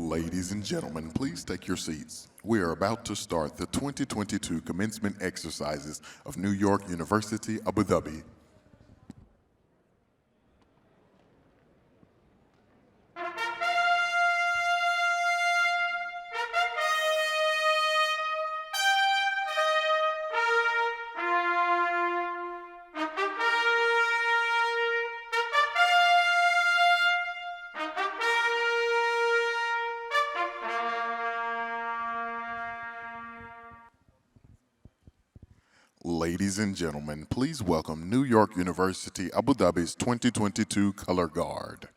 Ladies and gentlemen, please take your seats. We are about to start the 2022 commencement exercises of New York University, Abu Dhabi. Ladies and gentlemen, please welcome New York University, Abu Dhabi's 2022 Color Guard.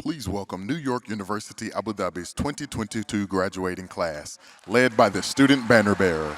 Please welcome New York University, Abu Dhabi's 2022 graduating class, led by the student banner bearer.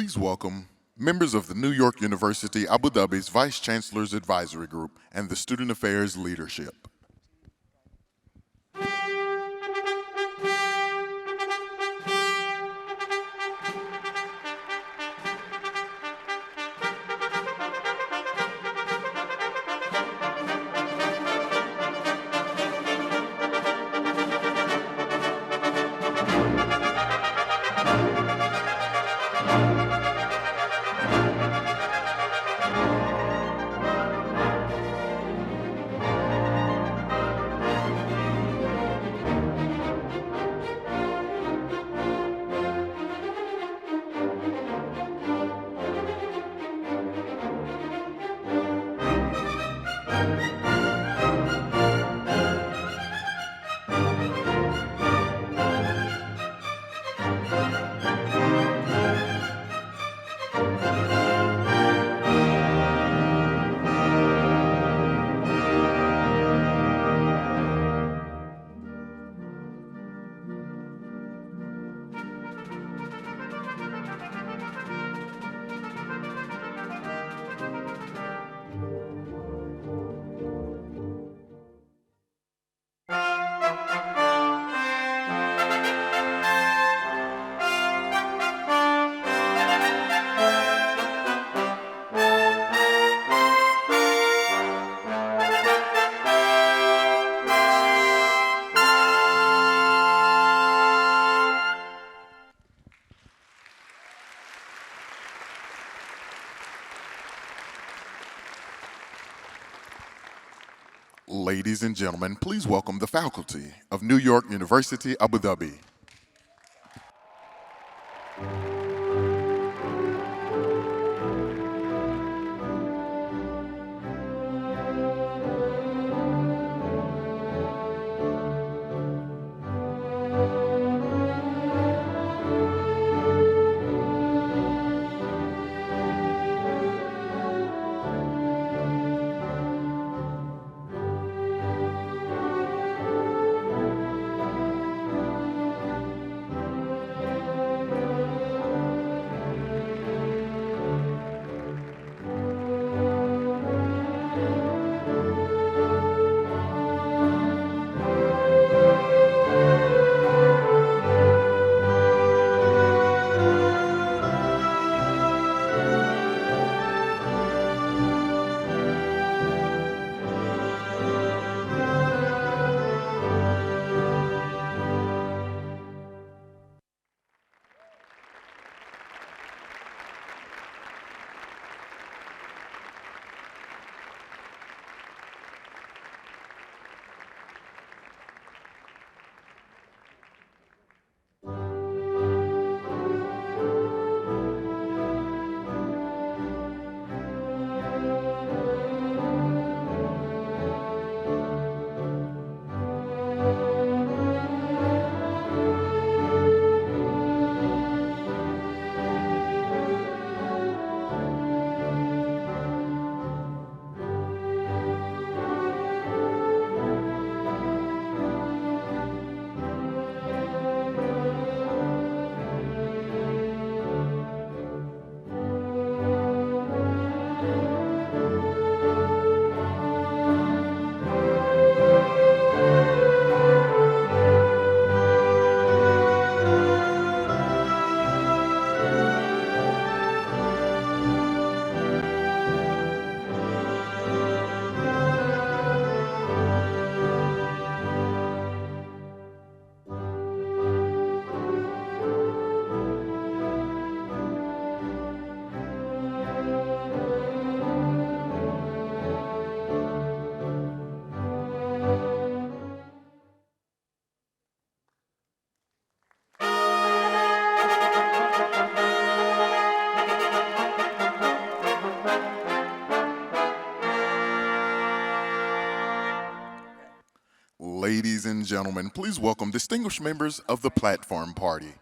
please welcome members of the New York University Abu Dhabi's Vice Chancellor's Advisory Group and the Student Affairs Leadership. Ladies and gentlemen, please welcome the faculty of New York University, Abu Dhabi. Ladies and gentlemen, please welcome distinguished members of the Platform Party.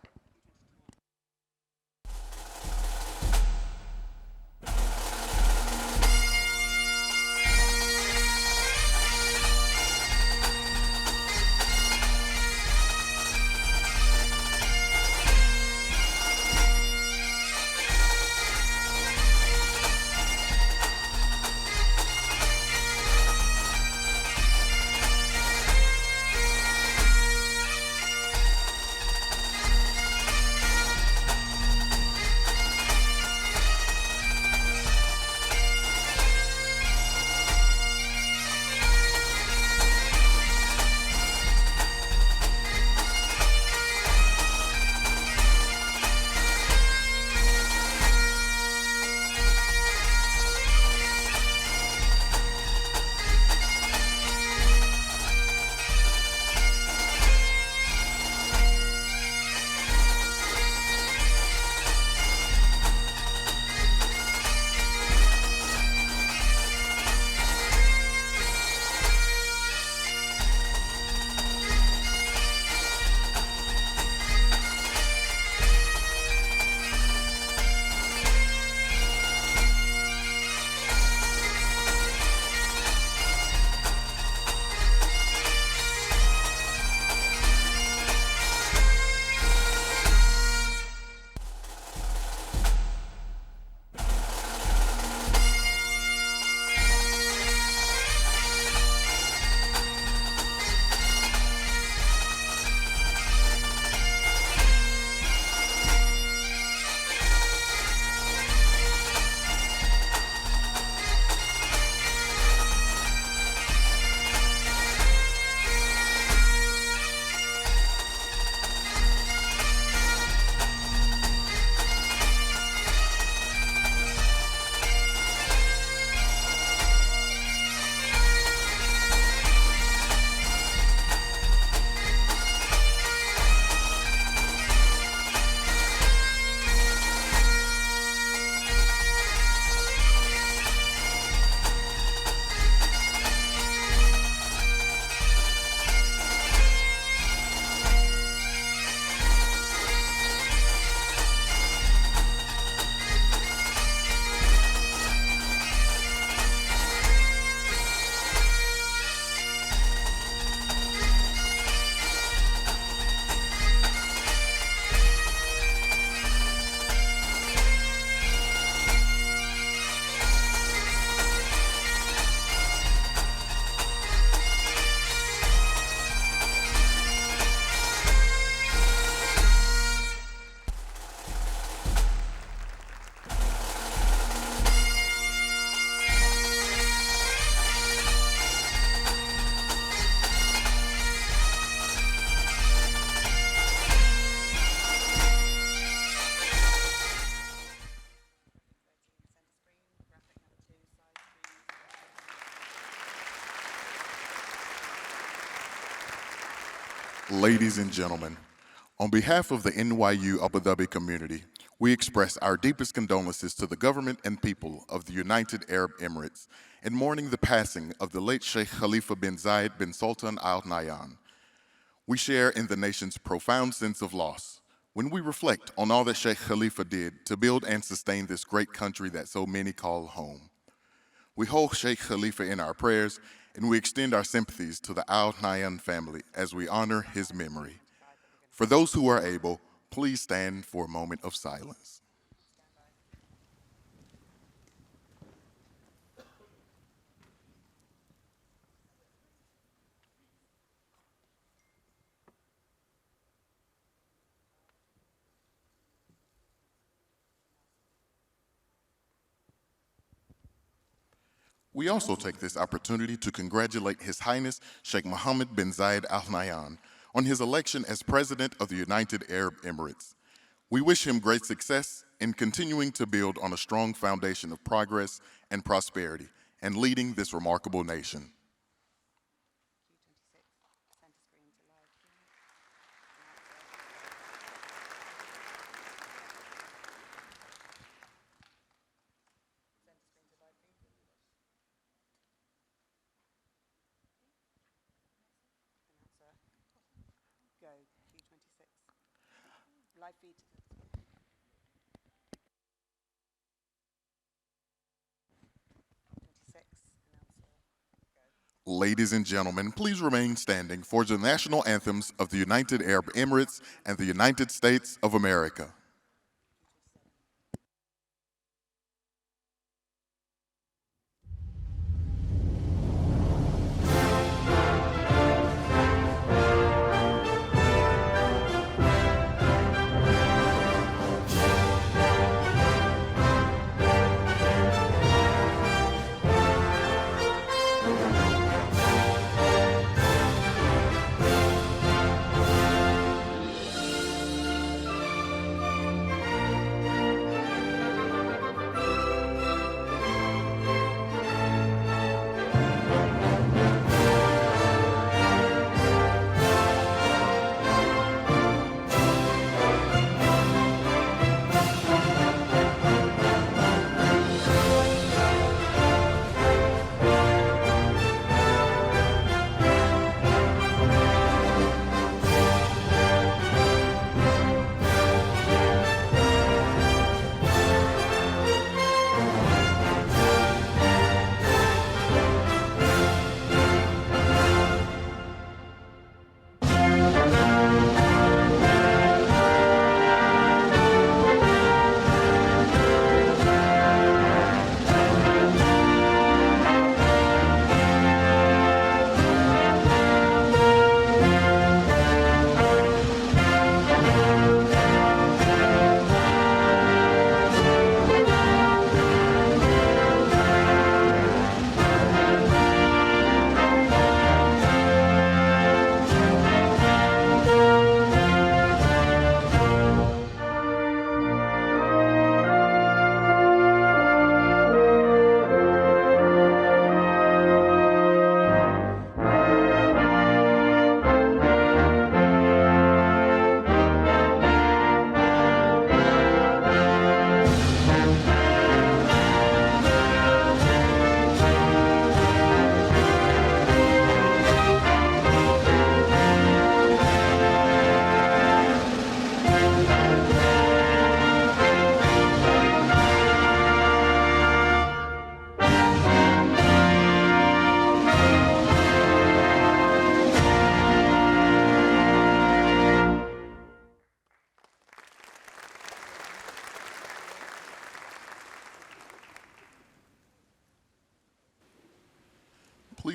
Ladies and gentlemen, on behalf of the NYU Abu Dhabi community, we express our deepest condolences to the government and people of the United Arab Emirates in mourning the passing of the late Sheikh Khalifa bin Zayed bin Sultan Al Nahyan. We share in the nation's profound sense of loss when we reflect on all that Sheikh Khalifa did to build and sustain this great country that so many call home. We hold Sheikh Khalifa in our prayers, and we extend our sympathies to the Al Nahyan family as we honor his memory. For those who are able, please stand for a moment of silence. We also take this opportunity to congratulate His Highness Sheikh Mohammed bin Zayed Al Nahyan on his election as President of the United Arab Emirates. We wish him great success in continuing to build on a strong foundation of progress and prosperity and leading this remarkable nation. Live feed. Ladies and gentlemen, please remain standing for the national anthems of the United Arab Emirates and the United States of America.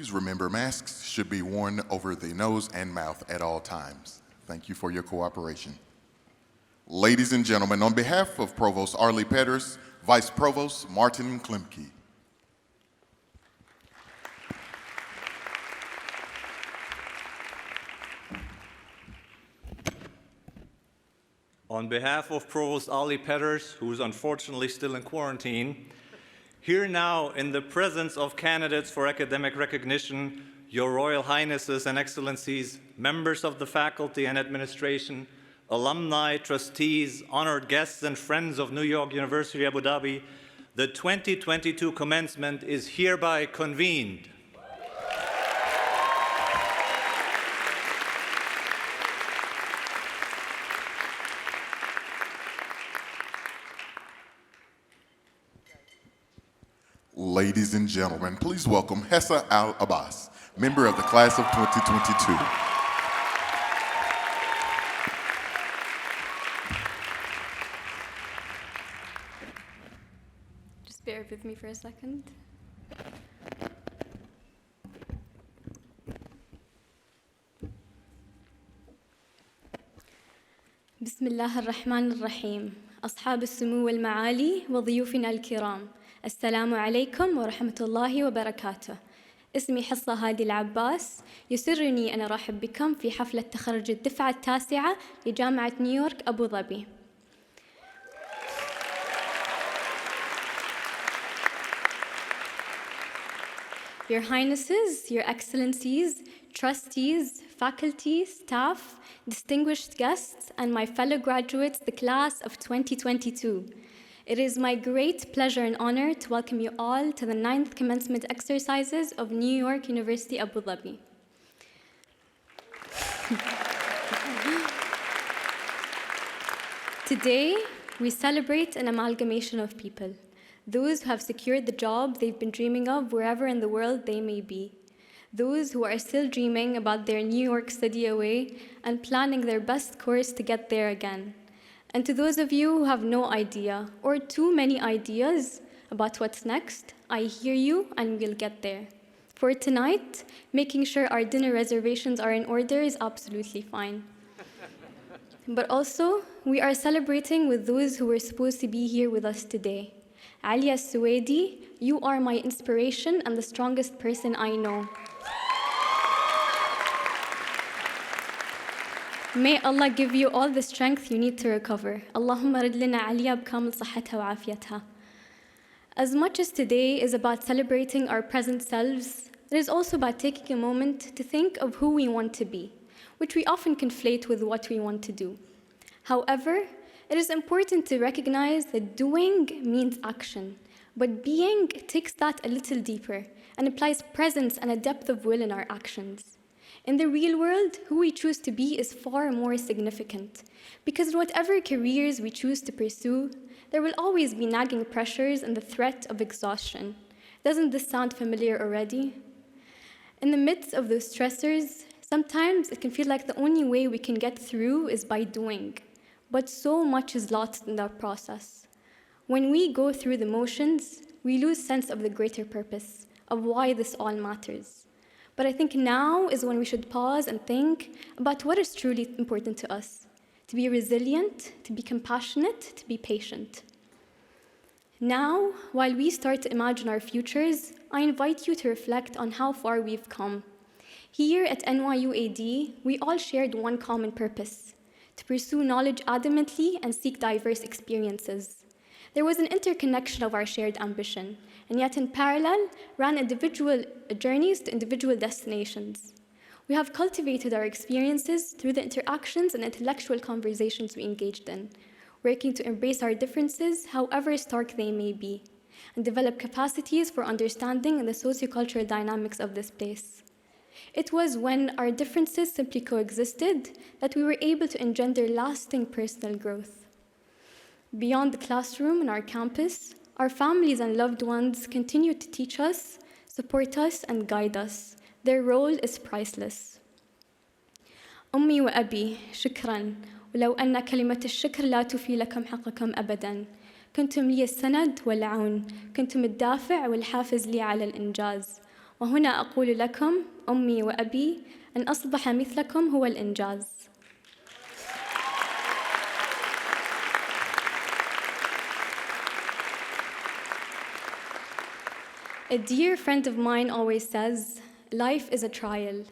Please remember, masks should be worn over the nose and mouth at all times. Thank you for your cooperation. Ladies and gentlemen, on behalf of Provost Arlie Petters, Vice Provost Martin Klemke. On behalf of Provost Arlie Petters, who is unfortunately still in quarantine, here now in the presence of candidates for academic recognition Your Royal Highnesses and Excellencies, members of the faculty and administration, alumni, trustees, honored guests, and friends of New York University Abu Dhabi, the 2022 commencement is hereby convened. Ladies and gentlemen, please welcome Hessa Alabbas, member of the class of 2022. Just bear with me for a second. بسم الله الرحمن الرحيم. أصحاب السمو والمعالي وضيوفنا الكرام، السلام عليكم ورحمة الله وبركاته. اسمي حصة هادي العباس. يسرني أن أرحب بكم في حفلة تخرج الدفعة التاسعة لجامعة نيويورك أبو ظبي. Your Highnesses, Your Excellencies, Trustees, faculty, staff, distinguished guests, and my fellow graduates, the class of 2022. It is my great pleasure and honor to welcome you all to the 9th commencement exercises of New York University Abu Dhabi. Today, we celebrate an amalgamation of people, those who have secured the job they've been dreaming of wherever in the world they may be, those who are still dreaming about their New York study away and planning their best course to get there again. And to those of you who have no idea or too many ideas about what's next, I hear you and we'll get there. For tonight, making sure our dinner reservations are in order is absolutely fine. But also, we are celebrating with those who were supposed to be here with us today. Ali As-Suwaidi, you are my inspiration and the strongest person I know. May Allah give you all the strength you need to recover. Allahumma rid lana Aliya bkamil sahhatha wa afiyatha. As much as today is about celebrating our present selves, it is also about taking a moment to think of who we want to be, which we often conflate with what we want to do. However, it is important to recognize that doing means action, but being takes that a little deeper and applies presence and a depth of will in our actions. In the real world, who we choose to be is far more significant, because in whatever careers we choose to pursue, there will always be nagging pressures and the threat of exhaustion. Doesn't this sound familiar already? In the midst of those stressors, sometimes it can feel like the only way we can get through is by doing, but so much is lost in that process. When we go through the motions, we lose sense of the greater purpose, of why this all matters. But I think now is when we should pause and think about what is truly important to us. To be resilient, to be compassionate, to be patient. Now, while we start to imagine our futures, I invite you to reflect on how far we've come. Here at NYUAD, we all shared one common purpose: to pursue knowledge adamantly and seek diverse experiences. There was an interconnection of our shared ambition, and yet in parallel ran individual journeys to individual destinations. We have cultivated our experiences through the interactions and intellectual conversations we engaged in, working to embrace our differences, however stark they may be, and develop capacities for understanding the sociocultural dynamics of this place. It was when our differences simply coexisted that we were able to engender lasting personal growth. Beyond the classroom and our campus, our families and loved ones continue to teach us, support us, and guide us. Their role is priceless. أمي وأبي شكراً، ولو أن كلمة الشكر لا توفي لكم حقكم أبداً. كنتم لي السند والعون، كنتم الدافع والحافز لي على الإنجاز. وهنا أقول لكم أمي وأبي أن أصبح مثلكم هو الإنجاز. A dear friend of mine always says, life is a trial.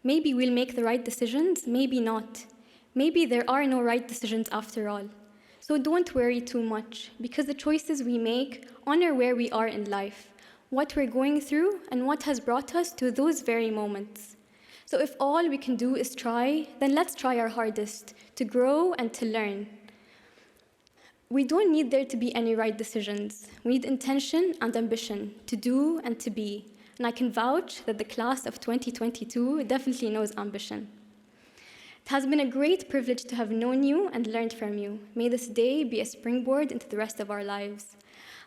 Maybe we'll make the right decisions, maybe not. Maybe there are no right decisions after all. So don't worry too much, because the choices we make honor where we are in life, what we're going through, and what has brought us to those very moments. So if all we can do is try, then let's try our hardest to grow and to learn. We don't need there to be any right decisions. We need intention and ambition to do and to be. And I can vouch that the class of 2022 definitely knows ambition. It has been a great privilege to have known you and learned from you. May this day be a springboard into the rest of our lives.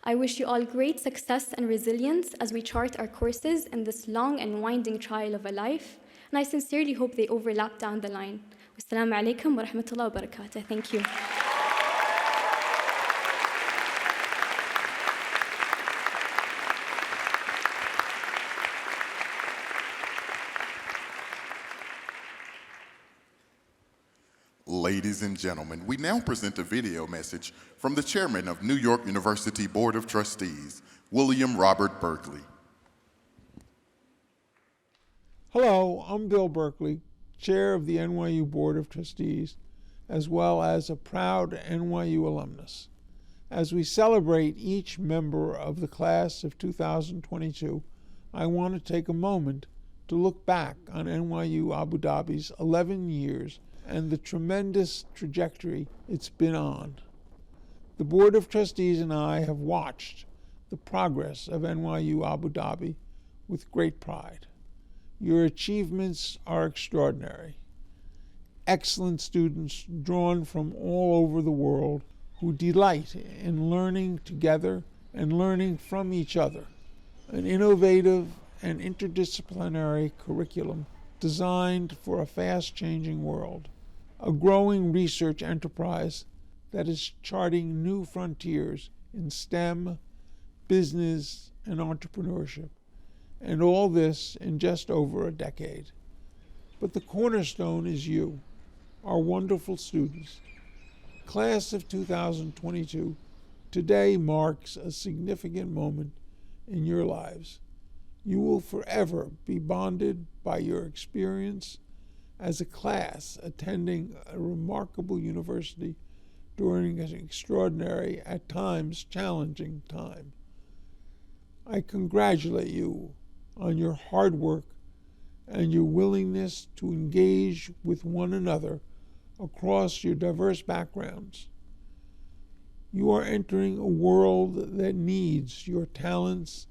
I wish you all great success and resilience as we chart our courses in this long and winding trial of a life. And I sincerely hope they overlap down the line. Wassalamu alaikum wa rahmatullahi wa barakatuh. Thank you. Ladies and gentlemen, we now present a video message from the chairman of New York University Board of Trustees, William Robert Berkley. Hello, I'm Bill Berkley, chair of the NYU Board of Trustees, as well as a proud NYU alumnus. As we celebrate each member of the class of 2022, I want to take a moment to look back on NYU Abu Dhabi's 11 years and the tremendous trajectory it's been on. The Board of Trustees and I have watched the progress of NYU Abu Dhabi with great pride. Your achievements are extraordinary. Excellent students drawn from all over the world who delight in learning together and learning from each other. An innovative and interdisciplinary curriculum designed for a fast-changing world. A growing research enterprise that is charting new frontiers in STEM, business, and entrepreneurship. And all this in just over a decade. But the cornerstone is you, our wonderful students. Class of 2022 today marks a significant moment in your lives. You will forever be bonded by your experience as a class attending a remarkable university during an extraordinary, at times challenging time. I congratulate you on your hard work and your willingness to engage with one another across your diverse backgrounds. You are entering a world that needs your talents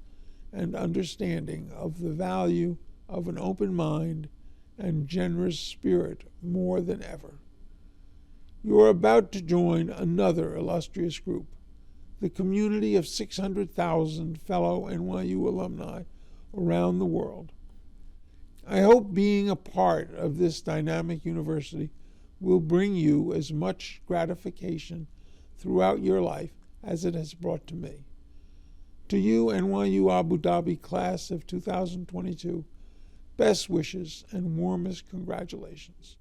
and understanding of the value of an open mind and generous spirit more than ever. You are about to join another illustrious group, the community of 600,000 fellow NYU alumni around the world. I hope being a part of this dynamic university will bring you as much gratification throughout your life as it has brought to me. To you, NYU Abu Dhabi class of 2022, best wishes and warmest congratulations.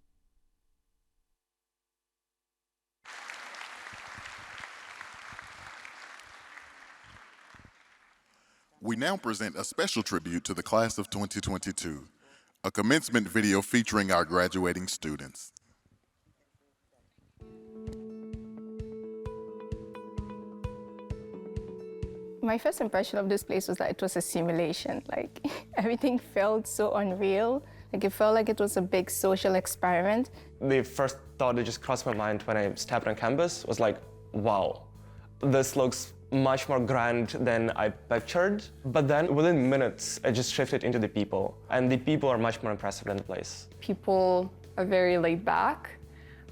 We now present a special tribute to the class of 2022, a commencement video featuring our graduating students. My first impression of this place was that it was a simulation. Like, everything felt so unreal. Like, it felt like it was a big social experiment. The first thought that just crossed my mind when I stepped on campus was like, wow, this looks much more grand than I pictured. But then within minutes, it just shifted into the people. And the people are much more impressive than the place. People are very laid back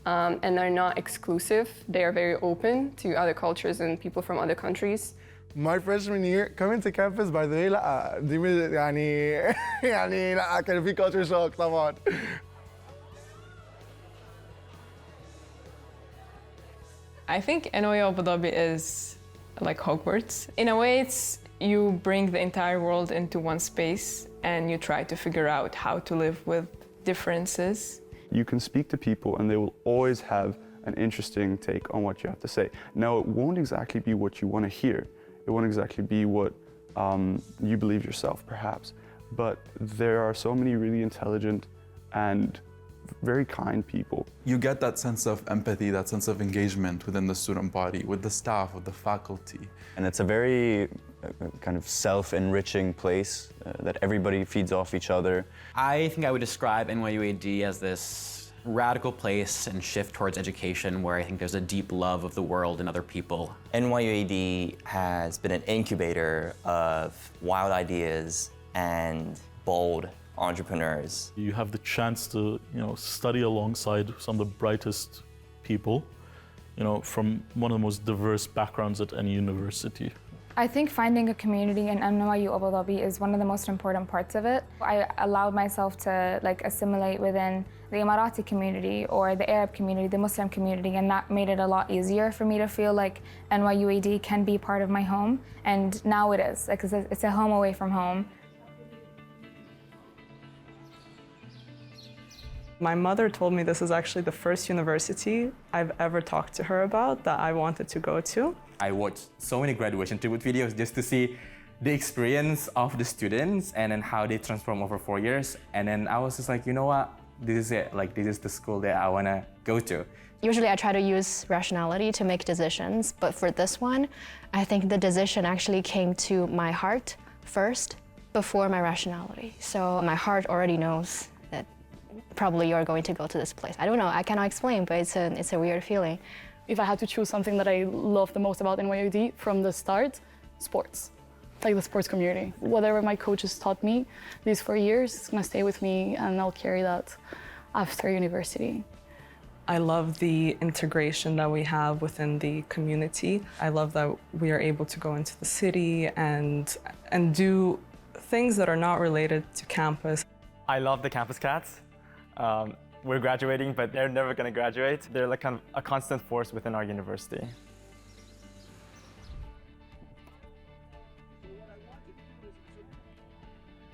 and are not exclusive. They are very open to other cultures and people from other countries. My freshman year, coming to campus, by the way, لا دي يعني لا كان في culture shock طبعا. I think NYU Abu Dhabi is like Hogwarts. In a way, it's you bring the entire world into one space and you try to figure out how to live with differences. You can speak to people and they will always have an interesting take on what you have to say. Now, it won't exactly be what you want to hear. It won't exactly be what you believe yourself, perhaps. But there are so many really intelligent and very kind people. You get that sense of empathy, that sense of engagement within the student body, with the staff, with the faculty. And it's a very kind of self-enriching place that everybody feeds off each other. I think I would describe NYUAD as this radical place and shift towards education where I think there's a deep love of the world and other people. NYUAD has been an incubator of wild ideas and bold entrepreneurs. You have the chance to, study alongside some of the brightest people, from one of the most diverse backgrounds at any university. I think finding a community in NYU Abu Dhabi is one of the most important parts of it. I allowed myself to assimilate within the Emirati community or the Arab community, the Muslim community, and that made it a lot easier for me to feel like NYUAD can be part of my home, and now it is. It's a home away from home. My mother told me this is actually the first university I've ever talked to her about that I wanted to go to. I watched so many graduation tribute videos just to see the experience of the students and then how they transform over 4 years. And then I was just like, you know what? This is it. This is the school that I want to go to. Usually I try to use rationality to make decisions, but for this one, I think the decision actually came to my heart first before my rationality. So my heart already knows that probably you're going to go to this place. I don't know, I cannot explain, but it's a weird feeling. If I had to choose something that I love the most about NYUD from the start, sports. The sports community. Whatever my coaches taught me these 4 years, it's gonna stay with me and I'll carry that after university. I love the integration that we have within the community. I love that we are able to go into the city and do things that are not related to campus. I love the campus cats. We're graduating, but they're never going to graduate. They're kind of a constant force within our university.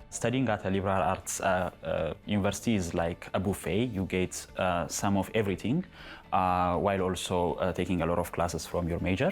Studying at a liberal arts universities like Abu Fay, you get some of everything, while also taking a lot of classes from your major.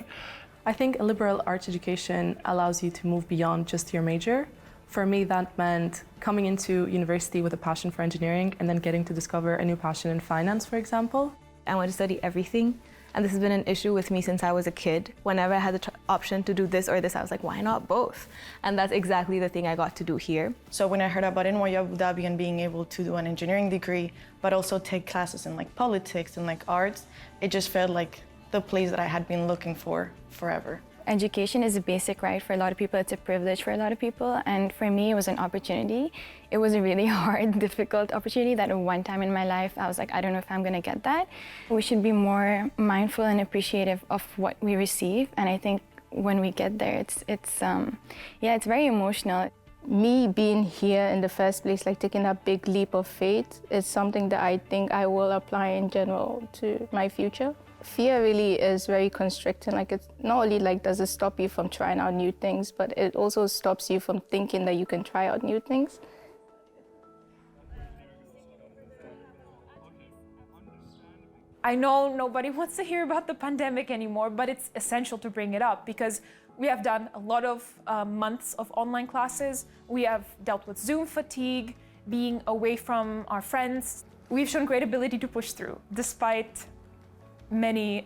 I think a liberal arts education allows you to move beyond just your major. For me, that meant coming into university with a passion for engineering and then getting to discover a new passion in finance, for example. I want to study everything, and this has been an issue with me since I was a kid. Whenever I had the option to do this or this, I was like, why not both? And that's exactly the thing I got to do here. So when I heard about NYU Abu Dhabi and being able to do an engineering degree, but also take classes in politics and arts, it just felt like the place that I had been looking for forever. Education is a basic right for a lot of people. It's a privilege for a lot of people. And for me, it was an opportunity. It was a really hard, difficult opportunity that at one time in my life, I was like, I don't know if I'm going to get that. We should be more mindful and appreciative of what we receive. And I think when we get there, it's very emotional. Me being here in the first place, taking that big leap of faith, is something that I think I will apply in general to my future. Fear really is very constricting. It's not only does it stop you from trying out new things, but it also stops you from thinking that you can try out new things. I know nobody wants to hear about the pandemic anymore, but it's essential to bring it up because we have done a lot of months of online classes. We have dealt with Zoom fatigue, being away from our friends. We've shown great ability to push through, despite many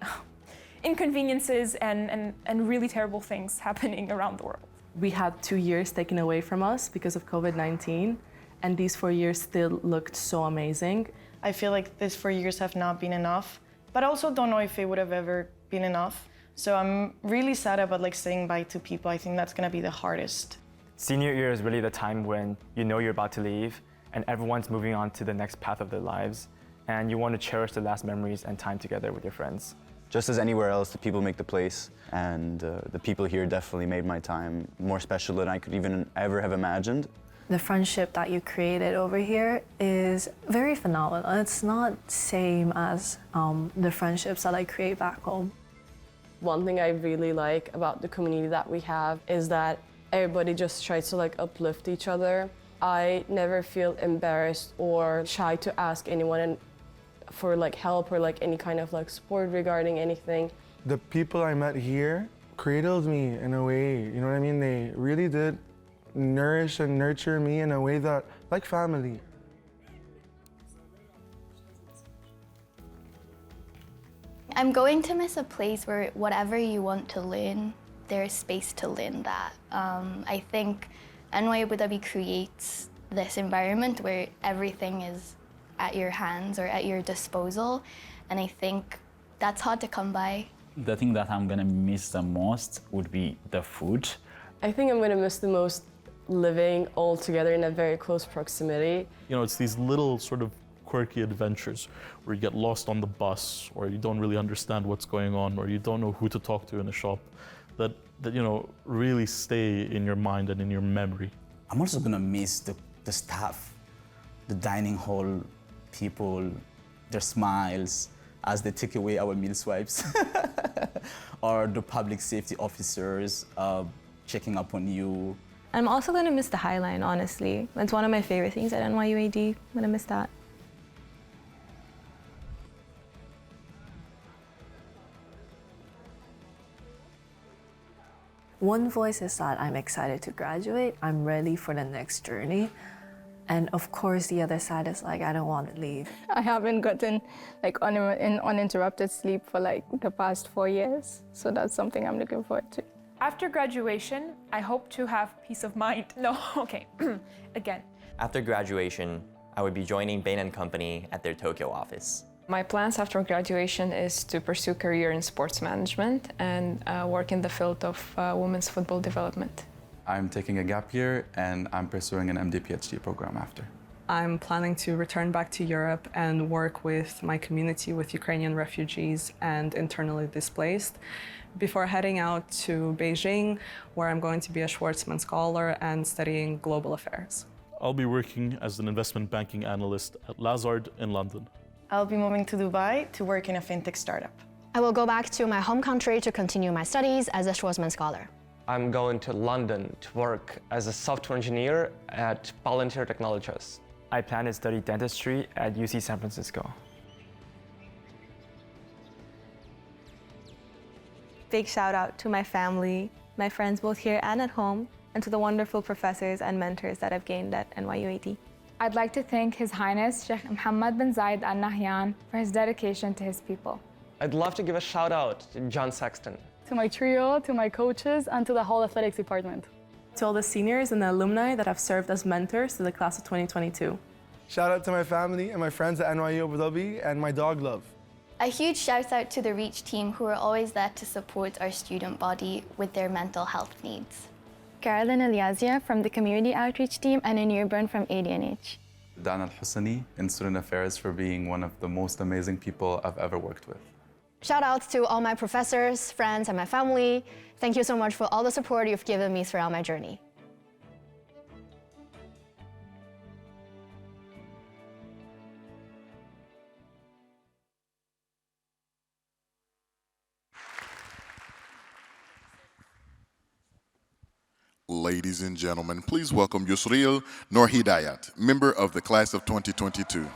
inconveniences and really terrible things happening around the world. We had 2 years taken away from us because of COVID-19, and these 4 years still looked so amazing. I feel like these 4 years have not been enough, but I also don't know if it would have ever been enough. So I'm really sad about saying bye to people. I think that's gonna be the hardest. Senior year is really the time when you know you're about to leave and everyone's moving on to the next path of their lives. And you want to cherish the last memories and time together with your friends. Just as anywhere else, the people make the place, and the people here definitely made my time more special than I could even ever have imagined. The friendship that you created over here is very phenomenal. It's not same as the friendships that I create back home. One thing I really like about the community that we have is that everybody just tries to uplift each other. I never feel embarrassed or shy to ask anyone for help or any kind of support regarding anything. The people I met here cradled me in a way, you know what I mean? They really did nourish and nurture me in a way that, like family. I'm going to miss a place where whatever you want to learn, there's space to learn that. I think NYU Abu Dhabi creates this environment where everything is at your hands or at your disposal, and I think that's hard to come by. The thing that I'm gonna miss the most would be the food. I think I'm gonna miss the most living all together in a very close proximity. You know, it's these little sort of quirky adventures where you get lost on the bus, or you don't really understand what's going on, or you don't know who to talk to in a shop, that you know, really stay in your mind and in your memory. I'm also gonna miss the staff, the dining hall people, their smiles as they take away our meal swipes, or the public safety officers checking up on you. I'm also going to miss the High Line, honestly. It's one of my favorite things at NYU AD. I'm going to miss that. One voice is that I'm excited to graduate. I'm ready for the next journey. And of course, the other side is like, I don't want to leave. I haven't gotten like uninterrupted sleep for like the past 4 years. So that's something I'm looking forward to. After graduation, I hope to have peace of mind. No, okay, again. After graduation, I would be joining Bain & Company at their Tokyo office. My plans after graduation is to pursue career in sports management and work in the field of women's football development. I'm taking a gap year and I'm pursuing an MD PhD program after. I'm planning to return back to Europe and work with my community with Ukrainian refugees and internally displaced before heading out to Beijing, where I'm going to be a Schwarzman Scholar and studying global affairs. I'll be working as an investment banking analyst at Lazard in London. I'll be moving to Dubai to work in a fintech startup. I will go back to my home country to continue my studies as a Schwarzman Scholar. I'm going to London to work as a software engineer at Palantir Technologies. I plan to study dentistry at UC San Francisco. Big shout out to my family, my friends both here and at home, and to the wonderful professors and mentors that I've gained at NYU AD. I'd like to thank His Highness Sheikh Mohammed bin Zayed Al Nahyan for his dedication to his people. I'd love to give a shout out to John Sexton. To my trio, to my coaches, and to the whole athletics department. To all the seniors and the alumni that have served as mentors to the class of 2022. Shout out to my family and my friends at NYU Abu Dhabi and my dog Love. A huge shout out to the REACH team who are always there to support our student body with their mental health needs. Carolyn Eliazia from the Community Outreach team and a newborn from ADNH. Dan Al-Husani in Student Affairs for being one of the most amazing people I've ever worked with. Shout out to all my professors, friends, and my family. Thank you so much for all the support you've given me throughout my journey. Ladies and gentlemen, please welcome Yusril Nurhidayat, member of the class of 2022.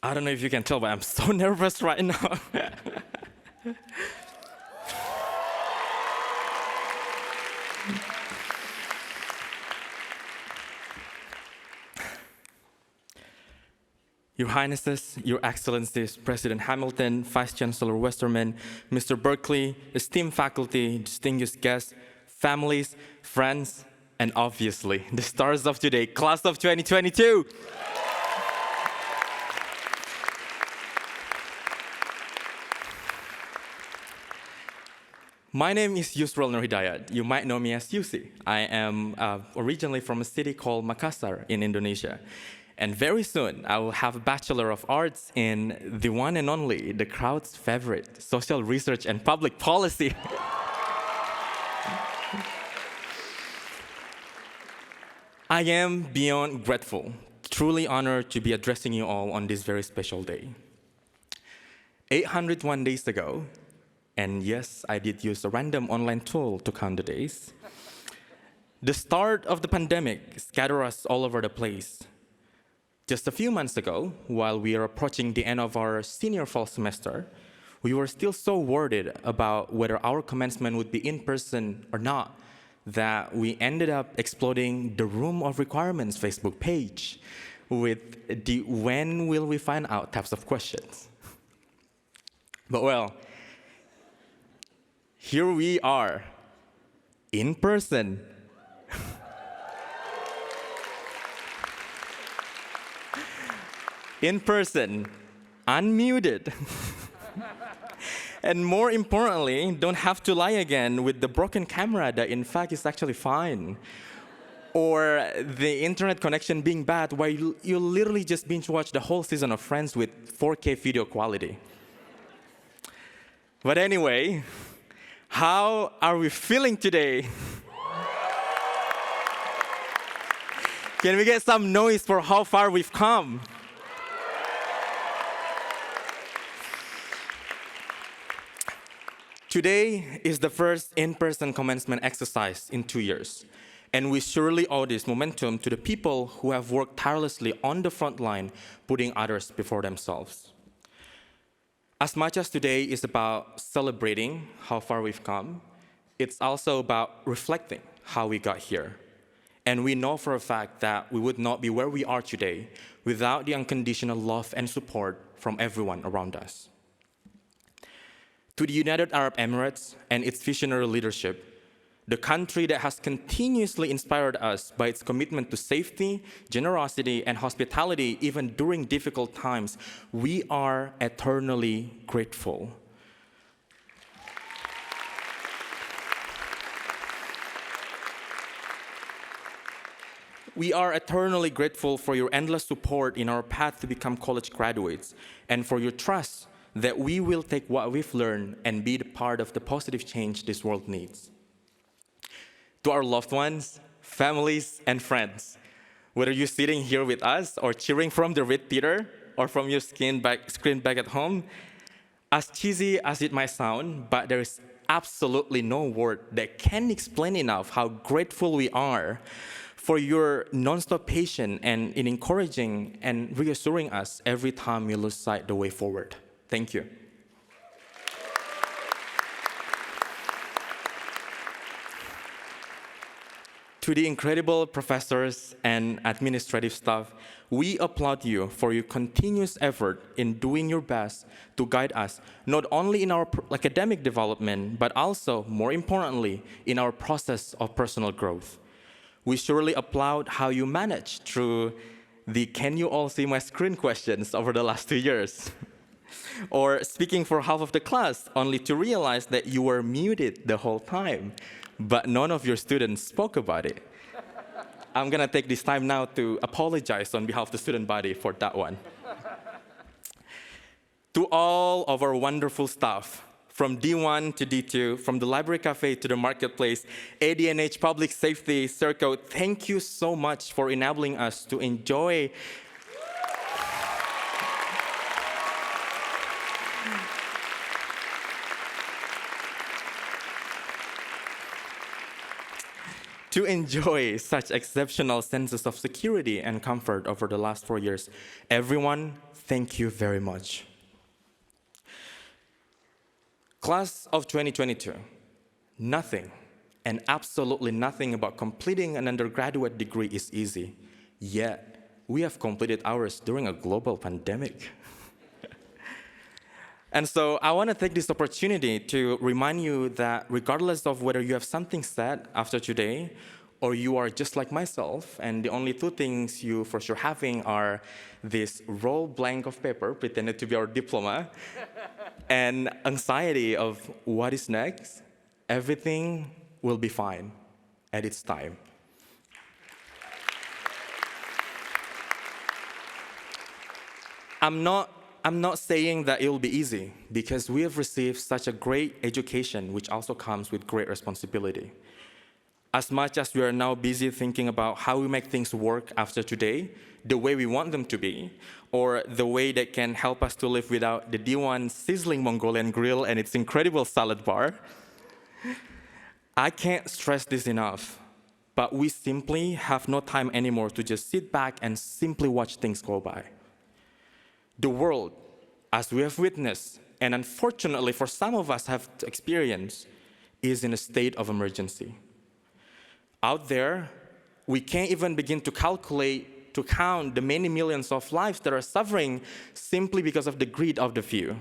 I don't know if you can tell, but I'm so nervous right now. Your Highnesses, Your Excellencies, President Hamilton, Vice Chancellor Westermann, Mr. Berkley, esteemed faculty, distinguished guests, families, friends, and obviously the stars of today, class of 2022. My name is Yusril Nurhidayat. You might know me as Yusi. I am originally from a city called Makassar in Indonesia. And very soon, I will have a Bachelor of Arts in the one and only, the crowd's favorite, Social Research and Public Policy. I am beyond grateful, truly honored to be addressing you all on this very special day. 801 days ago, and yes, I did use a random online tool to count the days, the start of the pandemic scattered us all over the place. Just a few months ago, while we are approaching the end of our senior fall semester, we were still so worried about whether our commencement would be in person or not that we ended up exploding the Room of Requirements Facebook page with the "when will we find out" types of questions. But well, here we are, in person. In person, unmuted. And more importantly, don't have to lie again with the broken camera that in fact is actually fine. Or the internet connection being bad where you literally just binge watch the whole season of Friends with 4K video quality. But anyway, how are we feeling today? Can we get some noise for how far we've come? Today is the first in-person commencement exercise in 2 years, and we surely owe this momentum to the people who have worked tirelessly on the front line, putting others before themselves. As much as today is about celebrating how far we've come, it's also about reflecting how we got here. And we know for a fact that we would not be where we are today without the unconditional love and support from everyone around us. To the United Arab Emirates and its visionary leadership, the country that has continuously inspired us by its commitment to safety, generosity, and hospitality even during difficult times, we are eternally grateful. We are eternally grateful for your endless support in our path to become college graduates and for your trust that we will take what we've learned and be the part of the positive change this world needs. To our loved ones, families, and friends, whether you're sitting here with us or cheering from the Red Theater or from your screen back at home, as cheesy as it might sound, but there is absolutely no word that can explain enough how grateful we are for your nonstop patience and in encouraging and reassuring us every time we lose sight of the way forward. Thank you. To the incredible professors and administrative staff, we applaud you for your continuous effort in doing your best to guide us, not only in our academic development, but also, more importantly, in our process of personal growth. We surely applaud how you managed through the "can you all see my screen" questions over the last 2 years. Or speaking for half of the class, only to realize that you were muted the whole time, but none of your students spoke about it. I'm gonna take this time now to apologize on behalf of the student body for that one. To all of our wonderful staff, from D1 to D2, from the library cafe to the marketplace, ADNH Public Safety Circle, thank you so much for enabling us to enjoy such exceptional senses of security and comfort over the last 4 years. Everyone, thank you very much. Class of 2022, nothing and absolutely nothing about completing an undergraduate degree is easy, yet we have completed ours during a global pandemic. And so I want to take this opportunity to remind you that regardless of whether you have something said after today, or you are just like myself, and the only two things you for sure having are this roll blank of paper pretended to be our diploma, and anxiety of what is next, everything will be fine at its time. I'm not saying that it will be easy, because we have received such a great education, which also comes with great responsibility. As much as we are now busy thinking about how we make things work after today, the way we want them to be, or the way that can help us to live without the D1 sizzling Mongolian grill and its incredible salad bar, I can't stress this enough, but we simply have no time anymore to just sit back and simply watch things go by. The world, as we have witnessed, and unfortunately for some of us have experienced, is in a state of emergency. Out there, we can't even begin to count the many millions of lives that are suffering simply because of the greed of the few.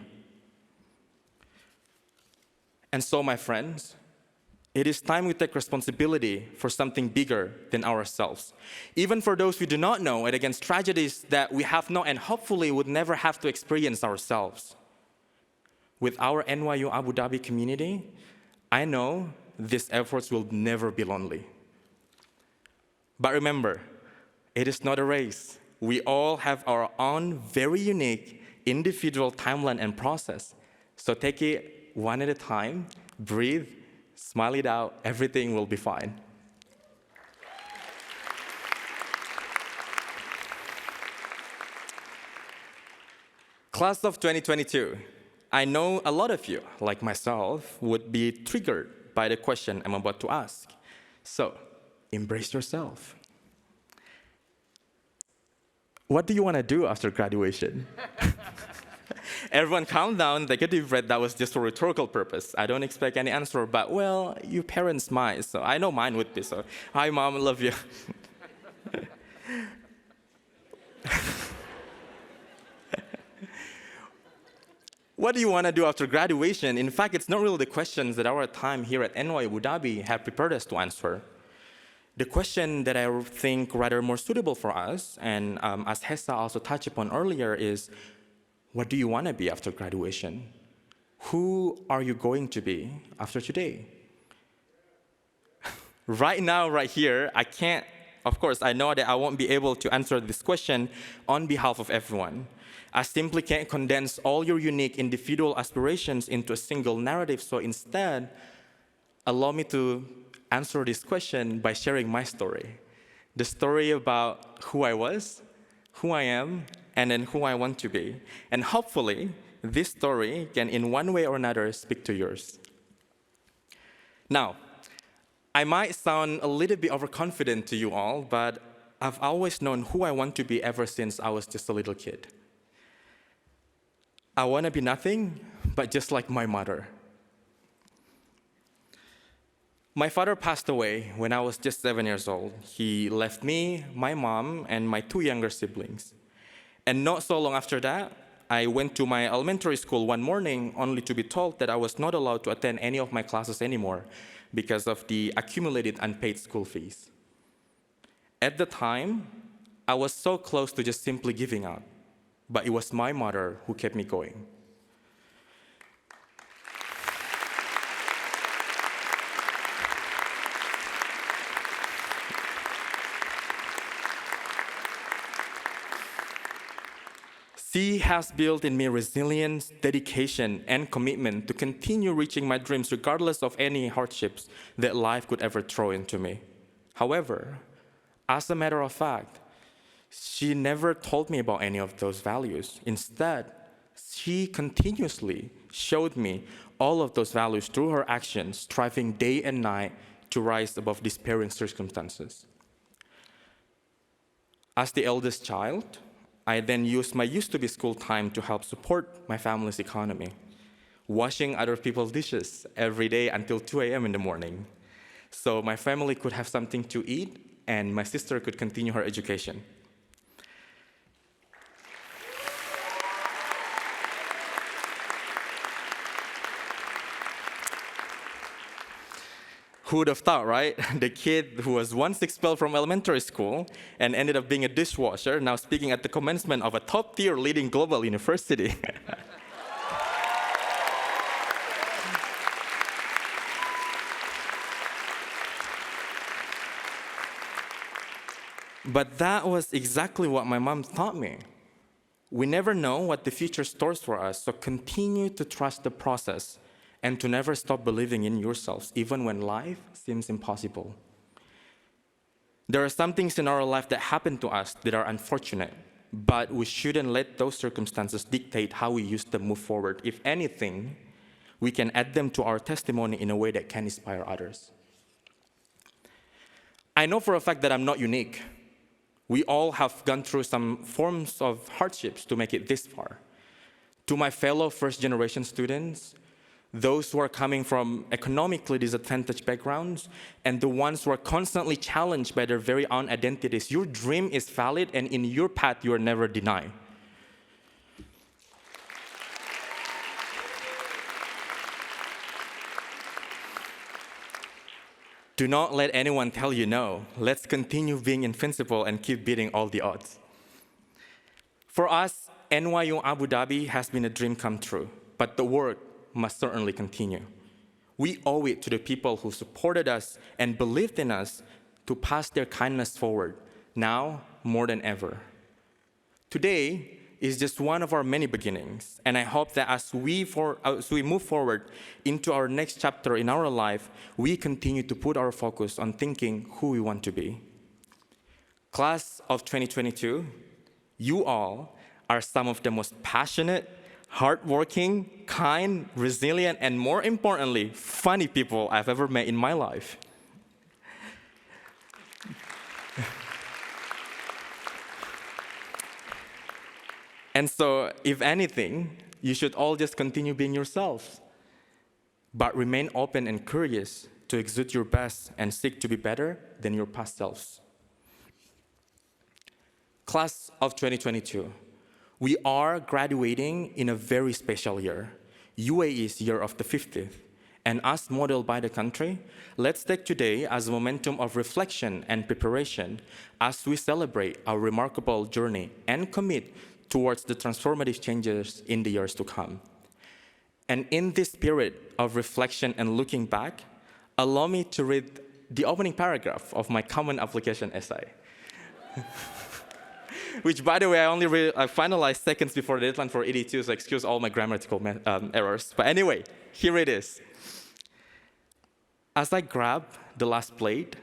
And so, my friends, it is time we take responsibility for something bigger than ourselves. Even for those we do not know, and against tragedies that we have not and hopefully would never have to experience ourselves. With our NYU Abu Dhabi community, I know these efforts will never be lonely. But remember, it is not a race. We all have our own very unique individual timeline and process. So take it one at a time, breathe, smile it out, everything will be fine. Class of 2022, I know a lot of you, like myself, would be triggered by the question I'm about to ask. So, embrace yourself. What do you want to do after graduation? Everyone calm down, take a deep breath. That was just for rhetorical purpose. I don't expect any answer, but well, your parents might, so I know mine would be, so hi mom, I love you. What do you want to do after graduation? In fact, it's not really the questions that our time here at NYU Abu Dhabi have prepared us to answer. The question that I think rather more suitable for us, and as Hessa also touched upon earlier, is what do you want to be after graduation? Who are you going to be after today? Right now, right here, I can't, of course, I know that I won't be able to answer this question on behalf of everyone. I simply can't condense all your unique individual aspirations into a single narrative, so instead, allow me to answer this question by sharing my story. The story about who I was, who I am, and then who I want to be. And hopefully, this story can in one way or another speak to yours. Now, I might sound a little bit overconfident to you all, but I've always known who I want to be ever since I was just a little kid. I want to be nothing but just like my mother. My father passed away when I was just 7 years old. He left me, my mom, and my 2 younger siblings. And not so long after that, I went to my elementary school one morning only to be told that I was not allowed to attend any of my classes anymore because of the accumulated unpaid school fees. At the time, I was so close to just simply giving up, but it was my mother who kept me going. She has built in me resilience, dedication, and commitment to continue reaching my dreams regardless of any hardships that life could ever throw into me. However, as a matter of fact, she never told me about any of those values. Instead, she continuously showed me all of those values through her actions, striving day and night to rise above despairing circumstances. As the eldest child, I then used my used-to-be school time to help support my family's economy, washing other people's dishes every day until 2 a.m. in the morning, so my family could have something to eat and my sister could continue her education. Who would have thought, right? The kid who was once expelled from elementary school and ended up being a dishwasher, now speaking at the commencement of a top-tier leading global university. But that was exactly what my mom taught me. We never know what the future stores for us, so continue to trust the process and to never stop believing in yourselves, even when life seems impossible. There are some things in our life that happen to us that are unfortunate, but we shouldn't let those circumstances dictate how we use them move forward. If anything, we can add them to our testimony in a way that can inspire others. I know for a fact that I'm not unique. We all have gone through some forms of hardships to make it this far. To my fellow first-generation students, those who are coming from economically disadvantaged backgrounds, and the ones who are constantly challenged by their very own identities, your dream is valid, and in your path, you are never denied. Do not let anyone tell you no. Let's continue being invincible and keep beating all the odds. For us, NYU Abu Dhabi has been a dream come true, but the work must certainly continue. We owe it to the people who supported us and believed in us to pass their kindness forward, now more than ever. Today is just one of our many beginnings, and I hope that as we move forward into our next chapter in our life, we continue to put our focus on thinking who we want to be. Class of 2022, you all are some of the most passionate, hardworking, kind, resilient, and more importantly, funny people I've ever met in my life. And so, if anything, you should all just continue being yourselves, but remain open and curious to exude your best and seek to be better than your past selves. Class of 2022, we are graduating in a very special year, UAE's year of the 50th, and as modeled by the country, let's take today as a momentum of reflection and preparation as we celebrate our remarkable journey and commit towards the transformative changes in the years to come. And in this spirit of reflection and looking back, allow me to read the opening paragraph of my common application essay. Which, by the way, I only finalized seconds before the deadline for ED2, so excuse all my grammatical errors. But anyway, here it is. As I grab the last plate,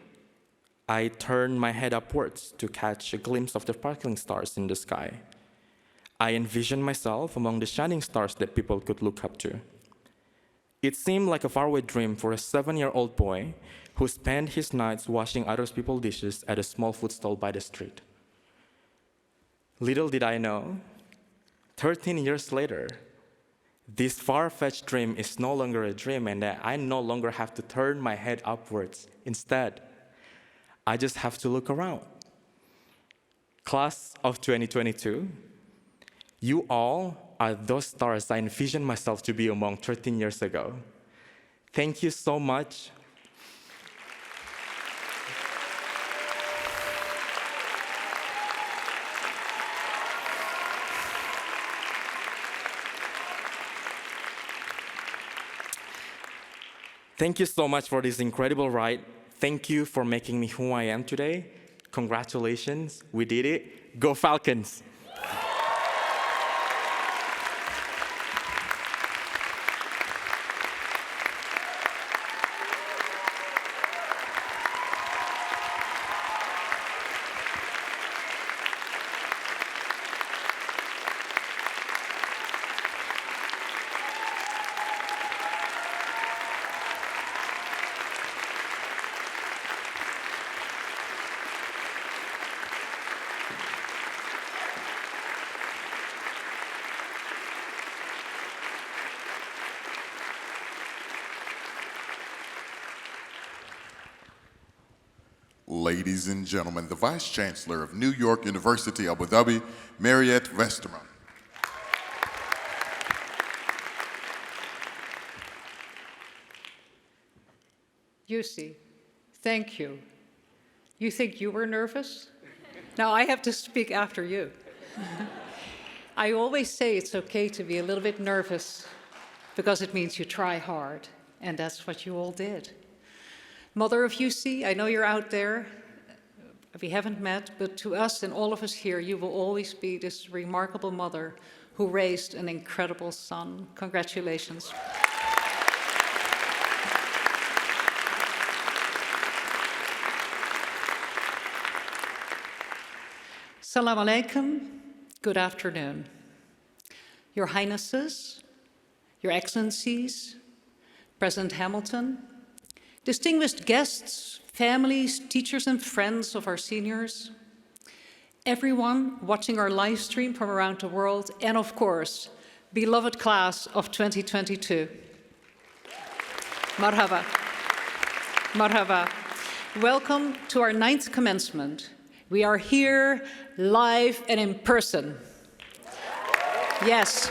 I turn my head upwards to catch a glimpse of the sparkling stars in the sky. I envisioned myself among the shining stars that people could look up to. It seemed like a faraway dream for a 7-year-old boy who spent his nights washing other people's dishes at a small food stall by the street. Little did I know, 13 years later, this far-fetched dream is no longer a dream and that I no longer have to turn my head upwards. Instead, I just have to look around. Class of 2022, you all are those stars I envisioned myself to be among 13 years ago. Thank you so much. Thank you so much for this incredible ride. Thank you for making me who I am today. Congratulations, we did it. Go Falcons! Ladies and gentlemen, the Vice Chancellor of New York University, Abu Dhabi, Mariët Westermann. Yussi, thank you. You think you were nervous? Now I have to speak after you. I always say it's okay to be a little bit nervous because it means you try hard, and that's what you all did. Mother of Yussi, I know you're out there. We haven't met, but to us and all of us here, you will always be this remarkable mother who raised an incredible son. Congratulations. Salam alaikum, good afternoon. Your Highnesses, Your Excellencies, President Hamilton, distinguished guests, families, teachers and friends of our seniors, everyone watching our live stream from around the world, and of course, beloved class of 2022. Marhaba. Marhaba. Welcome to our 9th commencement. We are here live and in person. Yes.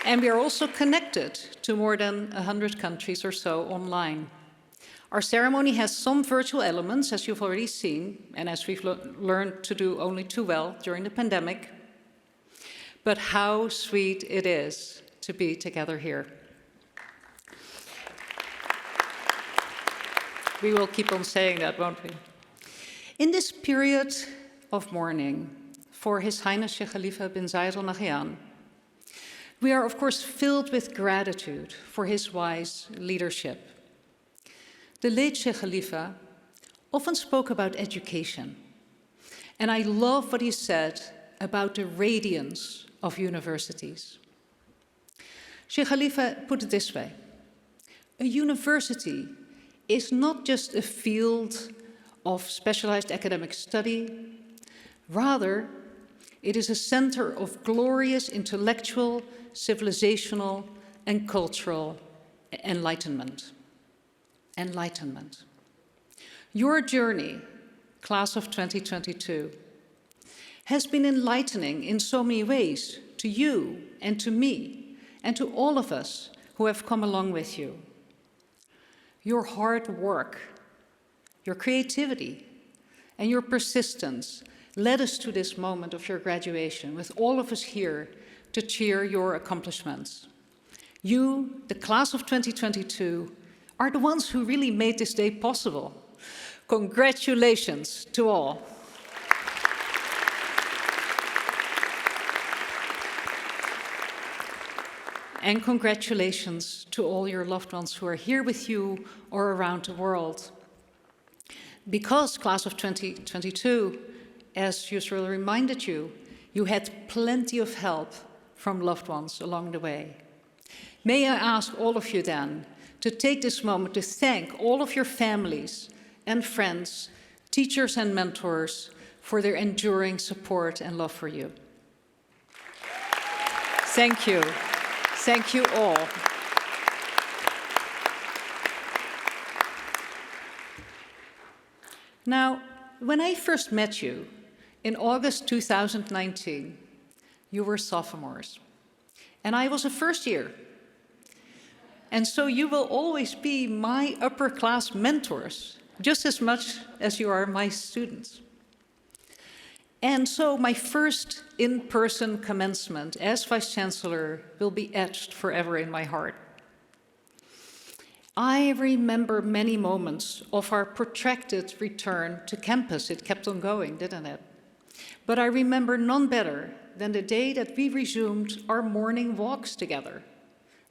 And we are also connected to more than 100 countries or so online. Our ceremony has some virtual elements, as you've already seen, and as we've learned to do only too well during the pandemic. But how sweet it is to be together here. We will keep on saying that, won't we? In this period of mourning for His Highness Sheikh Khalifa bin Zayed Al Nahyan, we are, of course, filled with gratitude for his wise leadership. The late Sheikh Khalifa often spoke about education, and I love what he said about the radiance of universities. Sheikh Khalifa put it this way: a university is not just a field of specialized academic study, rather, it is a center of glorious intellectual, civilizational, and cultural enlightenment. Enlightenment. Your journey, class of 2022, has been enlightening in so many ways to you and to me and to all of us who have come along with you. Your hard work, your creativity, and your persistence led us to this moment of your graduation, with all of us here to cheer your accomplishments. You, the class of 2022, are the ones who really made this day possible. Congratulations to all. And congratulations to all your loved ones who are here with you or around the world. Because class of 2022, as Yusril reminded you, you had plenty of help from loved ones along the way. May I ask all of you then to take this moment to thank all of your families and friends, teachers and mentors for their enduring support and love for you. Thank you. Thank you all. Now, when I first met you in August 2019, you were sophomores, and I was a first year. And so you will always be my upper class mentors, just as much as you are my students. And so my first in-person commencement as Vice-Chancellor will be etched forever in my heart. I remember many moments of our protracted return to campus. It kept on going, didn't it? But I remember none better than the day that we resumed our morning walks together.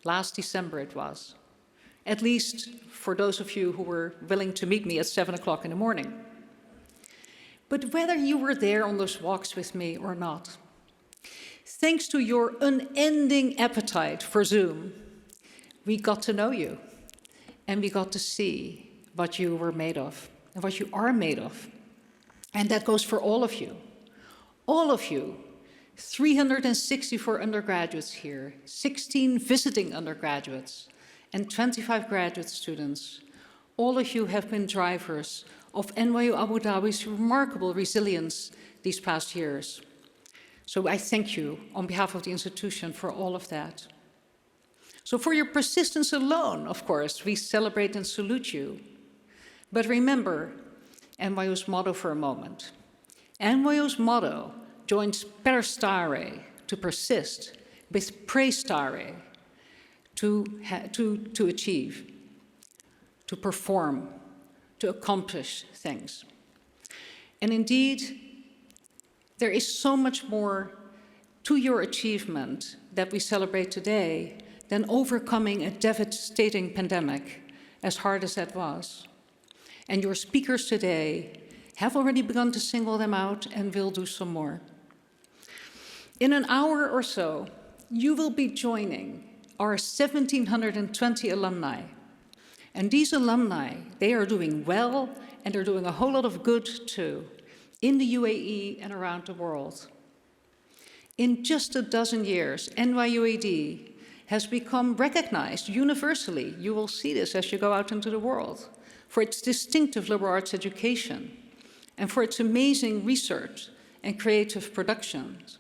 Last December it was. At least for those of you who were willing to meet me at 7 o'clock in the morning. But whether you were there on those walks with me or not, thanks to your unending appetite for Zoom, we got to know you. And we got to see what you were made of and what you are made of. And that goes for all of you. All of you, 364 undergraduates here, 16 visiting undergraduates, and 25 graduate students. All of you have been drivers of NYU Abu Dhabi's remarkable resilience these past years. So I thank you on behalf of the institution for all of that. So for your persistence alone, of course, we celebrate and salute you. But remember NYU's motto for a moment. NYU's motto joins perstare, to persist, with praestare, to achieve, to perform, to accomplish things. And indeed, there is so much more to your achievement that we celebrate today than overcoming a devastating pandemic, as hard as that was. And your speakers today have already begun to single them out and will do some more. In an hour or so, you will be joining our 1,720 alumni. And these alumni, they are doing well, and they're doing a whole lot of good too, in the UAE and around the world. In just a dozen years, NYUAD has become recognized universally, you will see this as you go out into the world, for its distinctive liberal arts education and for its amazing research and creative productions.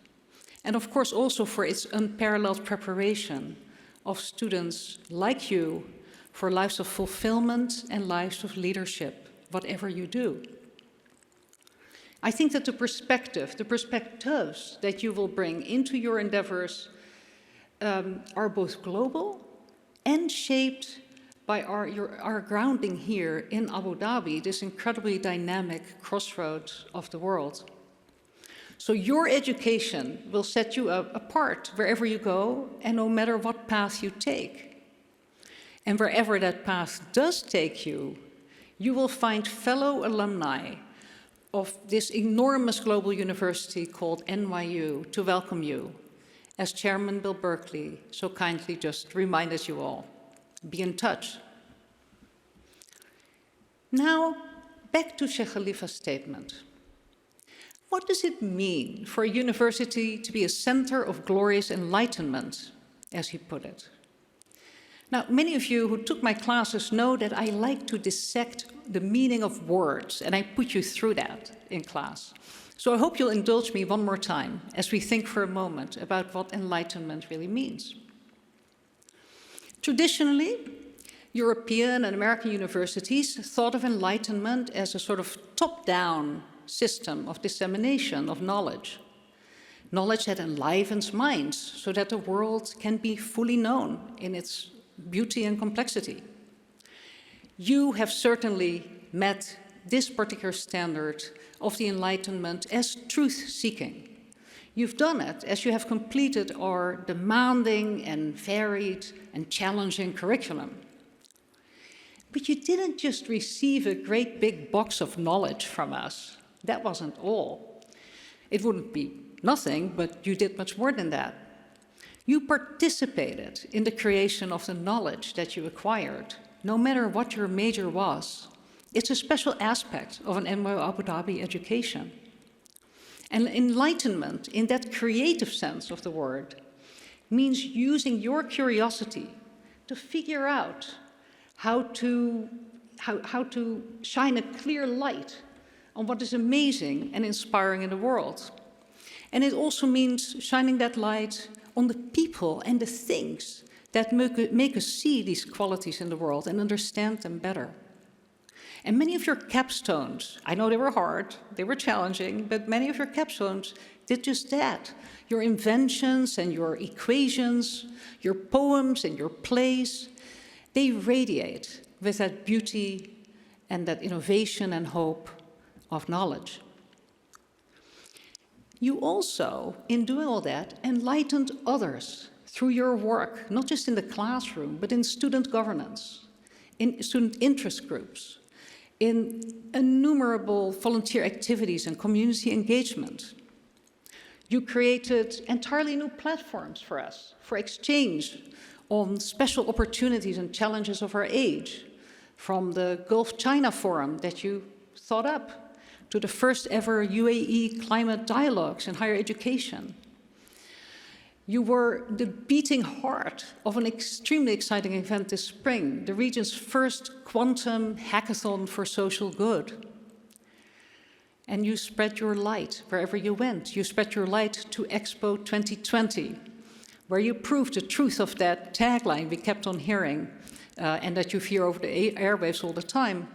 And of course also for its unparalleled preparation of students like you for lives of fulfillment and lives of leadership, whatever you do. I think that the perspectives that you will bring into your endeavors are both global and shaped by our grounding here in Abu Dhabi, this incredibly dynamic crossroads of the world. So your education will set you apart wherever you go and no matter what path you take. And wherever that path does take you, you will find fellow alumni of this enormous global university called NYU to welcome you, as Chairman Bill Berkley so kindly just reminded you all. Be in touch. Now, back to Sheikh Khalifa's statement. What does it mean for a university to be a center of glorious enlightenment, as he put it? Now, many of you who took my classes know that I like to dissect the meaning of words, and I put you through that in class. So I hope you'll indulge me one more time as we think for a moment about what enlightenment really means. Traditionally, European and American universities thought of enlightenment as a sort of top-down system of dissemination of knowledge. Knowledge that enlivens minds so that the world can be fully known in its beauty and complexity. You have certainly met this particular standard of the Enlightenment as truth-seeking. You've done it as you have completed our demanding and varied and challenging curriculum. But you didn't just receive a great big box of knowledge from us. That wasn't all. It wouldn't be nothing, but you did much more than that. You participated in the creation of the knowledge that you acquired, no matter what your major was. It's a special aspect of an NYU Abu Dhabi education. And enlightenment, in that creative sense of the word, means using your curiosity to figure out how to shine a clear light on what is amazing and inspiring in the world. And it also means shining that light on the people and the things that make us see these qualities in the world and understand them better. And many of your capstones, I know they were hard, they were challenging, but many of your capstones did just that. Your inventions and your equations, your poems and your plays, they radiate with that beauty and that innovation and hope of knowledge. You also, in doing all that, enlightened others through your work, not just in the classroom, but in student governance, in student interest groups, in innumerable volunteer activities and community engagement. You created entirely new platforms for us, for exchange on special opportunities and challenges of our age, from the Gulf China Forum that you thought up, to the first ever UAE climate dialogues in higher education. You were the beating heart of an extremely exciting event this spring, the region's first quantum hackathon for social good. And you spread your light wherever you went. You spread your light to Expo 2020, where you proved the truth of that tagline we kept on hearing and that you hear over the airwaves all the time: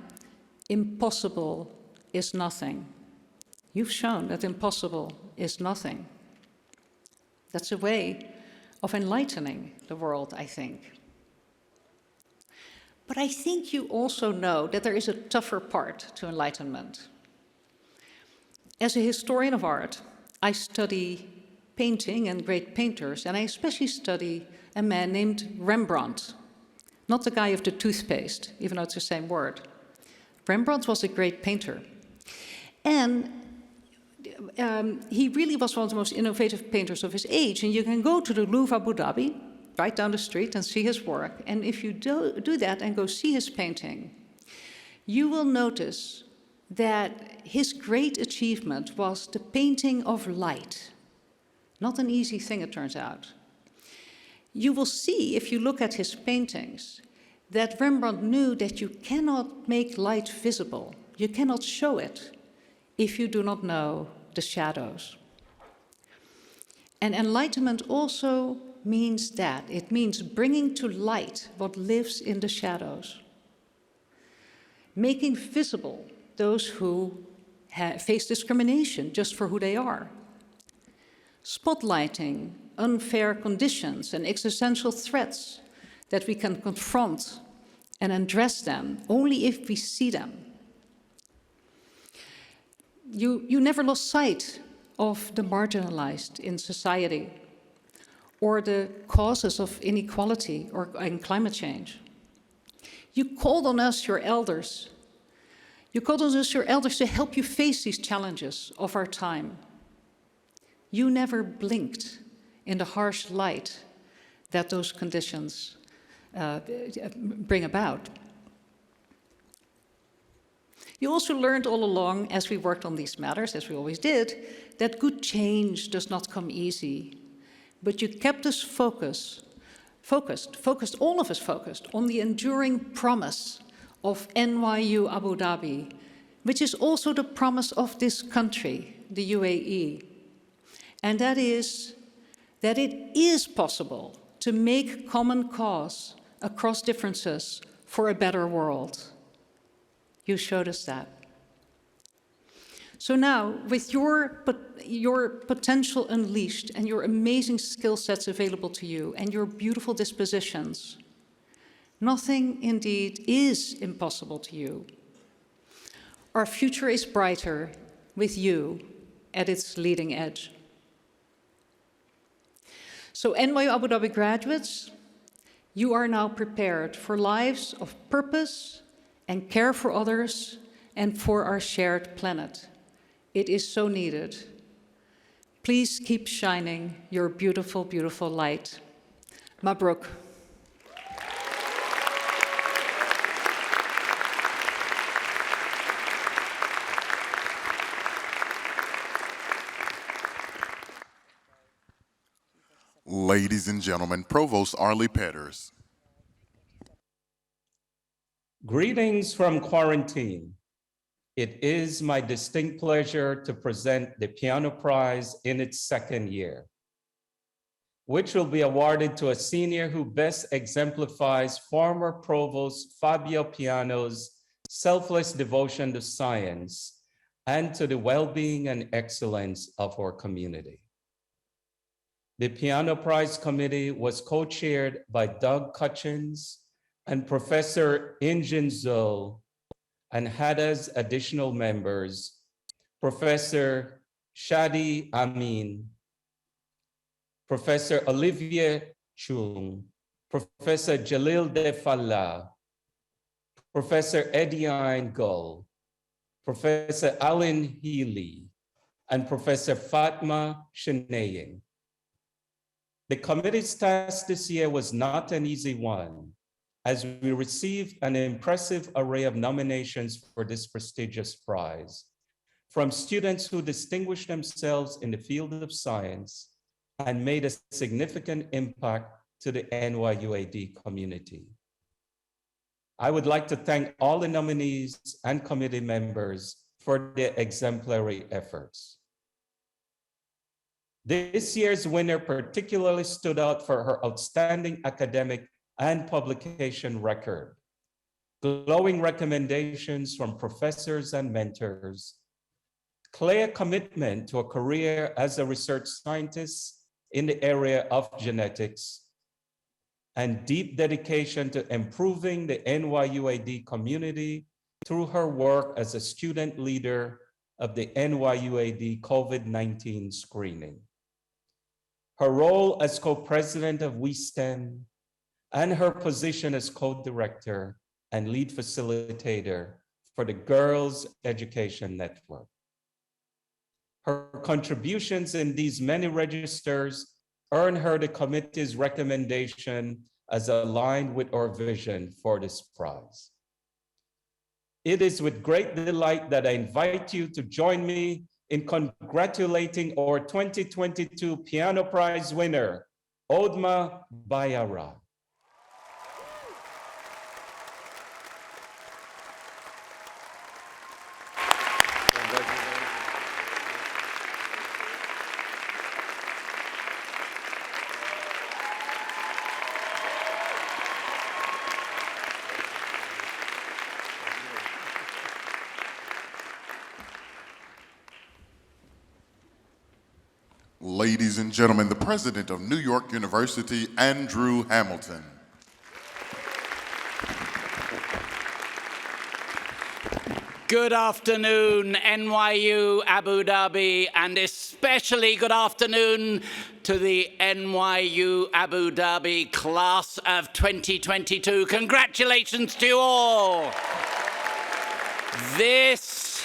impossible is nothing. You've shown that impossible is nothing. That's a way of enlightening the world, I think. But I think you also know that there is a tougher part to enlightenment. As a historian of art, I study painting and great painters, and I especially study a man named Rembrandt, not the guy of the toothpaste, even though it's the same word. Rembrandt was a great painter. And he really was one of the most innovative painters of his age. And you can go to the Louvre Abu Dhabi, right down the street, and see his work. And if you do that and go see his painting, you will notice that his great achievement was the painting of light. Not an easy thing, it turns out. You will see, if you look at his paintings, that Rembrandt knew that you cannot make light visible, you cannot show it, if you do not know the shadows. And enlightenment also means that. It means bringing to light what lives in the shadows, making visible those who face discrimination just for who they are, spotlighting unfair conditions and existential threats that we can confront and address them only if we see them. You never lost sight of the marginalized in society or the causes of inequality or in climate change. You called on us, your elders. You called on us, your elders, to help you face these challenges of our time. You never blinked in the harsh light that those conditions bring about. You also learned all along, as we worked on these matters, as we always did, that good change does not come easy. But you kept us focused, all of us focused, on the enduring promise of NYU Abu Dhabi, which is also the promise of this country, the UAE. And that is that it is possible to make common cause across differences for a better world. You showed us that. So now, with your potential unleashed and your amazing skill sets available to you and your beautiful dispositions, nothing indeed is impossible to you. Our future is brighter with you at its leading edge. So NYU Abu Dhabi graduates, you are now prepared for lives of purpose and care for others and for our shared planet. It is so needed. Please keep shining your beautiful, beautiful light. Mabruk. Ladies and gentlemen, Provost Arlie Petters. Greetings from quarantine. It is my distinct pleasure to present the Piano Prize in its second year, which will be awarded to a senior who best exemplifies former Provost Fabio Piano's selfless devotion to science and to the well-being and excellence of our community. The Piano Prize Committee was co-chaired by Doug Cutchins and Professor Injin Zul, and had as additional members Professor Shadi Amin, Professor Olivier Chung, Professor Jalil De Fallah, Professor Ediane Gull, Professor Alan Healy, and Professor Fatma Shanaying. The committee's task this year was not an easy one, as we received an impressive array of nominations for this prestigious prize from students who distinguished themselves in the field of science and made a significant impact to the NYUAD community. I would like to thank all the nominees and committee members for their exemplary efforts. This year's winner particularly stood out for her outstanding academic and publication record, glowing recommendations from professors and mentors, clear commitment to a career as a research scientist in the area of genetics, and deep dedication to improving the NYUAD community through her work as a student leader of the NYUAD COVID-19 screening. Her role as co-president of WeSTEM and her position as co-director and lead facilitator for the Girls Education Network. Her contributions in these many registers earned her the committee's recommendation as aligned with our vision for this prize. It is with great delight that I invite you to join me in congratulating our 2022 Piano Prize winner, Odmaa Bayaraa. Ladies and gentlemen, the president of New York University, Andrew Hamilton. Good afternoon, NYU Abu Dhabi, and especially good afternoon to the NYU Abu Dhabi class of 2022. Congratulations to you all. This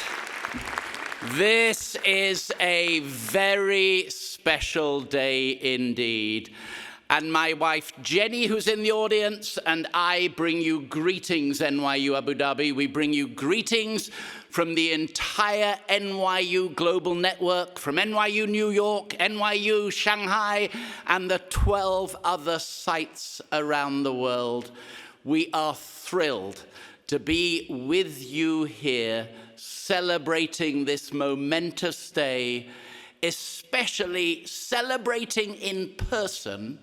is a very special day indeed. And my wife Jenny, who's in the audience, and I bring you greetings, NYU Abu Dhabi. We bring you greetings from the entire NYU Global Network, from NYU New York, NYU Shanghai, and the 12 other sites around the world. We are thrilled to be with you here, celebrating this momentous day, especially celebrating in person.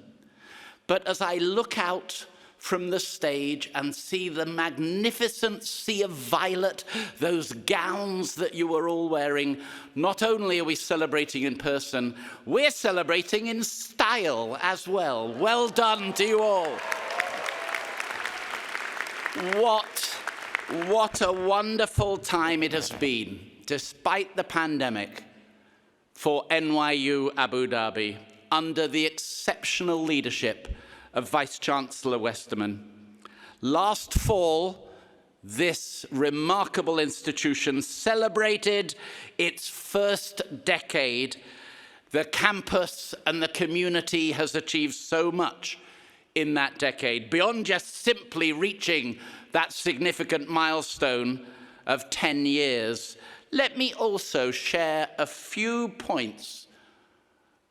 But as I look out from the stage and see the magnificent sea of violet, those gowns that you are all wearing, not only are we celebrating in person, we're celebrating in style as well. Well done to you all. What a wonderful time it has been, despite the pandemic, for NYU Abu Dhabi, under the exceptional leadership of Vice Chancellor Westermann. Last fall, this remarkable institution celebrated its first decade. The campus and the community has achieved so much in that decade, beyond just simply reaching that significant milestone of 10 years. Let me also share a few points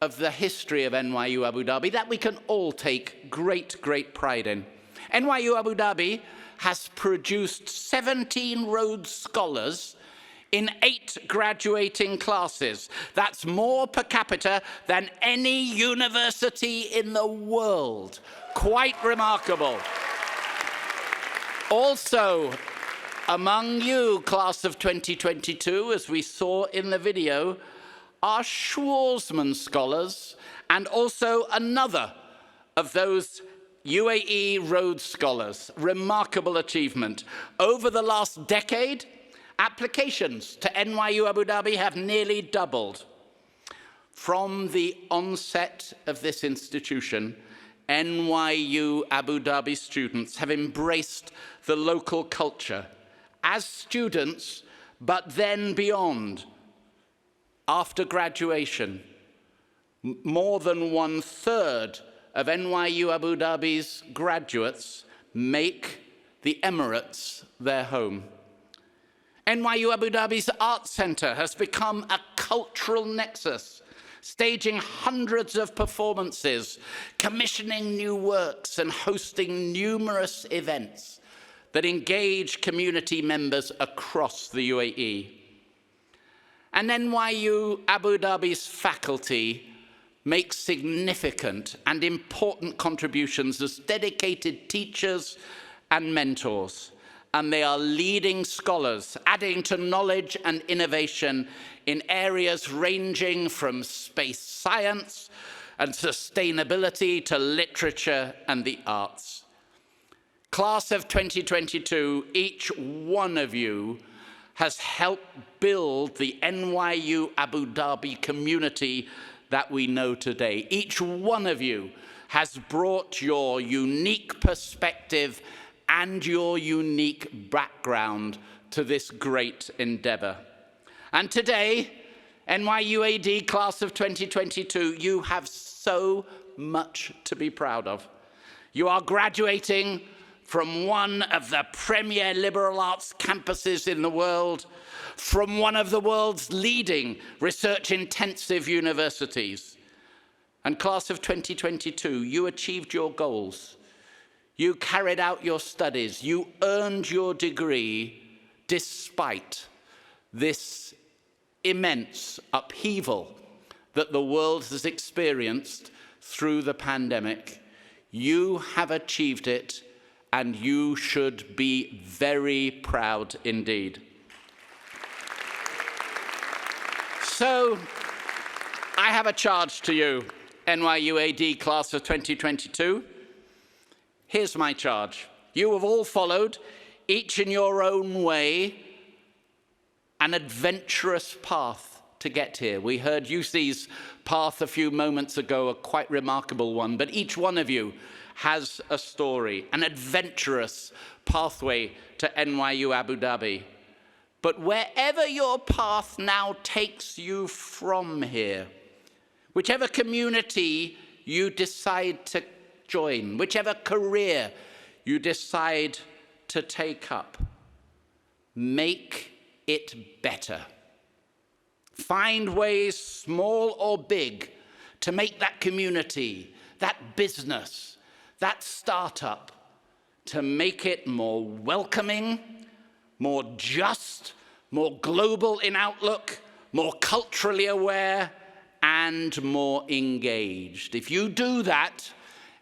of the history of NYU Abu Dhabi that we can all take great pride in. NYU Abu Dhabi has produced 17 Rhodes Scholars in 8 graduating classes. That's more per capita than any university in the world. Quite remarkable. Also, among you, class of 2022, as we saw in the video, are Schwarzman Scholars, and also another of those UAE Rhodes Scholars. Remarkable achievement. Over the last decade, applications to NYU Abu Dhabi have nearly doubled. From the onset of this institution, NYU Abu Dhabi students have embraced the local culture as students, but then beyond. After graduation, more than 1/3 of NYU Abu Dhabi's graduates make the Emirates their home. NYU Abu Dhabi's Art Center has become a cultural nexus, staging hundreds of performances, commissioning new works, and hosting numerous events that engage community members across the UAE. And NYU Abu Dhabi's faculty makes significant and important contributions as dedicated teachers and mentors. And they are leading scholars, adding to knowledge and innovation in areas ranging from space science and sustainability to literature and the arts. Class of 2022, each one of you has helped build the NYU Abu Dhabi community that we know today. Each one of you has brought your unique perspective and your unique background to this great endeavor. And today, NYU AD class of 2022, you have so much to be proud of. You are graduating from one of the premier liberal arts campuses in the world, from one of the world's leading research-intensive universities. And class of 2022, you achieved your goals. You carried out your studies. You earned your degree despite this immense upheaval that the world has experienced through the pandemic. You have achieved it, and you should be very proud indeed. So, I have a charge to you, NYU AD class of 2022. Here's my charge. You have all followed, each in your own way, an adventurous path to get here. We heard Yusi's path a few moments ago, a quite remarkable one, but each one of you has a story, an adventurous pathway to NYU Abu Dhabi. But wherever your path now takes you from here, whichever community you decide to join, whichever career you decide to take up, make it better. Find ways, small or big, to make that community, that business, that startup, to make it more welcoming, more just, more global in outlook, more culturally aware, and more engaged. If you do that,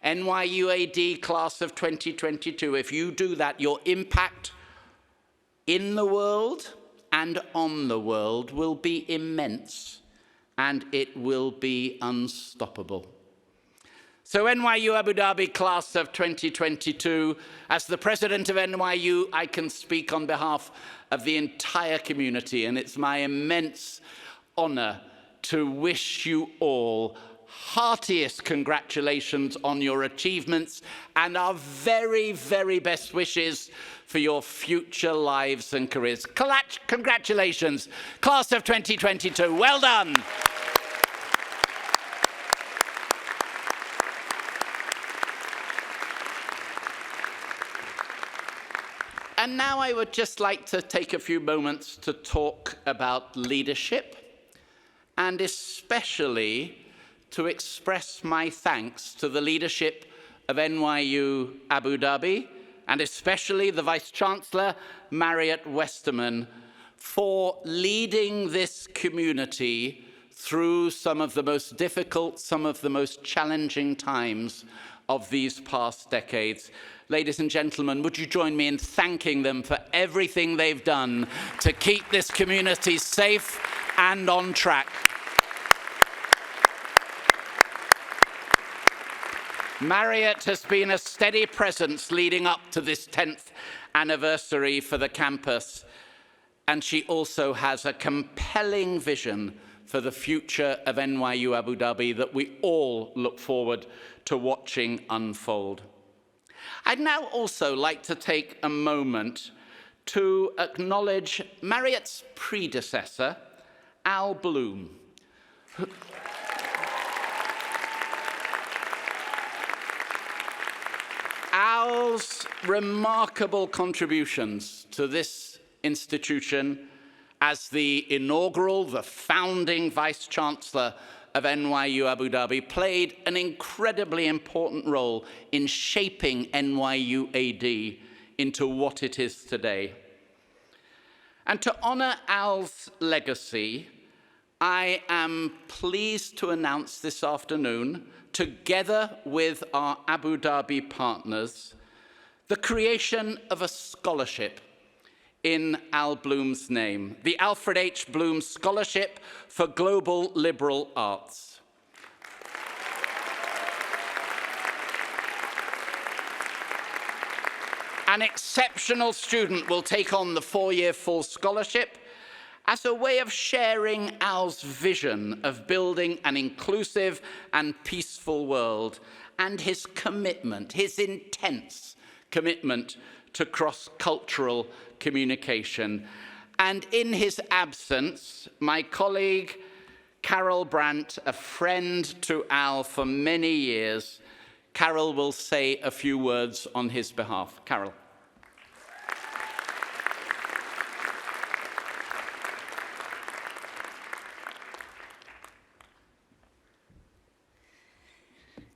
NYU AD class of 2022, if you do that, your impact in the world and on the world will be immense, and it will be unstoppable. So NYU Abu Dhabi class of 2022, as the president of NYU, I can speak on behalf of the entire community, and it's my immense honor to wish you all heartiest congratulations on your achievements and our very, very best wishes for your future lives and careers. Congratulations, class of 2022. Well done. And now I would just like to take a few moments to talk about leadership, and especially to express my thanks to the leadership of NYU Abu Dhabi, and especially the Vice-Chancellor, Mariët Westermann, for leading this community through some of the most difficult, some of the most challenging times of these past decades. Ladies and gentlemen, would you join me in thanking them for everything they've done to keep this community safe and on track? Mariët has been a steady presence leading up to this 10th anniversary for the campus, and she also has a compelling vision for the future of NYU Abu Dhabi that we all look forward to watching unfold. I'd now also like to take a moment to acknowledge Mariët's predecessor, Al Bloom. Al's remarkable contributions to this institution as the inaugural, the founding Vice-Chancellor of NYU Abu Dhabi played an incredibly important role in shaping NYU AD into what it is today. And to honor Al's legacy, I am pleased to announce this afternoon, together with our Abu Dhabi partners, the creation of a scholarship in Al Bloom's name, the Alfred H. Bloom Scholarship for Global Liberal Arts. An exceptional student will take on the 4-year full scholarship as a way of sharing Al's vision of building an inclusive and peaceful world, and his commitment, his intense commitment to cross-cultural communication. And in his absence, my colleague Carol Brandt, a friend to Al for many years, Carol will say a few words on his behalf. Carol.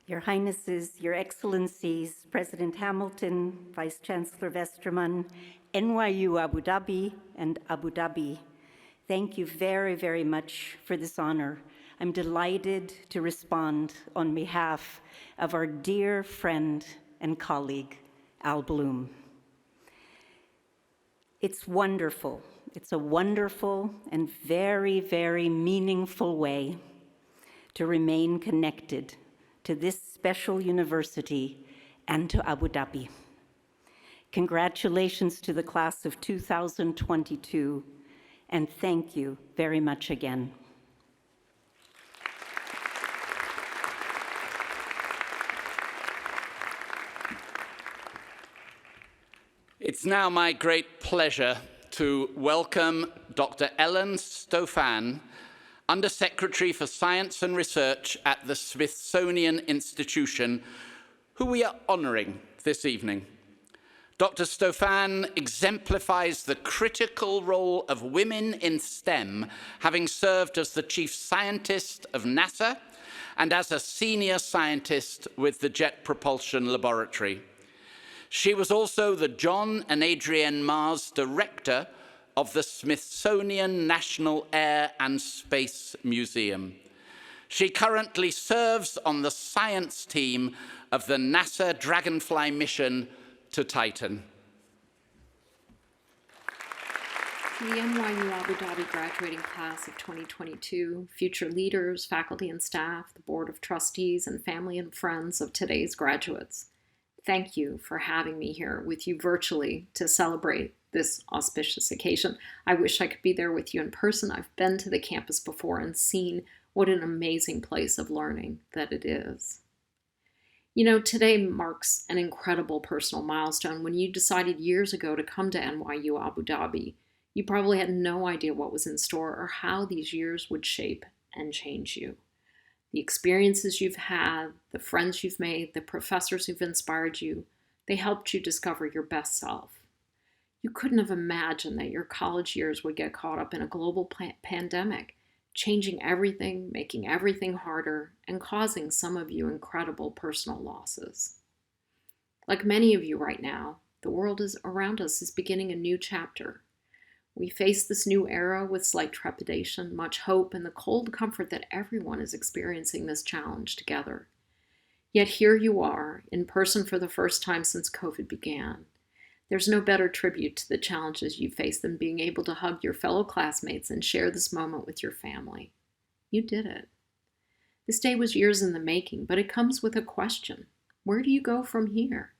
Your Highnesses, Your Excellencies, President Hamilton, Vice Chancellor Westermann, NYU Abu Dhabi, and Abu Dhabi, thank you very, very much for this honor. I'm delighted to respond on behalf of our dear friend and colleague, Al Bloom. It's wonderful. It's a wonderful and very, very meaningful way to remain connected to this special university and to Abu Dhabi. Congratulations to the class of 2022, and thank you very much again. It's now my great pleasure to welcome Dr. Ellen Stofan, Undersecretary for Science and Research at the Smithsonian Institution, who we are honoring this evening. Dr. Stofan exemplifies the critical role of women in STEM, having served as the chief scientist of NASA and as a senior scientist with the Jet Propulsion Laboratory. She was also the John and Adrienne Mars Director of the Smithsonian National Air and Space Museum. She currently serves on the science team of the NASA Dragonfly mission to Titan. To the NYU Abu Dhabi graduating class of 2022, future leaders, faculty and staff, the Board of Trustees, and family and friends of today's graduates, thank you for having me here with you virtually to celebrate this auspicious occasion. I wish I could be there with you in person. I've been to the campus before and seen what an amazing place of learning that it is. You know, today marks an incredible personal milestone. When you decided years ago to come to NYU Abu Dhabi, you probably had no idea what was in store or how these years would shape and change you. The experiences you've had, the friends you've made, the professors who've inspired you, they helped you discover your best self. You couldn't have imagined that your college years would get caught up in a global pandemic, changing everything, making everything harder, and causing some of you incredible personal losses. Like many of you right now, the world around us is beginning a new chapter. We face this new era with slight trepidation, much hope, and the cold comfort that everyone is experiencing this challenge together. Yet here you are, in person for the first time since COVID began. There's no better tribute to the challenges you face than being able to hug your fellow classmates and share this moment with your family. You did it. This day was years in the making, but it comes with a question. Where do you go from here?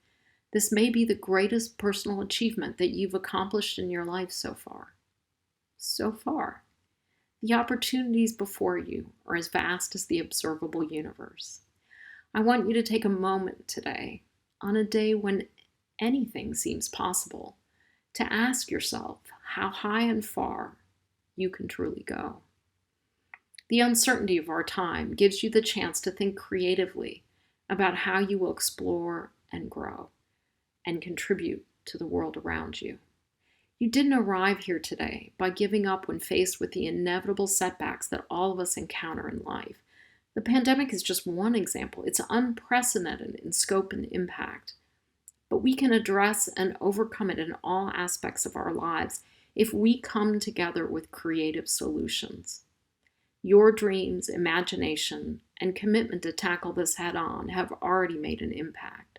This may be the greatest personal achievement that you've accomplished in your life so far. So far. The opportunities before you are as vast as the observable universe. I want you to take a moment today, on a day when anything seems possible, to ask yourself how high and far you can truly go. The uncertainty of our time gives you the chance to think creatively about how you will explore and grow and contribute to the world around you. You didn't arrive here today by giving up when faced with the inevitable setbacks that all of us encounter in life. The pandemic is just one example. It's unprecedented in scope and impact. But we can address and overcome it in all aspects of our lives if we come together with creative solutions. Your dreams, imagination, and commitment to tackle this head-on have already made an impact.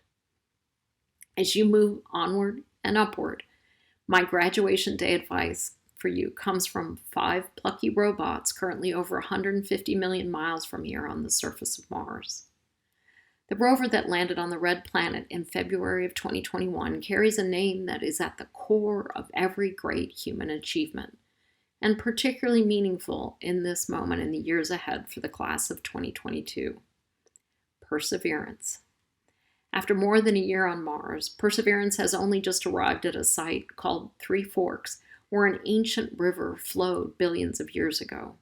As you move onward and upward, my graduation day advice for you comes from 5 plucky robots currently over 150 million miles from here on the surface of Mars. The rover that landed on the red planet in February of 2021 carries a name that is at the core of every great human achievement, and particularly meaningful in this moment in the years ahead for the class of 2022. Perseverance. After more than a year on Mars, Perseverance has only just arrived at a site called Three Forks, where an ancient river flowed billions of years ago.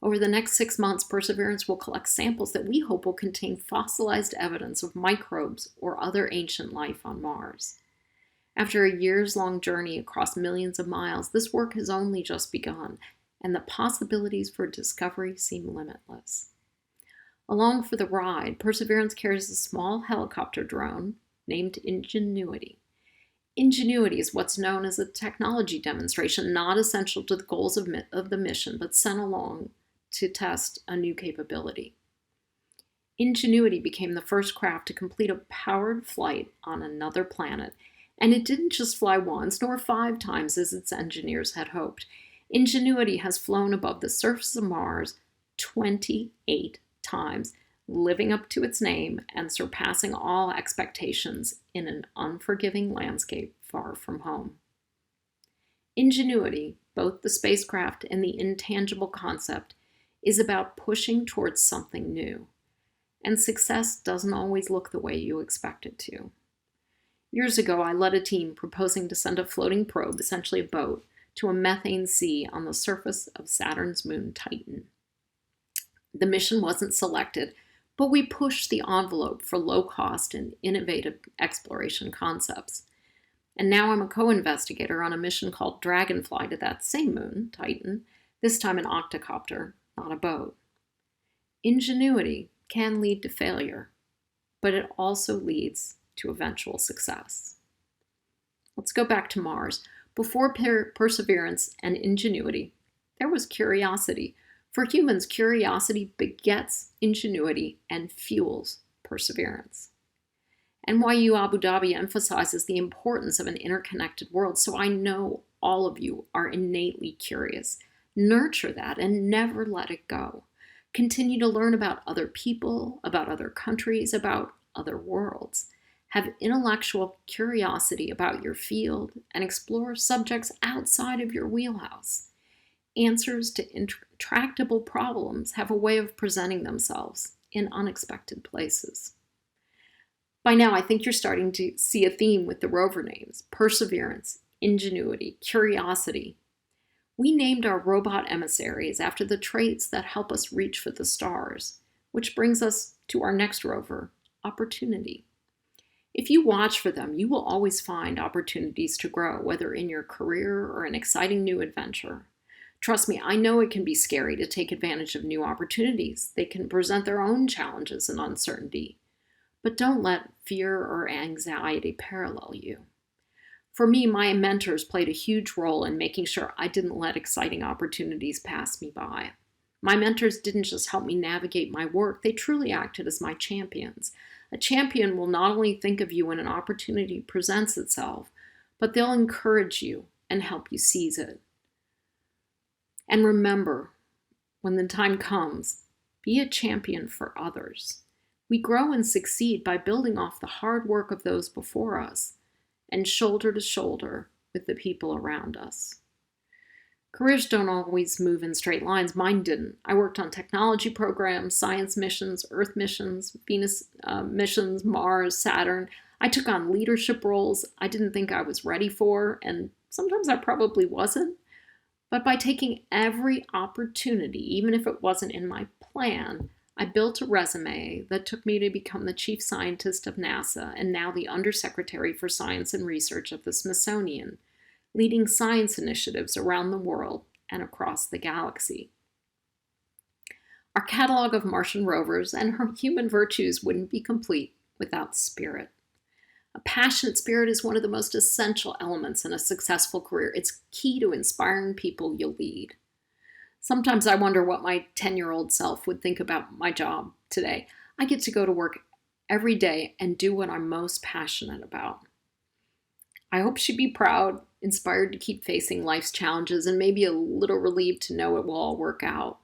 Over the next 6 months, Perseverance will collect samples that we hope will contain fossilized evidence of microbes or other ancient life on Mars. After a years-long journey across millions of miles, this work has only just begun, and the possibilities for discovery seem limitless. Along for the ride, Perseverance carries a small helicopter drone named Ingenuity. Ingenuity is what's known as a technology demonstration, not essential to the goals of the mission, but sent along to test a new capability. Ingenuity became the first craft to complete a powered flight on another planet, and it didn't just fly once, nor 5 times as its engineers had hoped. Ingenuity has flown above the surface of Mars 28 times, living up to its name and surpassing all expectations in an unforgiving landscape far from home. Ingenuity, both the spacecraft and the intangible concept, is about pushing towards something new. And success doesn't always look the way you expect it to. Years ago, I led a team proposing to send a floating probe, essentially a boat, to a methane sea on the surface of Saturn's moon Titan. The mission wasn't selected, but we pushed the envelope for low-cost and innovative exploration concepts. And now I'm a co-investigator on a mission called Dragonfly to that same moon, Titan, this time an octocopter, not a boat. Ingenuity can lead to failure, but it also leads to eventual success. Let's go back to Mars. Before Perseverance and Ingenuity, there was curiosity. For humans, curiosity begets ingenuity and fuels perseverance. NYU Abu Dhabi emphasizes the importance of an interconnected world, so I know all of you are innately curious. Nurture that and never let it go. Continue to learn about other people, about other countries, about other worlds. Have intellectual curiosity about your field and explore subjects outside of your wheelhouse. Answers to intractable problems have a way of presenting themselves in unexpected places. By now, I think you're starting to see a theme with the rover names: Perseverance, Ingenuity, Curiosity. We named our robot emissaries after the traits that help us reach for the stars, which brings us to our next rover, Opportunity. If you watch for them, you will always find opportunities to grow, whether in your career or an exciting new adventure. Trust me, I know it can be scary to take advantage of new opportunities. They can present their own challenges and uncertainty. But don't let fear or anxiety parallel you. For me, my mentors played a huge role in making sure I didn't let exciting opportunities pass me by. My mentors didn't just help me navigate my work, they truly acted as my champions. A champion will not only think of you when an opportunity presents itself, but they'll encourage you and help you seize it. And remember, when the time comes, be a champion for others. We grow and succeed by building off the hard work of those before us and shoulder to shoulder with the people around us. Careers don't always move in straight lines. Mine didn't. I worked on technology programs, science missions, Earth missions, Venus missions, Mars, Saturn. I took on leadership roles I didn't think I was ready for, and sometimes I probably wasn't. But by taking every opportunity, even if it wasn't in my plan, I built a resume that took me to become the chief scientist of NASA and now the Undersecretary for Science and Research of the Smithsonian, leading science initiatives around the world and across the galaxy. Our catalog of Martian rovers and her human virtues wouldn't be complete without spirit. A passionate spirit is one of the most essential elements in a successful career. It's key to inspiring people you'll lead. Sometimes I wonder what my 10-year-old self would think about my job today. I get to go to work every day and do what I'm most passionate about. I hope she'd be proud, inspired to keep facing life's challenges, and maybe a little relieved to know it will all work out.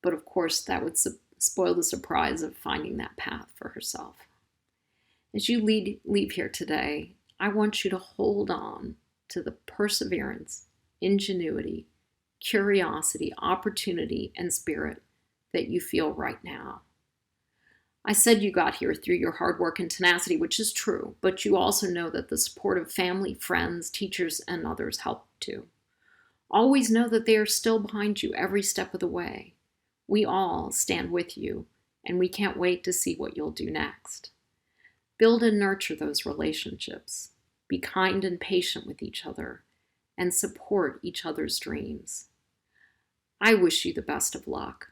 But of course, that would spoil the surprise of finding that path for herself. As you leave here today, I want you to hold on to the perseverance, ingenuity, curiosity, opportunity, and spirit that you feel right now. I said you got here through your hard work and tenacity, which is true, but you also know that the support of family, friends, teachers, and others helped too. Always know that they are still behind you every step of the way. We all stand with you, and we can't wait to see what you'll do next. Build and nurture those relationships. Be kind and patient with each other, and support each other's dreams. I wish you the best of luck.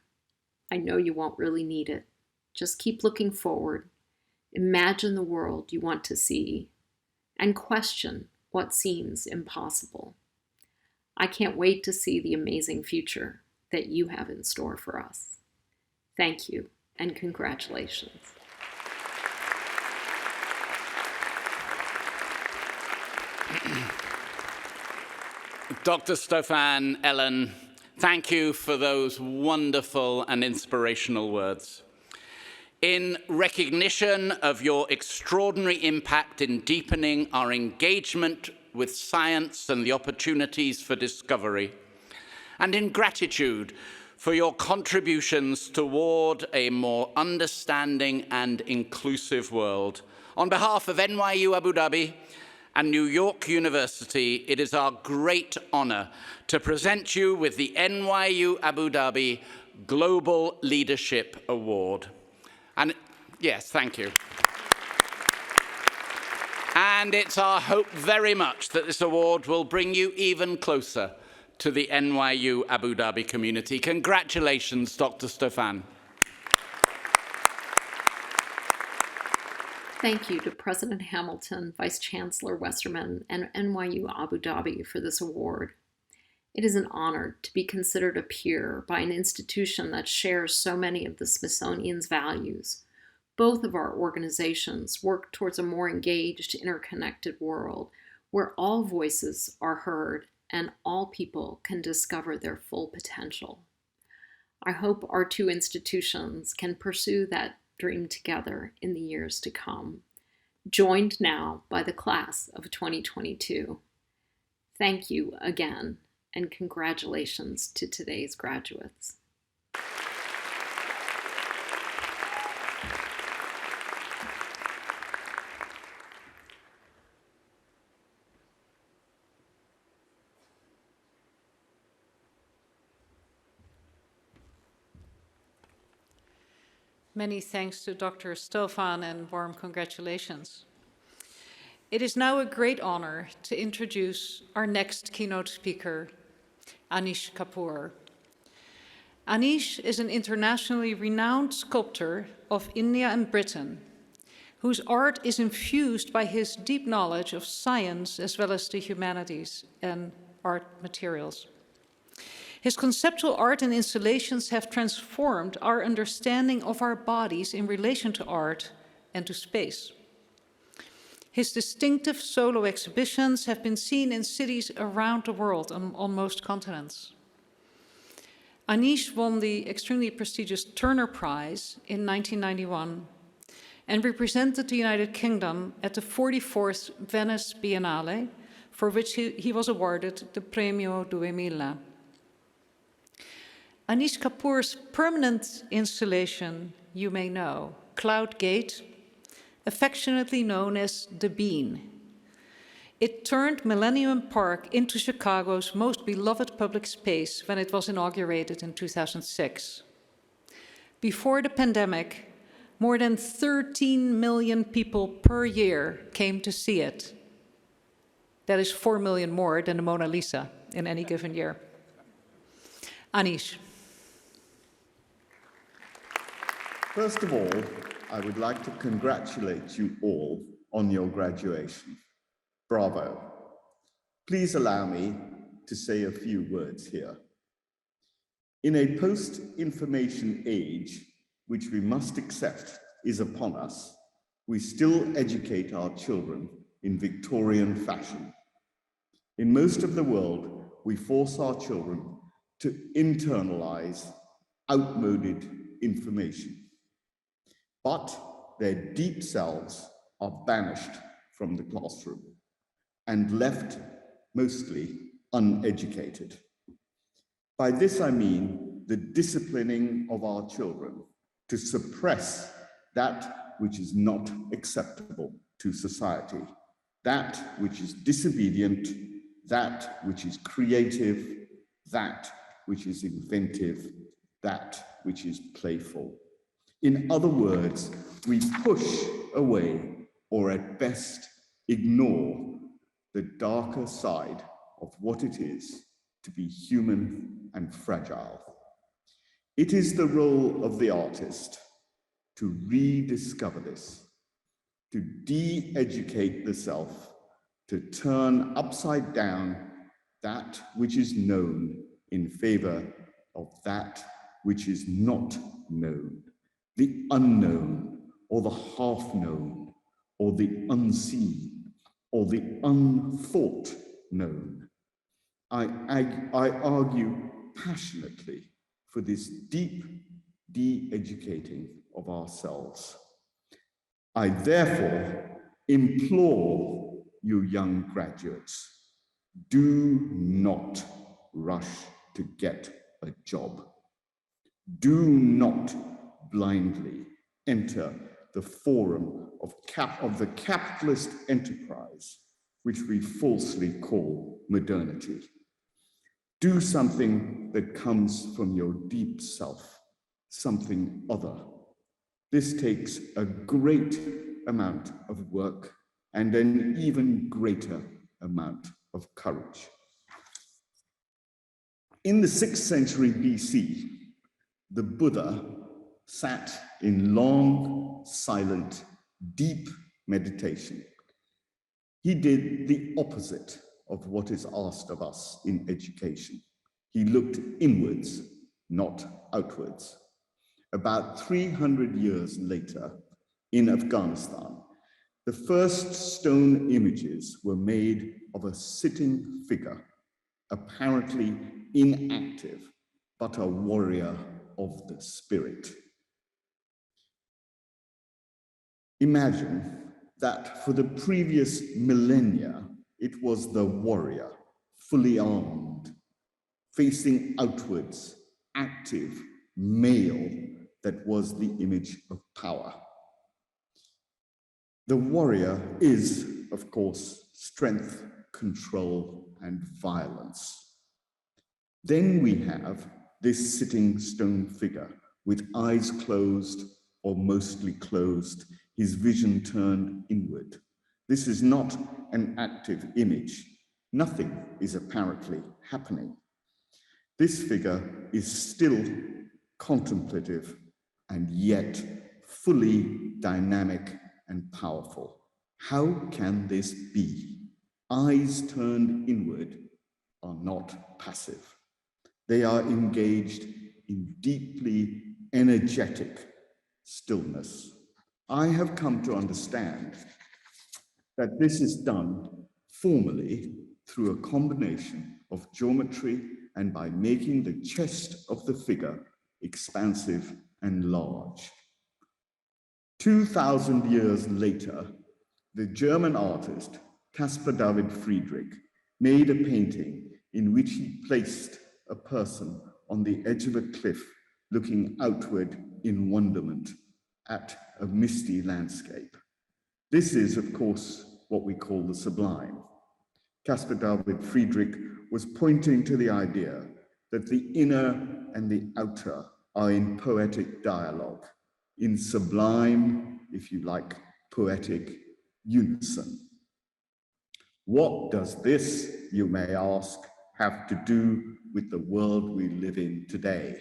I know you won't really need it. Just keep looking forward. Imagine the world you want to see, and question what seems impossible. I can't wait to see the amazing future that you have in store for us. Thank you, and congratulations. Dr. Stofan, Ellen, thank you for those wonderful and inspirational words. In recognition of your extraordinary impact in deepening our engagement with science and the opportunities for discovery, and in gratitude for your contributions toward a more understanding and inclusive world, on behalf of NYU Abu Dhabi and New York University, it is our great honor to present you with the NYU Abu Dhabi Global Leadership Award. And yes, thank you. And it's our hope very much that this award will bring you even closer to the NYU Abu Dhabi community. Congratulations, Dr. Stofan. Thank you to President Hamilton, Vice Chancellor Westermann, and NYU Abu Dhabi for this award. It is an honor to be considered a peer by an institution that shares so many of the Smithsonian's values. Both of our organizations work towards a more engaged, interconnected world where all voices are heard and all people can discover their full potential. I hope our two institutions can pursue that dream together in the years to come, joined now by the class of 2022. Thank you again, and congratulations to today's graduates. Many thanks to Dr. Stofan and warm congratulations. It is now a great honor to introduce our next keynote speaker, Anish Kapoor. Anish is an internationally renowned sculptor of India and Britain, whose art is infused by his deep knowledge of science as well as the humanities and art materials. His conceptual art and installations have transformed our understanding of our bodies in relation to art and to space. His distinctive solo exhibitions have been seen in cities around the world on most continents. Anish won the extremely prestigious Turner Prize in 1991 and represented the United Kingdom at the 44th Venice Biennale, for which he was awarded the Premio 2000. Anish Kapoor's permanent installation, you may know, Cloud Gate, affectionately known as The Bean. It turned Millennium Park into Chicago's most beloved public space when it was inaugurated in 2006. Before the pandemic, more than 13 million people per year came to see it. That is 4 million more than the Mona Lisa in any given year. Anish. First of all, I would like to congratulate you all on your graduation. Bravo. Please allow me to say a few words here. In a post-information age, which we must accept is upon us, we still educate our children in Victorian fashion. In most of the world, we force our children to internalize outmoded information. But their deep selves are banished from the classroom and left mostly uneducated. By this I mean the disciplining of our children to suppress that which is not acceptable to society, that which is disobedient, that which is creative, that which is inventive, that which is playful. In other words, we push away, or at best ignore, the darker side of what it is to be human and fragile. It is the role of the artist to rediscover this, to de-educate the self, to turn upside down that which is known in favor of that which is not known, the unknown, or the half-known, or the unseen, or the unthought known. I argue passionately for this deep de-educating of ourselves. I therefore implore you young graduates, do not rush to get a job. Do not blindly enter the forum of the capitalist enterprise, which we falsely call modernity. Do something that comes from your deep self, something other. This takes a great amount of work and an even greater amount of courage. In the 6th century BC, the Buddha sat in long, silent, deep meditation. He did the opposite of what is asked of us in education. He looked inwards, not outwards. About 300 years later, in Afghanistan, the first stone images were made of a sitting figure, apparently inactive, but a warrior of the spirit. Imagine that for the previous millennia, it was the warrior, fully armed, facing outwards, active, male, that was the image of power. The warrior is, of course, strength, control, and violence. Then we have this sitting stone figure with eyes closed or mostly closed, his vision turned inward. This is not an active image. Nothing is apparently happening. This figure is still contemplative and yet fully dynamic and powerful. How can this be? Eyes turned inward are not passive. They are engaged in deeply energetic stillness. I have come to understand that this is done formally through a combination of geometry and by making the chest of the figure expansive and large. 2,000 years later, the German artist Caspar David Friedrich made a painting in which he placed a person on the edge of a cliff looking outward in wonderment at a misty landscape. This is, of course, what we call the sublime. Caspar David Friedrich was pointing to the idea that the inner and the outer are in poetic dialogue, in sublime, if you like, poetic unison. What does this, you may ask, have to do with the world we live in today?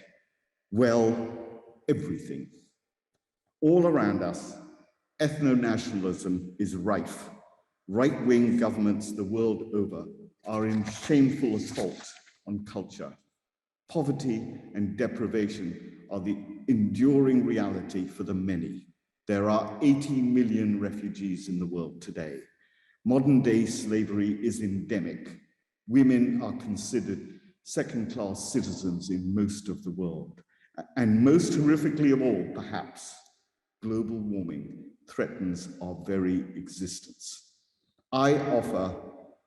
Well, everything. All around us, ethno-nationalism is rife. Right-wing governments the world over are in shameful assault on culture. Poverty and deprivation are the enduring reality for the many. There are 80 million refugees in the world today. Modern-day slavery is endemic. Women are considered second-class citizens in most of the world. And most horrifically of all, perhaps, global warming threatens our very existence. I offer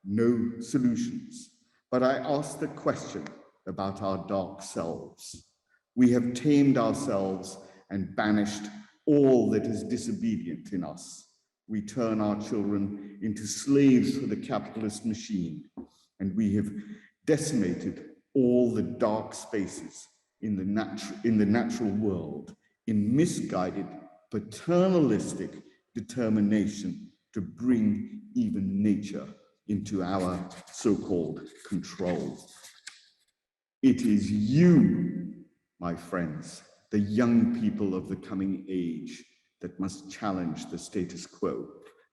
no solutions, but I ask the question about our dark selves. We have tamed ourselves and banished all that is disobedient in us. We turn our children into slaves for the capitalist machine, and we have decimated all the dark spaces in the natural world, in misguided, paternalistic determination to bring even nature into our so-called control. It is you, my friends, the young people of the coming age, that must challenge the status quo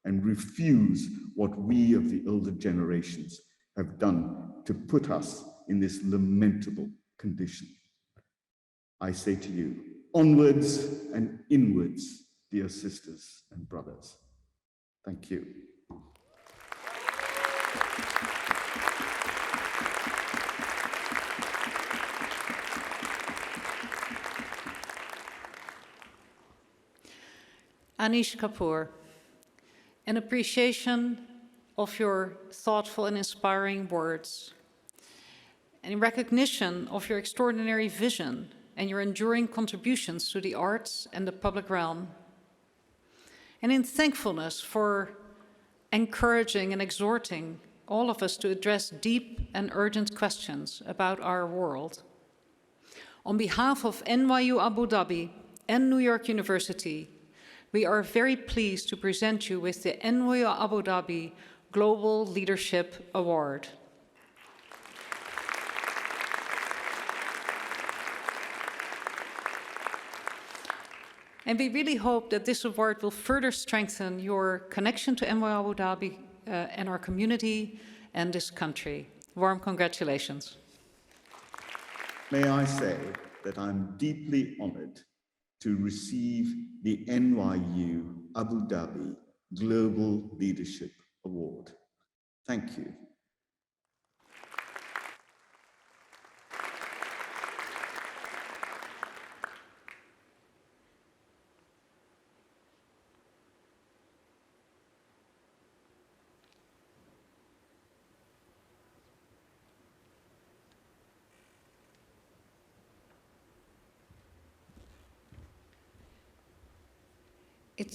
and refuse what we of the older generations have done to put us in this lamentable condition. I say to you, onwards and inwards, dear sisters and brothers. Thank you. Anish Kapoor, in appreciation of your thoughtful and inspiring words, and in recognition of your extraordinary vision and your enduring contributions to the arts and the public realm, and in thankfulness for encouraging and exhorting all of us to address deep and urgent questions about our world. On behalf of NYU Abu Dhabi and New York University, we are very pleased to present you with the NYU Abu Dhabi Global Leadership Award. And we really hope that this award will further strengthen your connection to NYU Abu Dhabi and our community and this country. Warm congratulations. May I say that I'm deeply honored to receive the NYU Abu Dhabi Global Leadership Award. Thank you.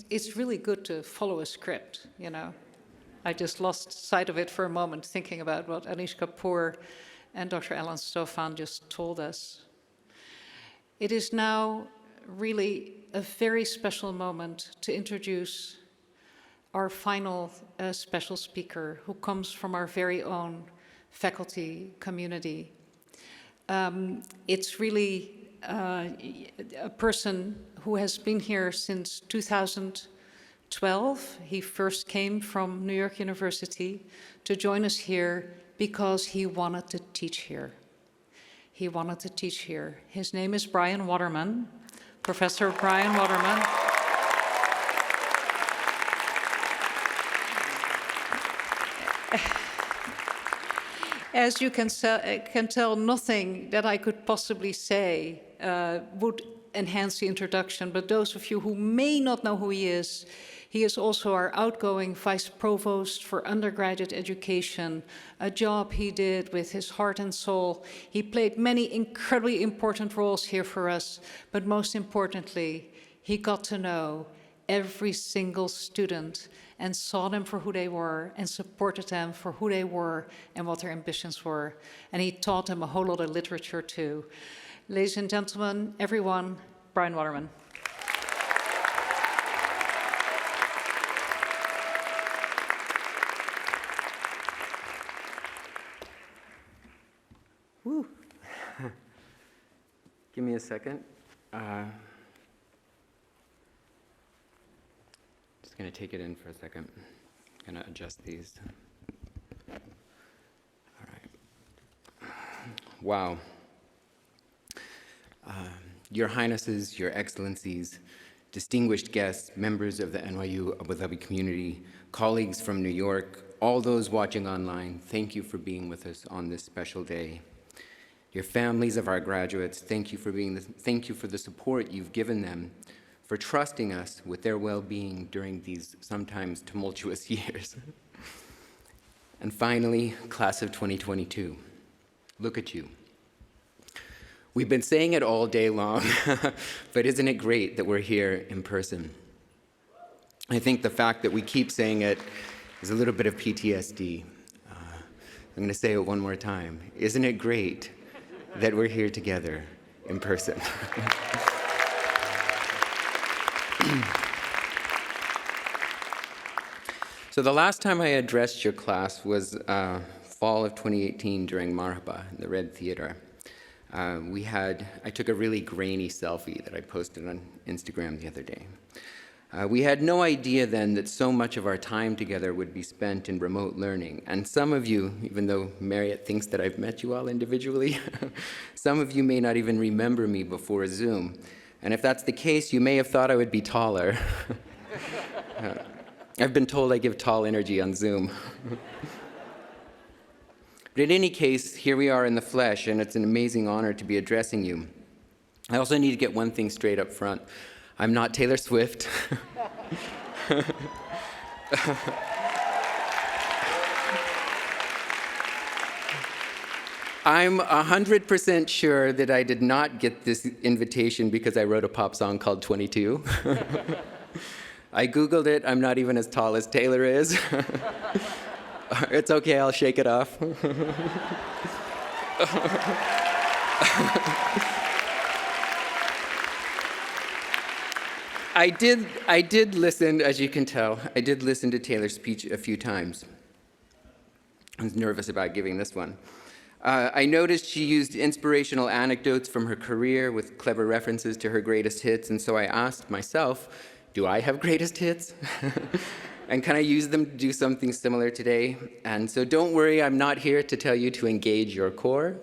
It's really good to follow a script, you know. I just lost sight of it for a moment, thinking about what Anish Kapoor and Dr. Ellen Stofan just told us. It is now really a very special moment to introduce our final special speaker, who comes from our very own faculty community. It's really a person who has been here since 2012. He first came from New York University to join us here because he wanted to teach here. He wanted to teach here. His name is Bryan Waterman, Professor Bryan Waterman. As you can tell, nothing that I could possibly say would enhance the introduction, but those of you who may not know who he is also our outgoing Vice Provost for Undergraduate Education, a job he did with his heart and soul. He played many incredibly important roles here for us, but most importantly, he got to know every single student and saw them for who they were and supported them for who they were and what their ambitions were. And he taught them a whole lot of literature too. Ladies and gentlemen, everyone, Bryan Waterman. Woo. Give me a second. Just going to take it in for a second. I'm going to adjust these. All right. Wow. Your Highnesses, Your Excellencies, distinguished guests, members of the NYU Abu Dhabi community, colleagues from New York, all those watching online, thank you for being with us on this special day. Your families of our graduates, thank you for the support you've given them, for trusting us with their well-being during these sometimes tumultuous years. And finally, class of 2022, look at you. We've been saying it all day long, but isn't it great that we're here in person? I think the fact that we keep saying it is a little bit of PTSD. I'm going to say it one more time. Isn't it great that we're here together in person. So the last time I addressed your class was fall of 2018 during Marhaba in the Red Theater. I took a really grainy selfie that I posted on Instagram the other day. We had no idea then that so much of our time together would be spent in remote learning. And some of you, even though Mariët thinks that I've met you all individually, some of you may not even remember me before Zoom. And if that's the case, you may have thought I would be taller. I've been told I give tall energy on Zoom. But in any case, here we are in the flesh, and it's an amazing honor to be addressing you. I also need to get one thing straight up front. I'm not Taylor Swift. I'm 100% sure that I did not get this invitation because I wrote a pop song called 22. I Googled it. I'm not even as tall as Taylor is. It's okay, I'll shake it off. I did listen, as you can tell, I did listen to Taylor's speech a few times. I was nervous about giving this one. I noticed she used inspirational anecdotes from her career with clever references to her greatest hits, and so I asked myself, do I have greatest hits? And can I use them to do something similar today? And so don't worry, I'm not here to tell you to engage your core.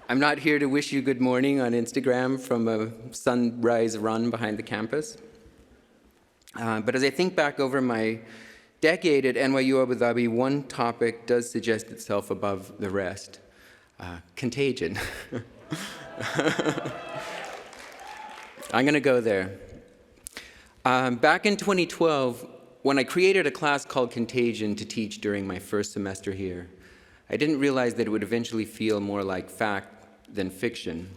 I'm not here to wish you good morning on Instagram from a sunrise run behind the campus. But as I think back over my decade at NYU Abu Dhabi, one topic does suggest itself above the rest: contagion. I'm going to go there. Back in 2012, when I created a class called Contagion to teach during my first semester here, I didn't realize that it would eventually feel more like fact than fiction.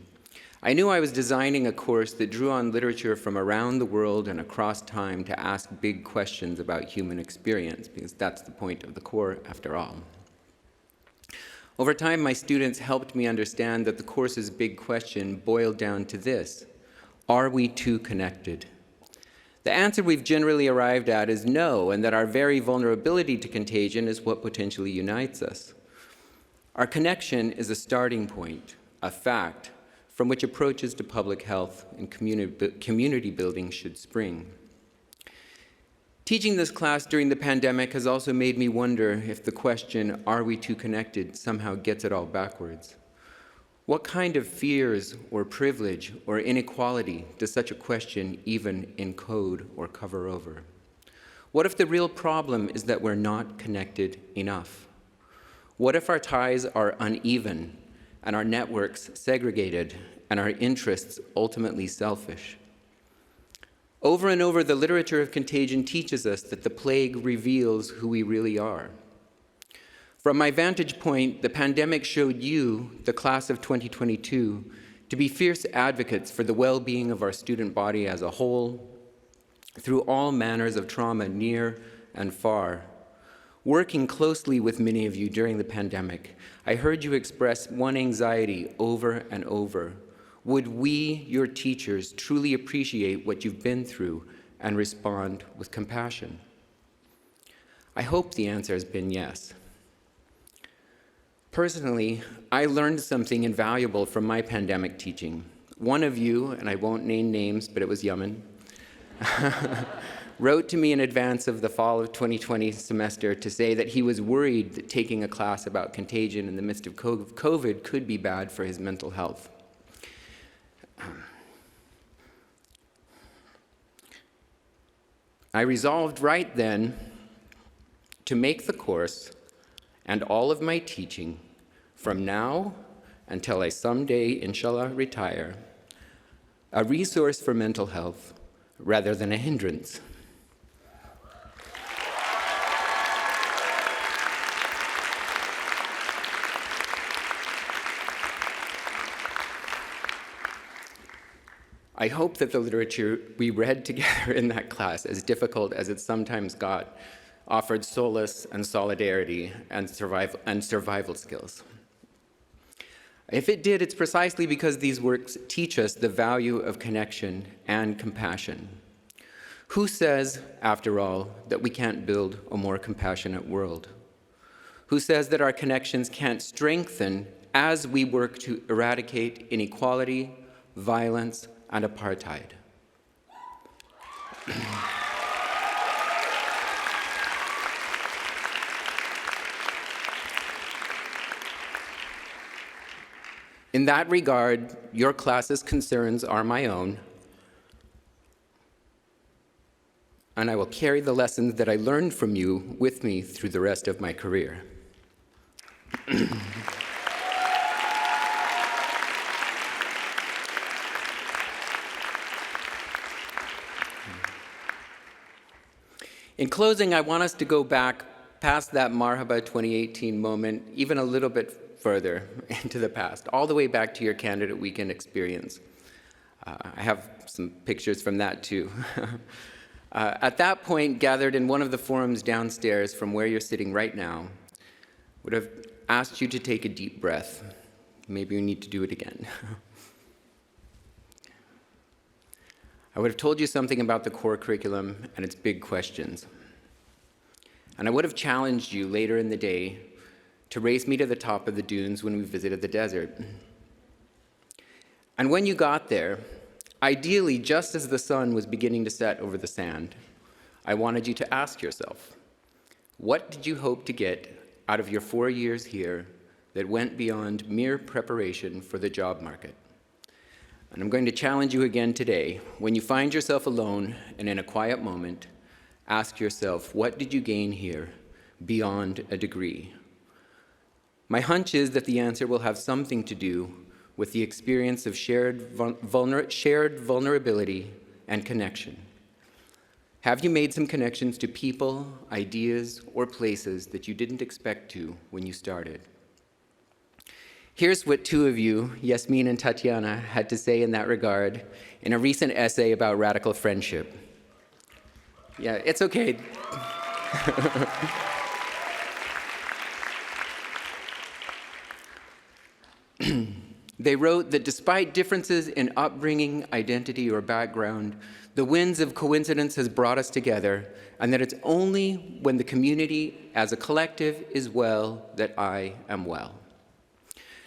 I knew I was designing a course that drew on literature from around the world and across time to ask big questions about human experience, because that's the point of the core, after all. Over time, my students helped me understand that the course's big question boiled down to this: are we too connected? The answer we've generally arrived at is no, and that our very vulnerability to contagion is what potentially unites us. Our connection is a starting point, a fact, from which approaches to public health and community building should spring. Teaching this class during the pandemic has also made me wonder if the question, are we too connected, somehow gets it all backwards. What kind of fears or privilege or inequality does such a question even encode or cover over? What if the real problem is that we're not connected enough? What if our ties are uneven and our networks segregated and our interests ultimately selfish? Over and over, the literature of contagion teaches us that the plague reveals who we really are. From my vantage point, the pandemic showed you, the class of 2022, to be fierce advocates for the well-being of our student body as a whole, through all manners of trauma near and far. Working closely with many of you during the pandemic, I heard you express one anxiety over and over: would we, your teachers, truly appreciate what you've been through and respond with compassion? I hope the answer has been yes. Personally, I learned something invaluable from my pandemic teaching. One of you, and I won't name names, but it was Yemen, wrote to me in advance of the fall of 2020 semester to say that he was worried that taking a class about contagion in the midst of COVID could be bad for his mental health. I resolved right then to make the course and all of my teaching, from now until I someday, inshallah, retire, a resource for mental health rather than a hindrance. I hope that the literature we read together in that class, as difficult as it sometimes got, offered solace and solidarity and survival skills. If it did, it's precisely because these works teach us the value of connection and compassion. Who says, after all, that we can't build a more compassionate world? Who says that our connections can't strengthen as we work to eradicate inequality, violence, and apartheid? In that regard, your class's concerns are my own, and I will carry the lessons that I learned from you with me through the rest of my career. In closing, I want us to go back past that Marhaba 2018 moment, even a little bit further into the past, all the way back to your candidate weekend experience. I have some pictures from that too. At that point, gathered in one of the forums downstairs from where you're sitting right now, would have asked you to take a deep breath. Maybe you need to do it again. I would have told you something about the core curriculum and its big questions. And I would have challenged you later in the day to race me to the top of the dunes when we visited the desert. And when you got there, ideally just as the sun was beginning to set over the sand, I wanted you to ask yourself, what did you hope to get out of your 4 years here that went beyond mere preparation for the job market? And I'm going to challenge you again today. When you find yourself alone and in a quiet moment, ask yourself, what did you gain here beyond a degree? My hunch is that the answer will have something to do with the experience of shared vulnerability and connection. Have you made some connections to people, ideas, or places that you didn't expect to when you started? Here's what two of you, Yasmin and Tatiana, had to say in that regard in a recent essay about radical friendship. Yeah, it's okay. They wrote that despite differences in upbringing, identity, or background, the winds of coincidence has brought us together, and that it's only when the community as a collective is well that I am well.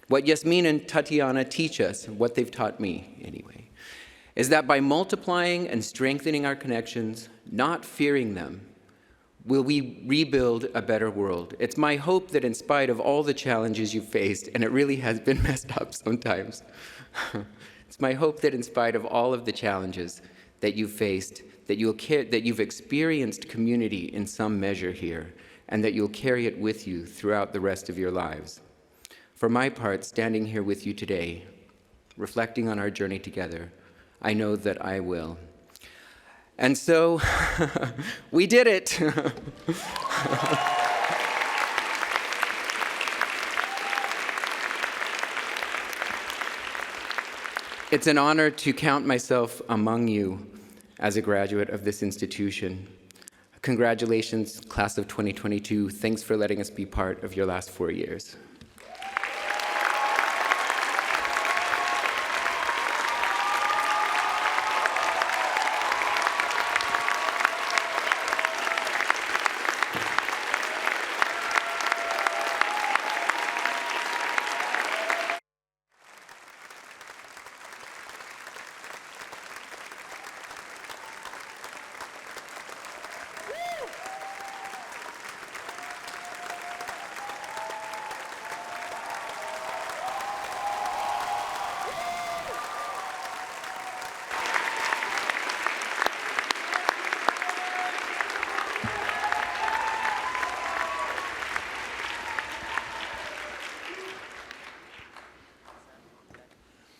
What Yasmin and Tatiana teach us, what they've taught me anyway, is that by multiplying and strengthening our connections, not fearing them, will we rebuild a better world. It's my hope that in spite of all the challenges you've faced, and it really has been messed up sometimes, it's my hope that in spite of all of the challenges that you've faced, that you've experienced community in some measure here, and that you'll carry it with you throughout the rest of your lives. For my part, standing here with you today, reflecting on our journey together, I know that I will. And so, we did it. It's an honor to count myself among you as a graduate of this institution. Congratulations, class of 2022. Thanks for letting us be part of your last 4 years.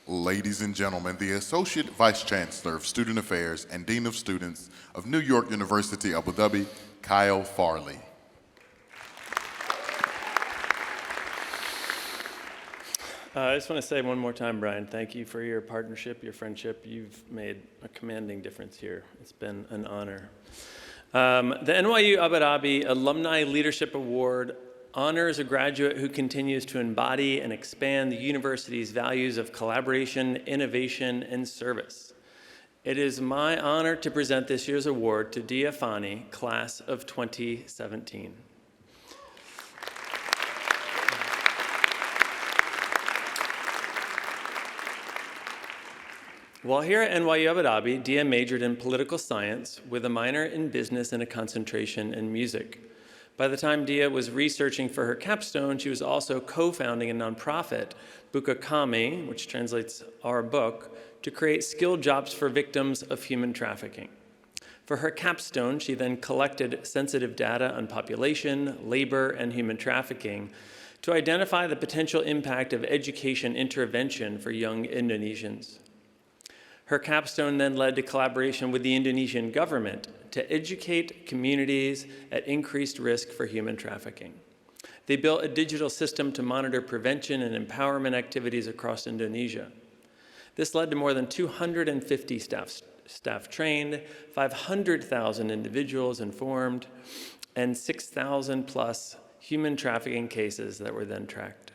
Ladies and gentlemen, the Associate Vice Chancellor of Student Affairs and Dean of Students of New York University, Abu Dhabi, Kyle Farley. I just want to say one more time, Bryan, thank you for your partnership, your friendship. You've made a commanding difference here. It's been an honor. The NYU Abu Dhabi Alumni Leadership Award honors a graduate who continues to embody and expand the university's values of collaboration, innovation, and service. It is my honor to present this year's award to Dhia Fani, class of 2017. While here at NYU Abu Dhabi, Dhia majored in political science with a minor in business and a concentration in music. By the time Dhia was researching for her capstone, she was also co-founding a nonprofit, Buka Kami, which translates our book, to create skilled jobs for victims of human trafficking. For her capstone, she then collected sensitive data on population, labor, and human trafficking to identify the potential impact of education intervention for young Indonesians. Her capstone then led to collaboration with the Indonesian government to educate communities at increased risk for human trafficking. They built a digital system to monitor prevention and empowerment activities across Indonesia. This led to more than 250 staff trained, 500,000 individuals informed, and 6,000 plus human trafficking cases that were then tracked.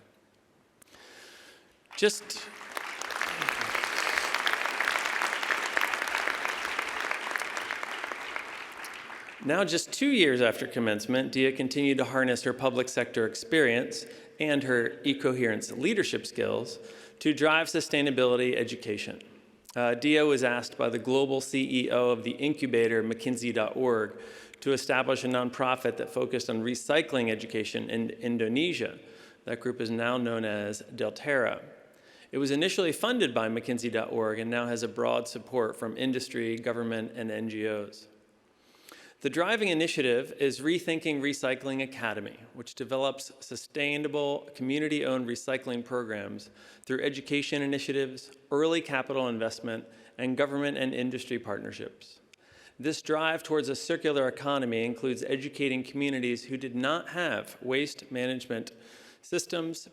Now, just 2 years after commencement, Dhia continued to harness her public sector experience and her ecoherence leadership skills to drive sustainability education. Dhia was asked by the global CEO of the incubator McKinsey.org to establish a nonprofit that focused on recycling education in Indonesia. That group is now known as Delterra. It was initially funded by McKinsey.org and now has a broad support from industry, government, and NGOs. The driving initiative is Rethinking Recycling Academy, which develops sustainable community-owned recycling programs through education initiatives, early capital investment, and government and industry partnerships. This drive towards a circular economy includes educating communities who did not have waste management systems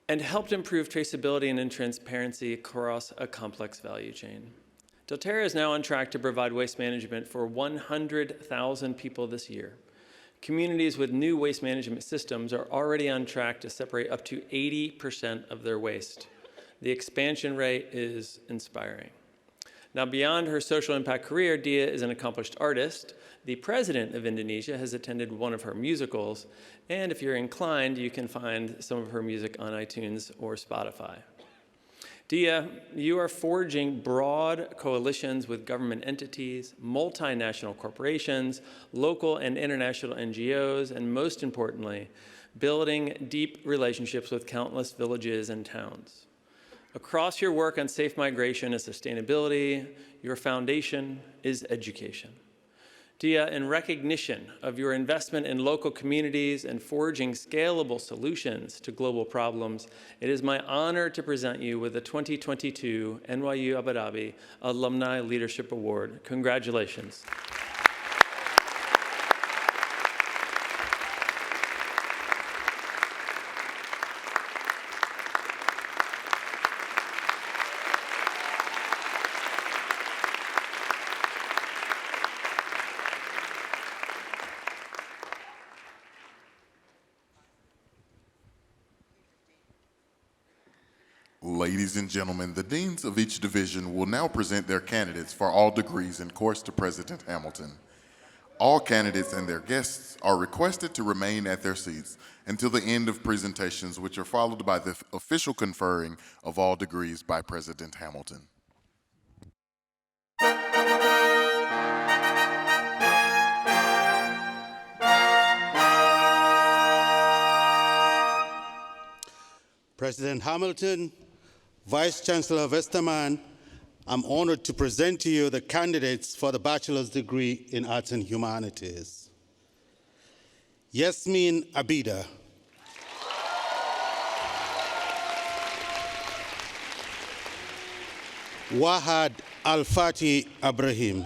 and helped improve traceability and transparency across a complex value chain. Delterra is now on track to provide waste management for 100,000 people this year. Communities with new waste management systems are already on track to separate up to 80% of their waste. The expansion rate is inspiring. Now, beyond her social impact career, Dhia is an accomplished artist. The president of Indonesia has attended one of her musicals, and if you're inclined, you can find some of her music on iTunes or Spotify. Dhia, you are forging broad coalitions with government entities, multinational corporations, local and international NGOs, and most importantly, building deep relationships with countless villages and towns. Across your work on safe migration and sustainability, your foundation is education. Dhia, in recognition of your investment in local communities and forging scalable solutions to global problems, it is my honor to present you with the 2022 NYU Abu Dhabi Alumni Leadership Award. Congratulations. Ladies and gentlemen, the deans of each division will now present their candidates for all degrees in course to President Hamilton. All candidates and their guests are requested to remain at their seats until the end of presentations, which are followed by the official conferring of all degrees by President Hamilton. President Hamilton, Vice Chancellor Westermann, I'm honored to present to you the candidates for the bachelor's degree in Arts and Humanities. Yasmin Abida. Wahad Al-Fati Ibrahim.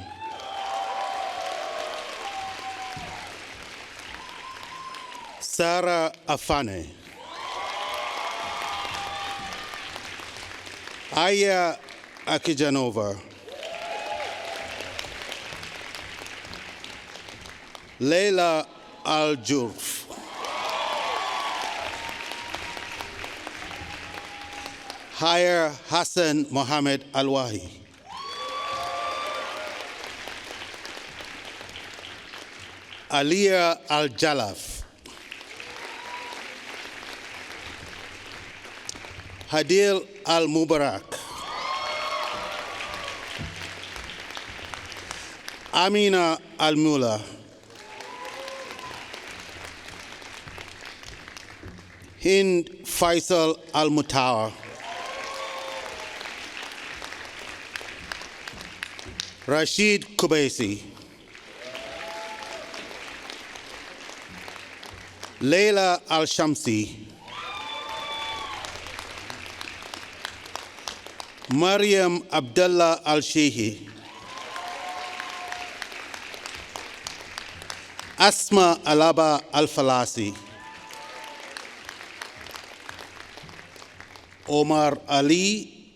Sarah Afane. Aya Akijanova. Leila Al-Jurf. Hire Hassan Mohammed Alwahi. Aliya Al-Jalaf. Hadil Al-Mubarak. Amina Al-Mula. Hind Faisal Al-Mutawa. Rashid Kubaisi. Leila Al-Shamsi. Maryam Abdullah Al-Shehi. Asma Alaba Al-Falasi. Omar Ali.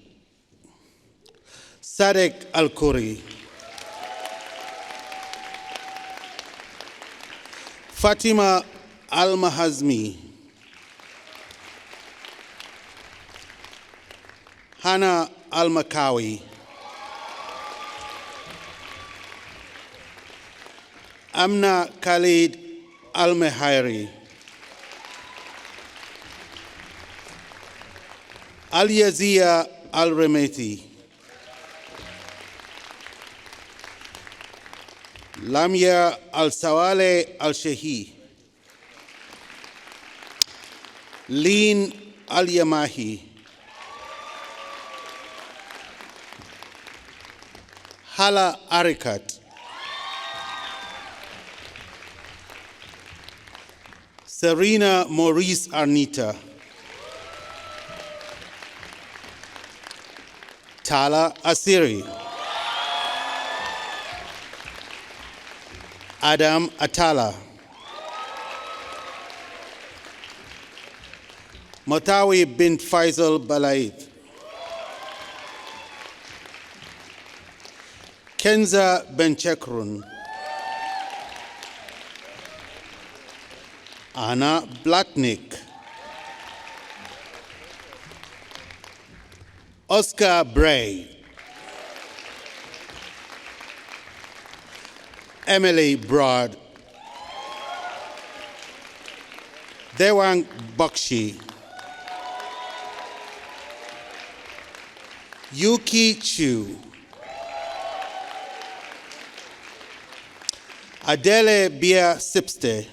Sadek Al-Khoury. Fatima Al-Mahazmi. Hana Al-Makawi. Amna Khalid Al-Mehairi. Al-Yazia Al-Remeti. Lamia Al-Sawale Al-Shehi. Lin Al-Yamahi. Hala Arikat. Serena Maurice Arnita. Tala Asiri. Adam Atala. Matawi bint Faisal Balaid. Kenza Benchekrun. Anna Blatnik. Oscar Bray. Emily Broad. Dewang Bakshi. Yuki Chu. Adele Bia Sipste.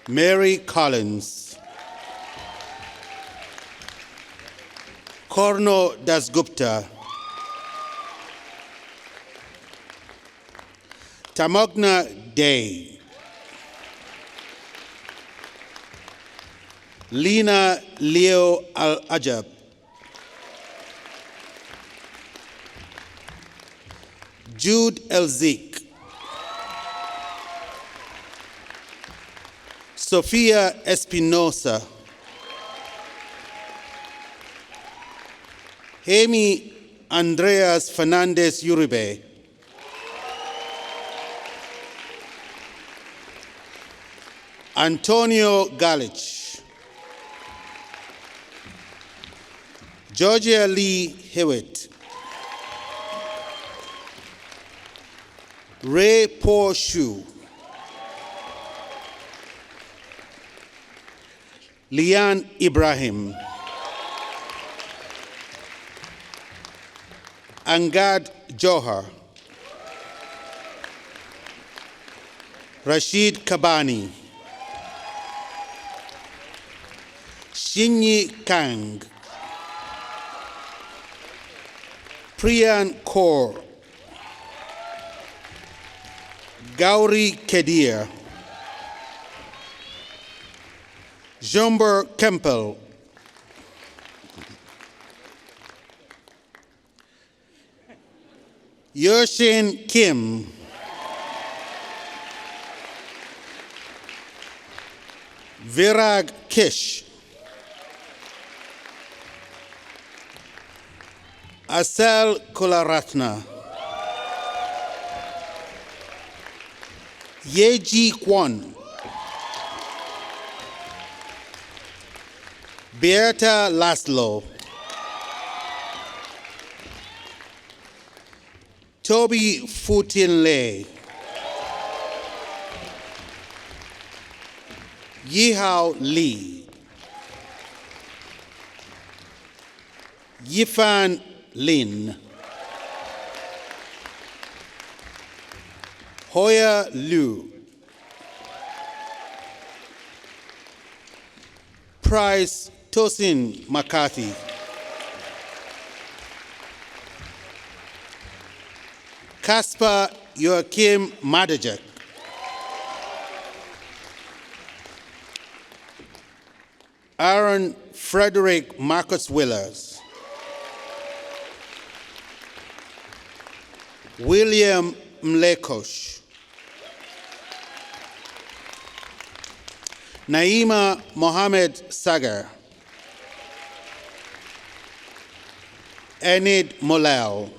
Mary Collins. Korno Dasgupta. Tamogna Day. Lina Leo Al-Ajab. Jude El-Zik. Sofia Espinosa. Hemi Andreas Fernandez Uribe. Antonio Galich. Georgia Lee Hewitt. Ray Porshu. Lian Ibrahim. Angad Johar. Rashid Kabani. Shinyi Kang. Priyan Kaur. Gauri Kedir. Jomber Kempel. Yershin Kim. Virag Kish. Asal Kularatna. Yeji Kwan. Beata Laszlo, Toby Futinle, Yihao Lee, Yifan Lin, Hoya Liu, Price Tosin McCarthy, Caspar Joachim Madejek, Aaron Frederick Marcus Willers, William Mlekosh, Naima Mohammed Sagar, Enid Molel,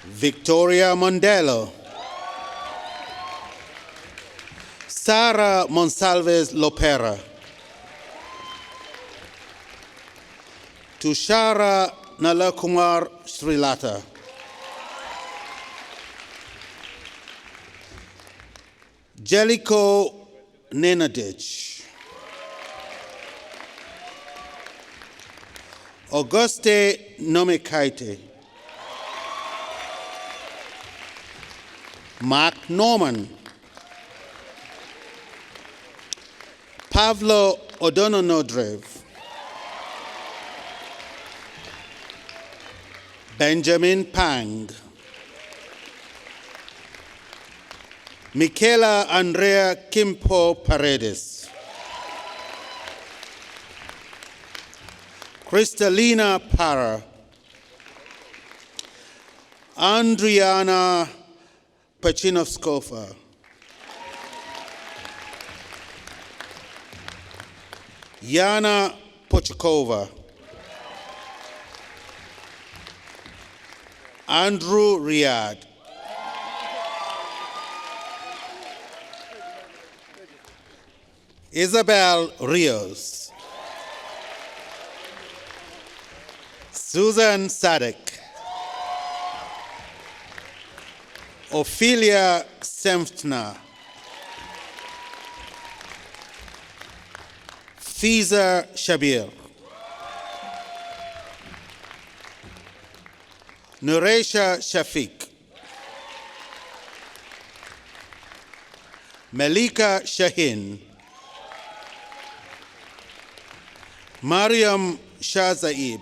Victoria Mondelo, Sara Monsalves Lopera, Tushara Nalakumar Srilata, Jellico Nenadich, Auguste Nomikaite, Mark Norman, Pavlo O'Donnell-Nodrev, Benjamin Pang, Michaela Andrea Kimpo Paredes, Kristalina Parra, Andriana Pachinovskova, Yana Pochakova, Andrew Riyad, Isabel Rios, Susan Sadek, Ophelia Semtner, Fiza Shabir, Nuresha Shafiq, Malika Shahin, Mariam Shazaib,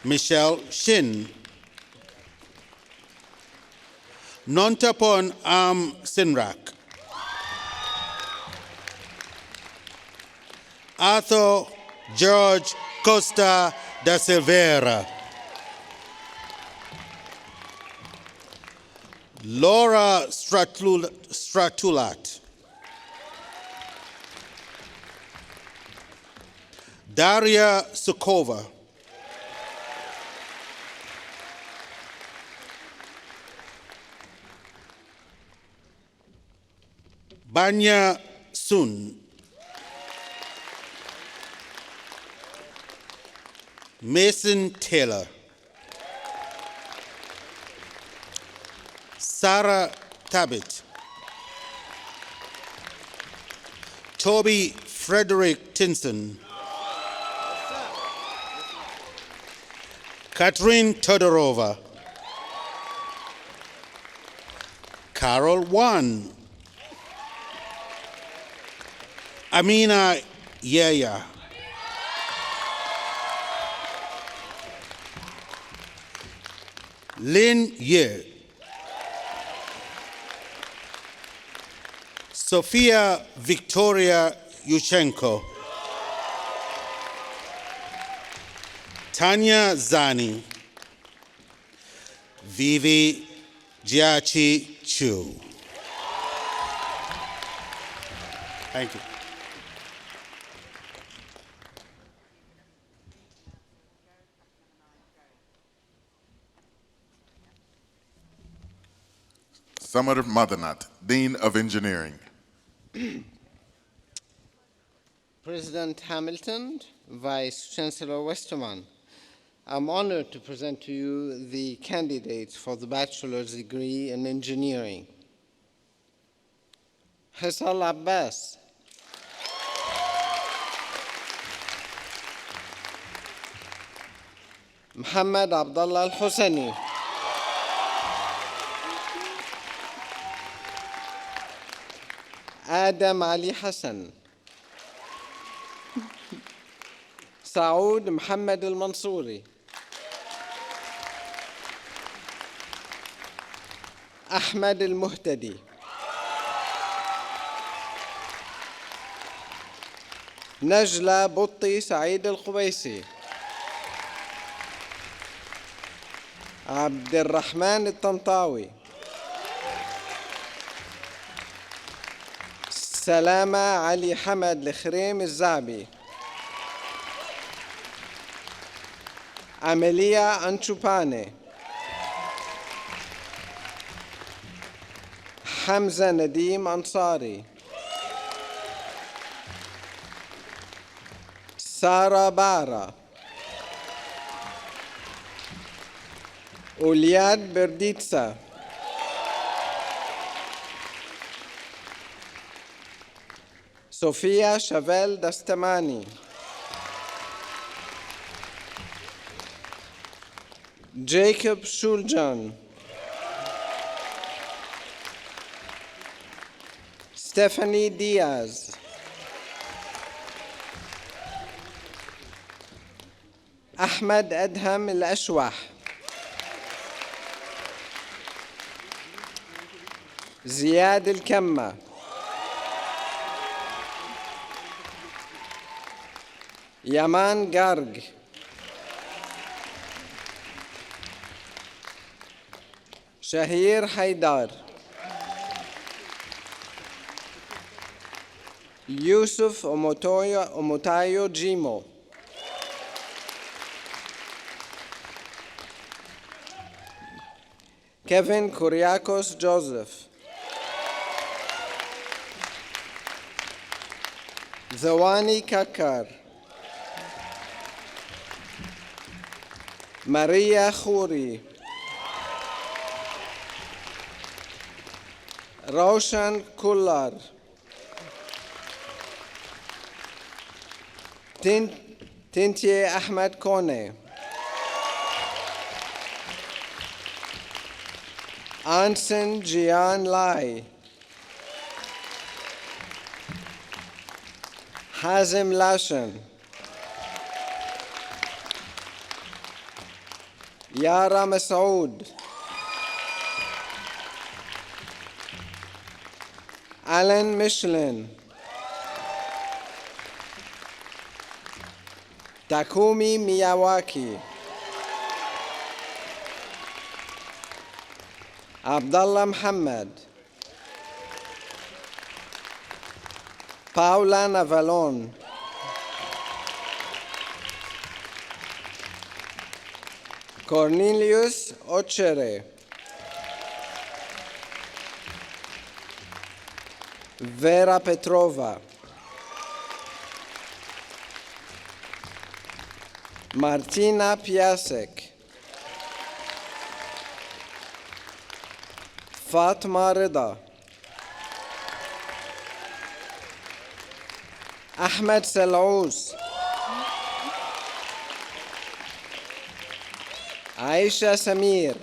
Michelle Shin, Nontapon Am Sinrak, Arthur George Costa da Silveira, Laura Stratulat, Daria Sukova, Banya Sun, Mason Taylor, Sarah Tabit, Toby Frederick Tinson, Katrin Todorova, Carol Wan, Amina Yaya, Lin Ye, Sofia Victoria Yushchenko, Tanya Zani, Vivi Jiachi Chu. Thank you. Samar Madanat, Dean of Engineering. President Hamilton, Vice Chancellor Westermann, I'm honored to present to you the candidates for the bachelor's degree in engineering. Hessa Alabbas. Muhammad Abdullah Al-Husani. Adam Ali Hassan. Saoud Muhammad Al-Mansouri. Ahmed Al-Muhtadi. نجلة بطي سعيد القبيسي. عبد الرحمن الطنطاوي. سلامة علي حمد الخريم الزعبي. عملية أنشوباني. حمزة نديم أنصاري. سارة بارا. أولياد برديتسا. صوفيا شافيل دستماني. جيكوب شولجان. ستيفاني دياز. أحمد أدهم الأشوح. زياد الكمة. يمان قارق. شهير حيدار. يوسف أموتايو جيمو. كيفن كورياكوس جوزيف. ذواني كاكار. ماريا خوري. روشن كولار. تنتي أحمد كوني. Anson Jian Lai. Hazim Lashan. Yara Masoud. Alan Michelin. Takumi Miyawaki. Abdullah Muhammad. Paula Navalon. Cornelius Ochere. Vera Petrova. Martina Piasek. Fatma Rida. Ahmed Salous. Aisha Samir.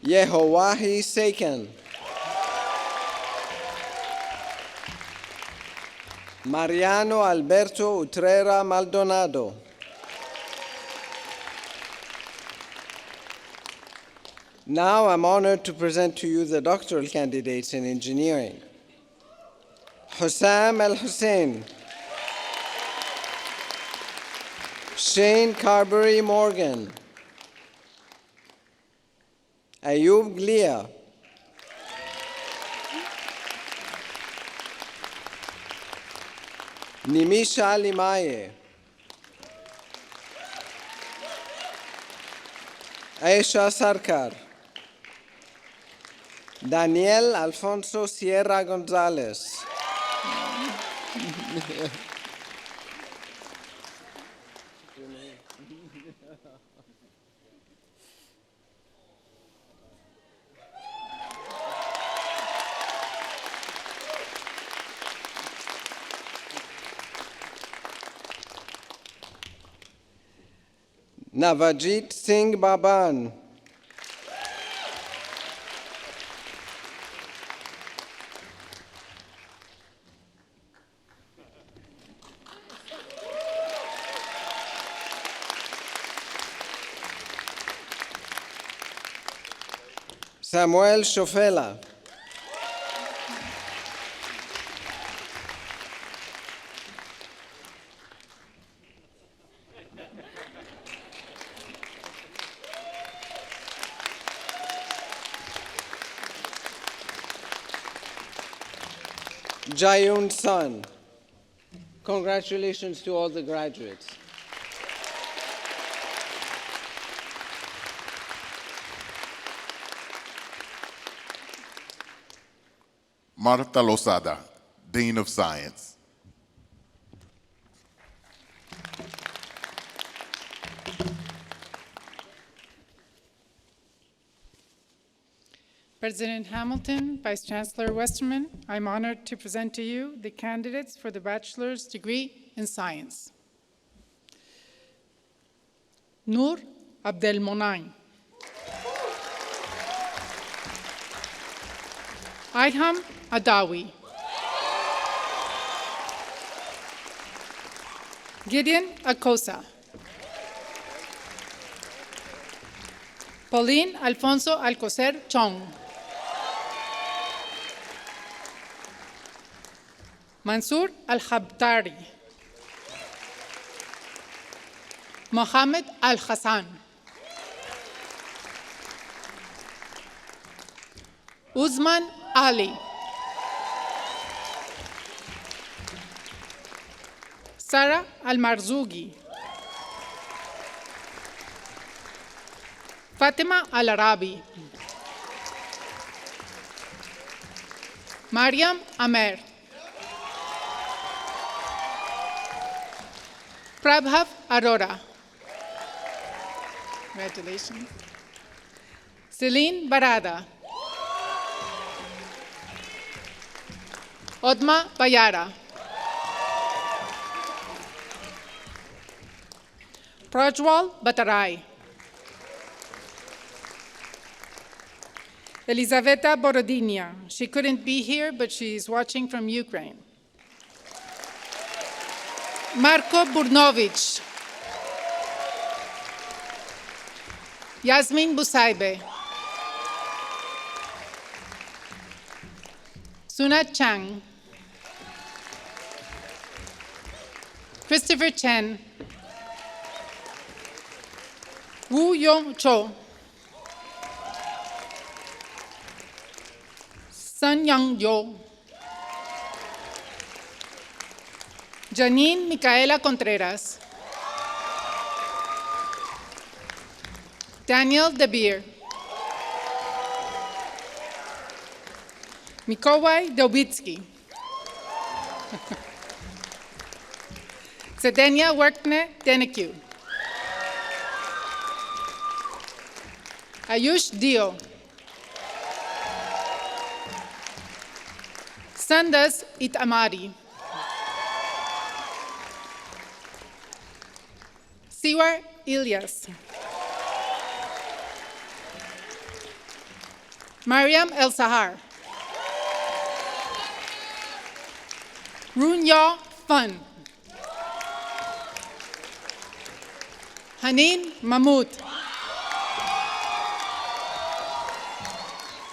Yehowahi Seikan. Mariano Alberto Utrera Maldonado. Now I'm honored to present to you the doctoral candidates in engineering. Hussam Al-Hussein. Shane Carberry Morgan. Ayub Glia. Nimisha Limaye. Aisha Sarkar. Daniel Alfonso Sierra Gonzalez. Navajit Singh Baban. Samuel Shofela. Jayun Sun. Congratulations to all the graduates. Marta Losada, Dean of Science. President Hamilton, Vice Chancellor Westermann, I'm honored to present to you the candidates for the bachelor's degree in science. Noor Abdelmonaim. Iham Adawi. Gideon Akosa. Pauline Alfonso Alcocer Chong. Mansour Al-Khabtari. Mohammed Al-Hassan. Uzman Ali. Sarah Al-Marzougi. Fatima Al-Arabi. Mariam Amer. Prabhav Arora. Congratulations. Celine Barada. Odmaa Bayaraa. Prajwal Batarai. Elizaveta Borodinia. She couldn't be here, but she's watching from Ukraine. Marko Burnovic. Yasmin Busaibe. Suna Chang. Christopher Chen. Woo Yong Cho. Sun Young Yo. Janine Micaela Contreras. Daniel De Beer. Mikołaj Dobitsky. Sedenia Workne Deneku. Ayush Dio. Sandas Itamari. Siwar Ilyas. Mariam El Sahar. Runya Fun. Hanin Mahmoud.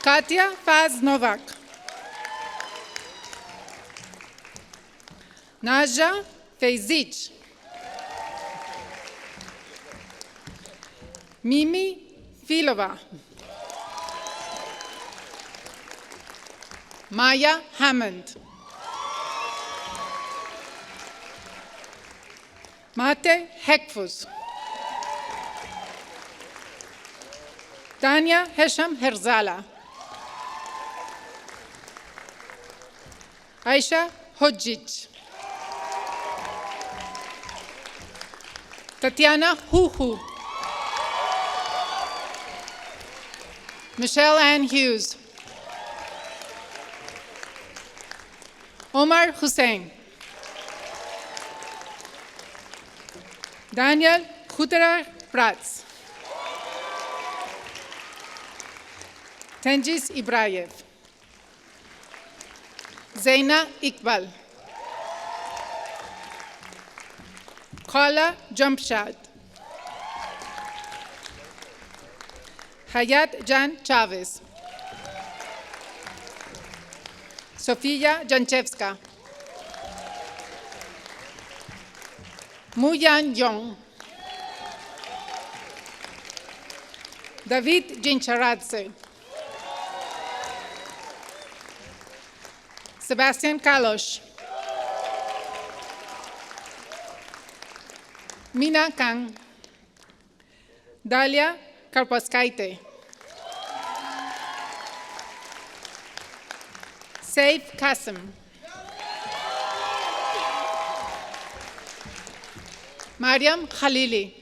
Katya Faz Novak. Naja Feizic. Mimi Filova. Maya Hammond. Mate Hekfus. Tanya Hesham Herzala. Aisha Hodjic. Tatiana Huhu. Michelle Ann Hughes. Omar Hussein. Daniel Khutera Prats. Tenjis Ibrayev. Zaina Iqbal. Khala Jamshad. Hayat Jan Chavez. Sofia Janchevska. Muyan Yong. David Jincharadze. Sebastian Kalos. Mina Kang. Dalia Karpaskaite. Saif Qasim. Mariam Khalili.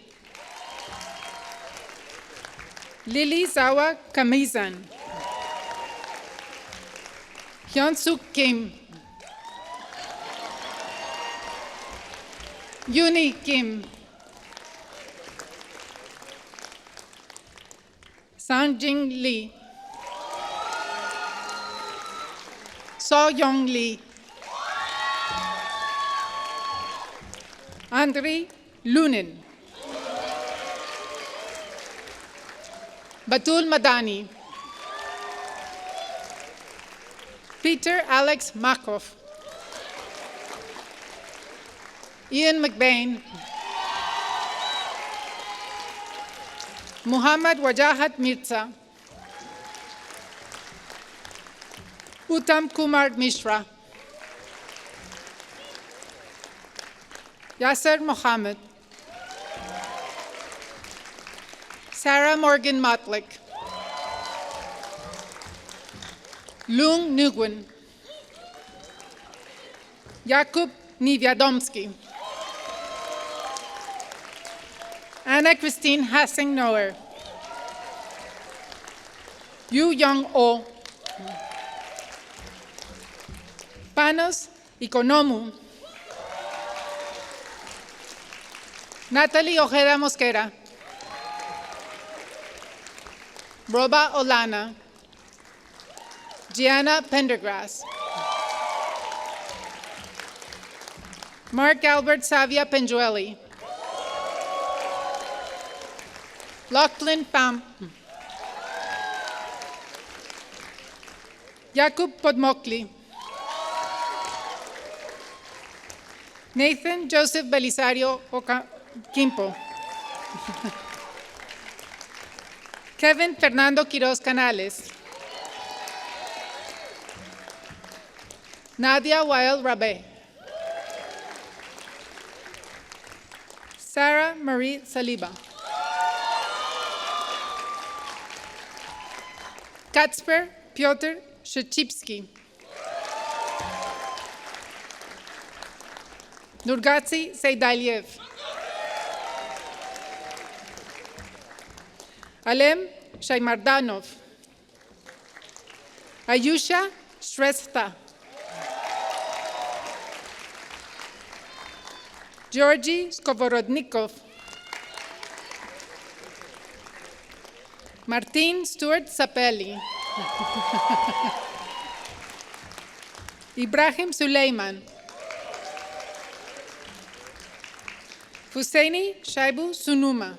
Lily Zawa Kamizan. Hyunsuk Kim. Yuni Kim. Sanjing Lee. So Young Lee. Andrei Lunin. Batul Madani. Peter Alex Makov. Ian McBain. Muhammad Wajahat Mirza. Uttam Kumar Mishra. Yasser Mohammed. Sarah Morgan Motlick. Lung Nguyen. Jakub Niewiadomski. Anna Christine Hassing-Noer. Yu Young-Oh. Panos Ikonomu. Natalie Ojeda Mosquera. Roba Olana. Gianna Pendergrass. Mark Albert Savia Penjueli. Lachlan Pham. Jakub Podmokli. Nathan Joseph Belisario Quimpo. Kevin Fernando Quiroz Canales. Nadia Wael Rabe. Sarah Marie Saliba. Kacper Piotr Szczypski. Nurgatsi Seydaliev. Alem Shaymardanov. Ayusha Shrestha. Georgy Skovorodnikov. Martin Stuart Sapelli. Ibrahim Suleiman. Husseini Shaibu Sunuma.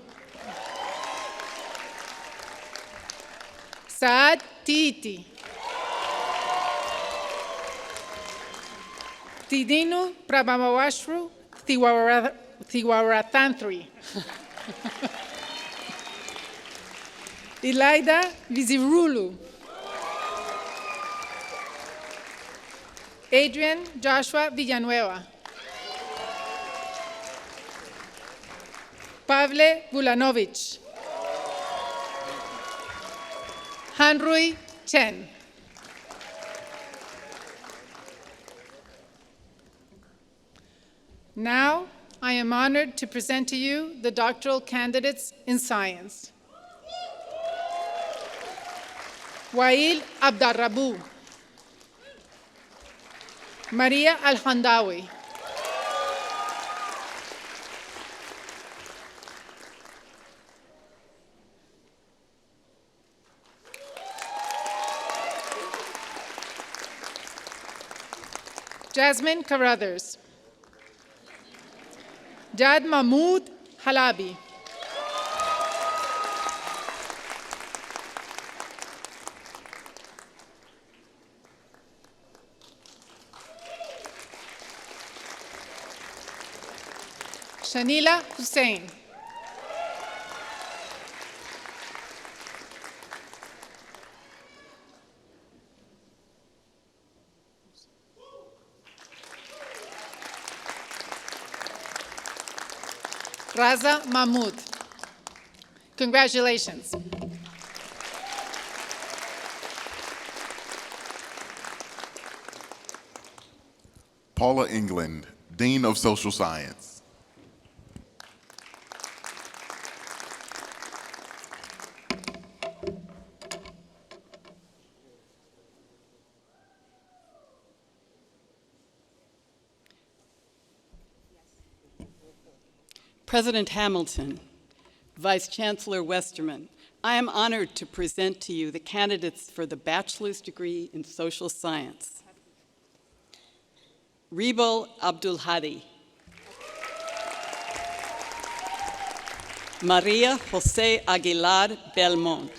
Saad Titi. Tidinu Prabhamawashru Thiwarathantri. Ilaida Vizirulu. Adrian Joshua Villanueva. Pavle Vulanovich. Hanrui Chen. Now, I am honored to present to you the doctoral candidates in science. Wael Abdarrabu, Maria Al-Handawi, Jasmine Carruthers, Jad Mahmood Halabi, Shanila Hussain, Raza Mahmood. Congratulations. Paula England, Dean of Social Science. President Hamilton, Vice Chancellor Westermann, I am honored to present to you the candidates for the bachelor's degree in social science. Rebal Abdul Hadi, Maria Jose Aguilar Belmont,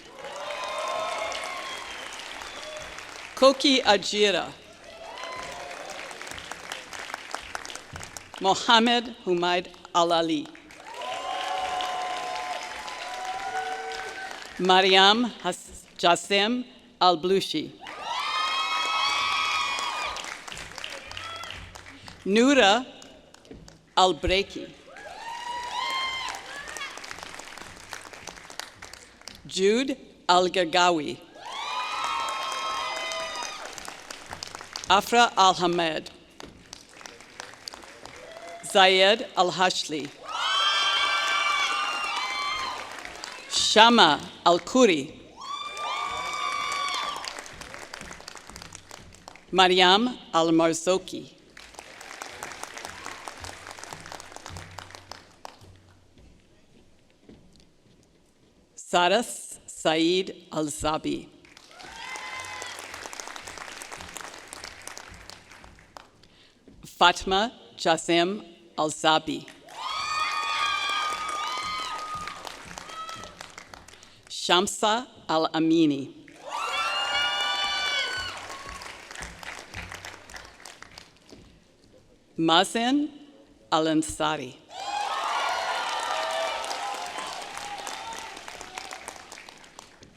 Koki Ajira, Mohammed Humaid Al-Ali, Mariam Jassem Al-Blushi, Noura Al-Breki, Jude Al-Gargawi, Afra Al-Hamed, Zayed Al-Hashli, Shama Al-Kuri, Mariam Al-Marzoki, Saras Saeed Al-Zabi, Fatma Jasem Al-Zabi, Shamsa Al-Amini, Mazen Al-Ansari,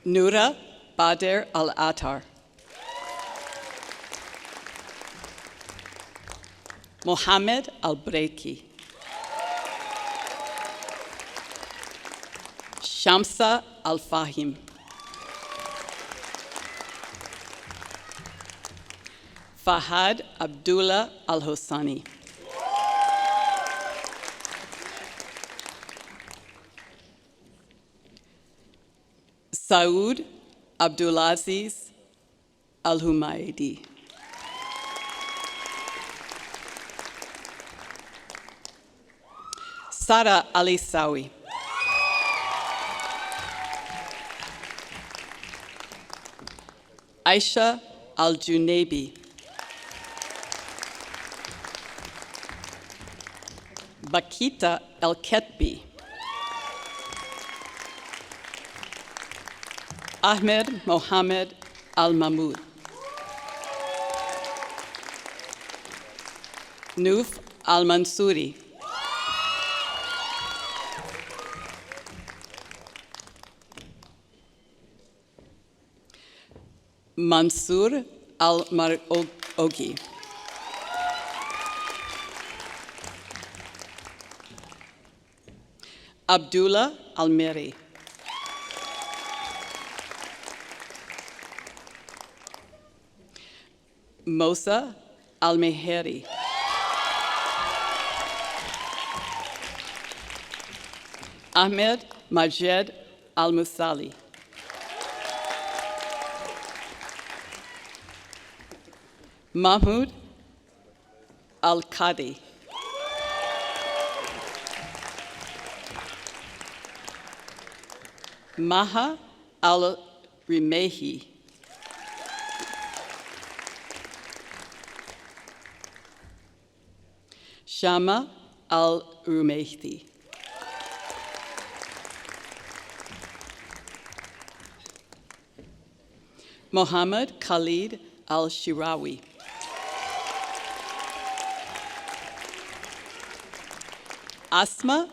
Noura Bader Al-Attar, Mohammed Al-Breki, Shamsa Al-Fahim, Fahad Abdullah Al-Hosani, Saud Abdulaziz Al-Humaydi, Sara Ali Sawi, Aisha Al-Junaibi, Bakita El-Ketbi, Ahmed Mohammed Al-Mahmoud, Nuf Al-Mansouri, Mansour Al-Marogi, Abdullah Al-Miri, Mosa Al-Meheri, Ahmed Majed Al-Musali. Mahmoud Al-Qadi. Maha Al-Rimehi. Shama Al-Rumehdi. Mohammed Khalid Al-Shirawi. Asma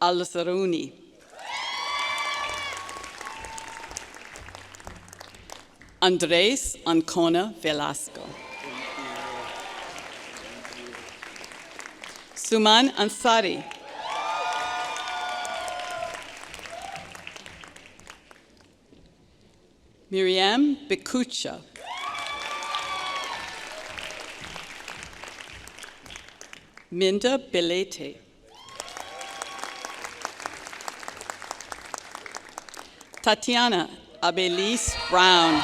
Al-Zaruni. Andres Ancona Velasco. Suman Ansari. Miriam Bekucha. Minda Belete. Tatiana Abelise Brown.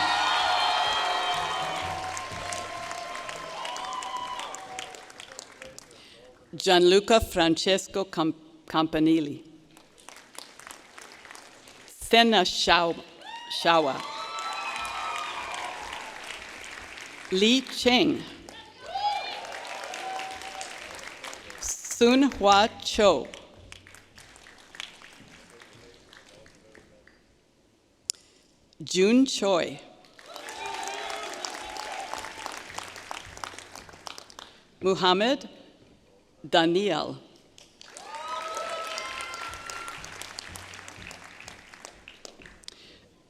Gianluca Francesco Campanile. Senna Shawa. Li Cheng. Sun Hua Cho. June Choi. Muhammad Daniel.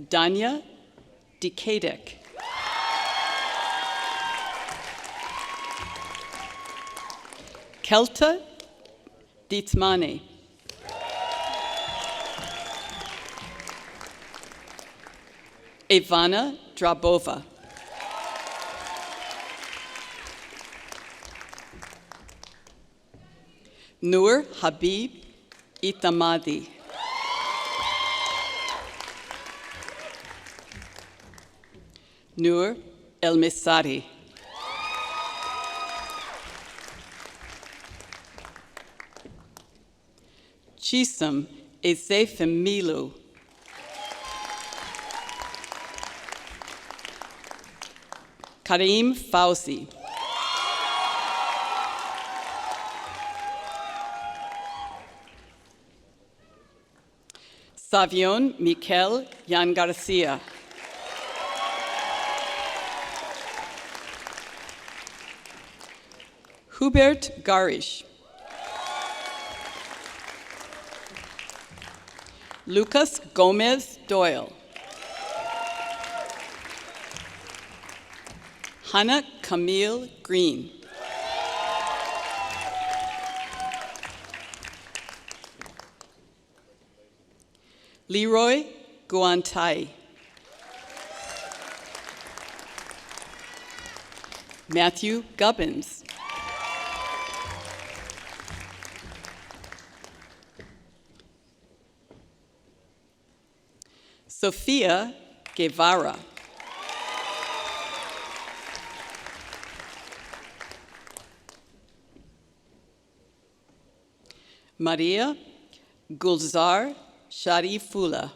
Danya Dikadek. Kelta Ditzmane. Ivana Drabova. Nur Habib Itamadi. Nur El Misari. Chisum Ezefemilu. Karim Fauzi. Savion Mikel Yan Garcia. Hubert Garish. Lucas Gomez Doyle. Hannah Camille Green. Leroy Guantai. Matthew Gubbins. Sophia Guevara. Maria Gulzar Sharifullah.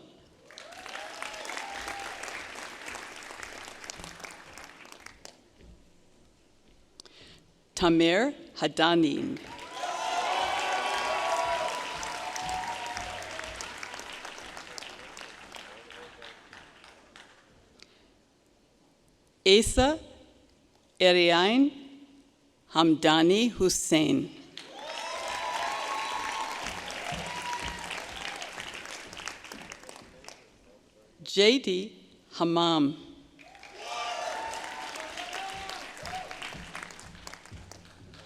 Tamer Hadanin. Asa Eriain Hamdani Hussein. J.D. Hammam.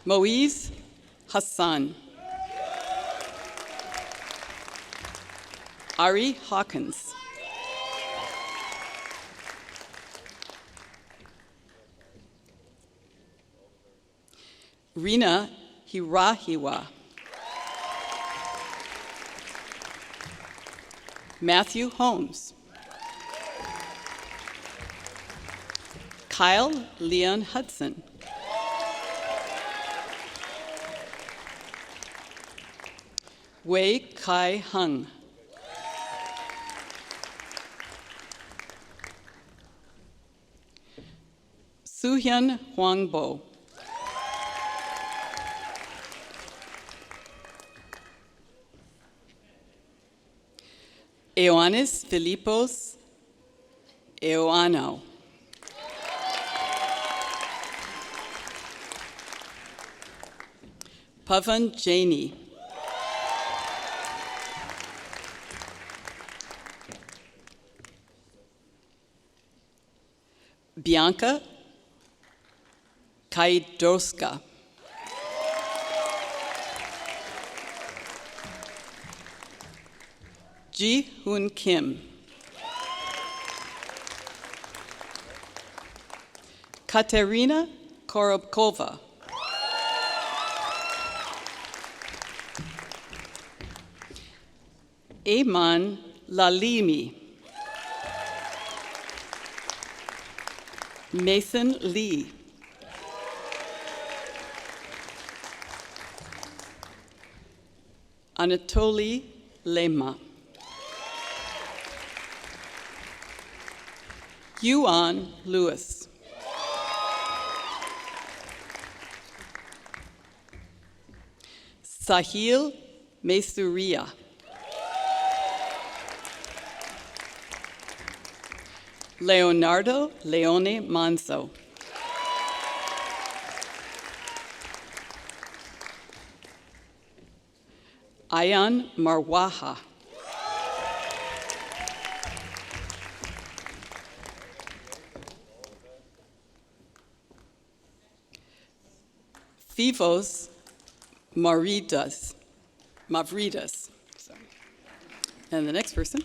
Moise Hassan. Ari Hawkins. Rina Hirahiwa. Matthew Holmes. Kyle Leon Hudson. Wei Kai Hung. Suhyun Huangbo. Ioannis Philippos Ioannou. Pavan Jaini. Bianca Kaidorska. Ji Hoon Kim. Katerina Korobkova. Eman Lalimi. Mason Lee. Anatoly Lema. Yuan Lewis. Sahil Mesuria. Leonardo Leone Manso. Ayan Marwaha. Fivos Mavridas. Sorry. And the next person.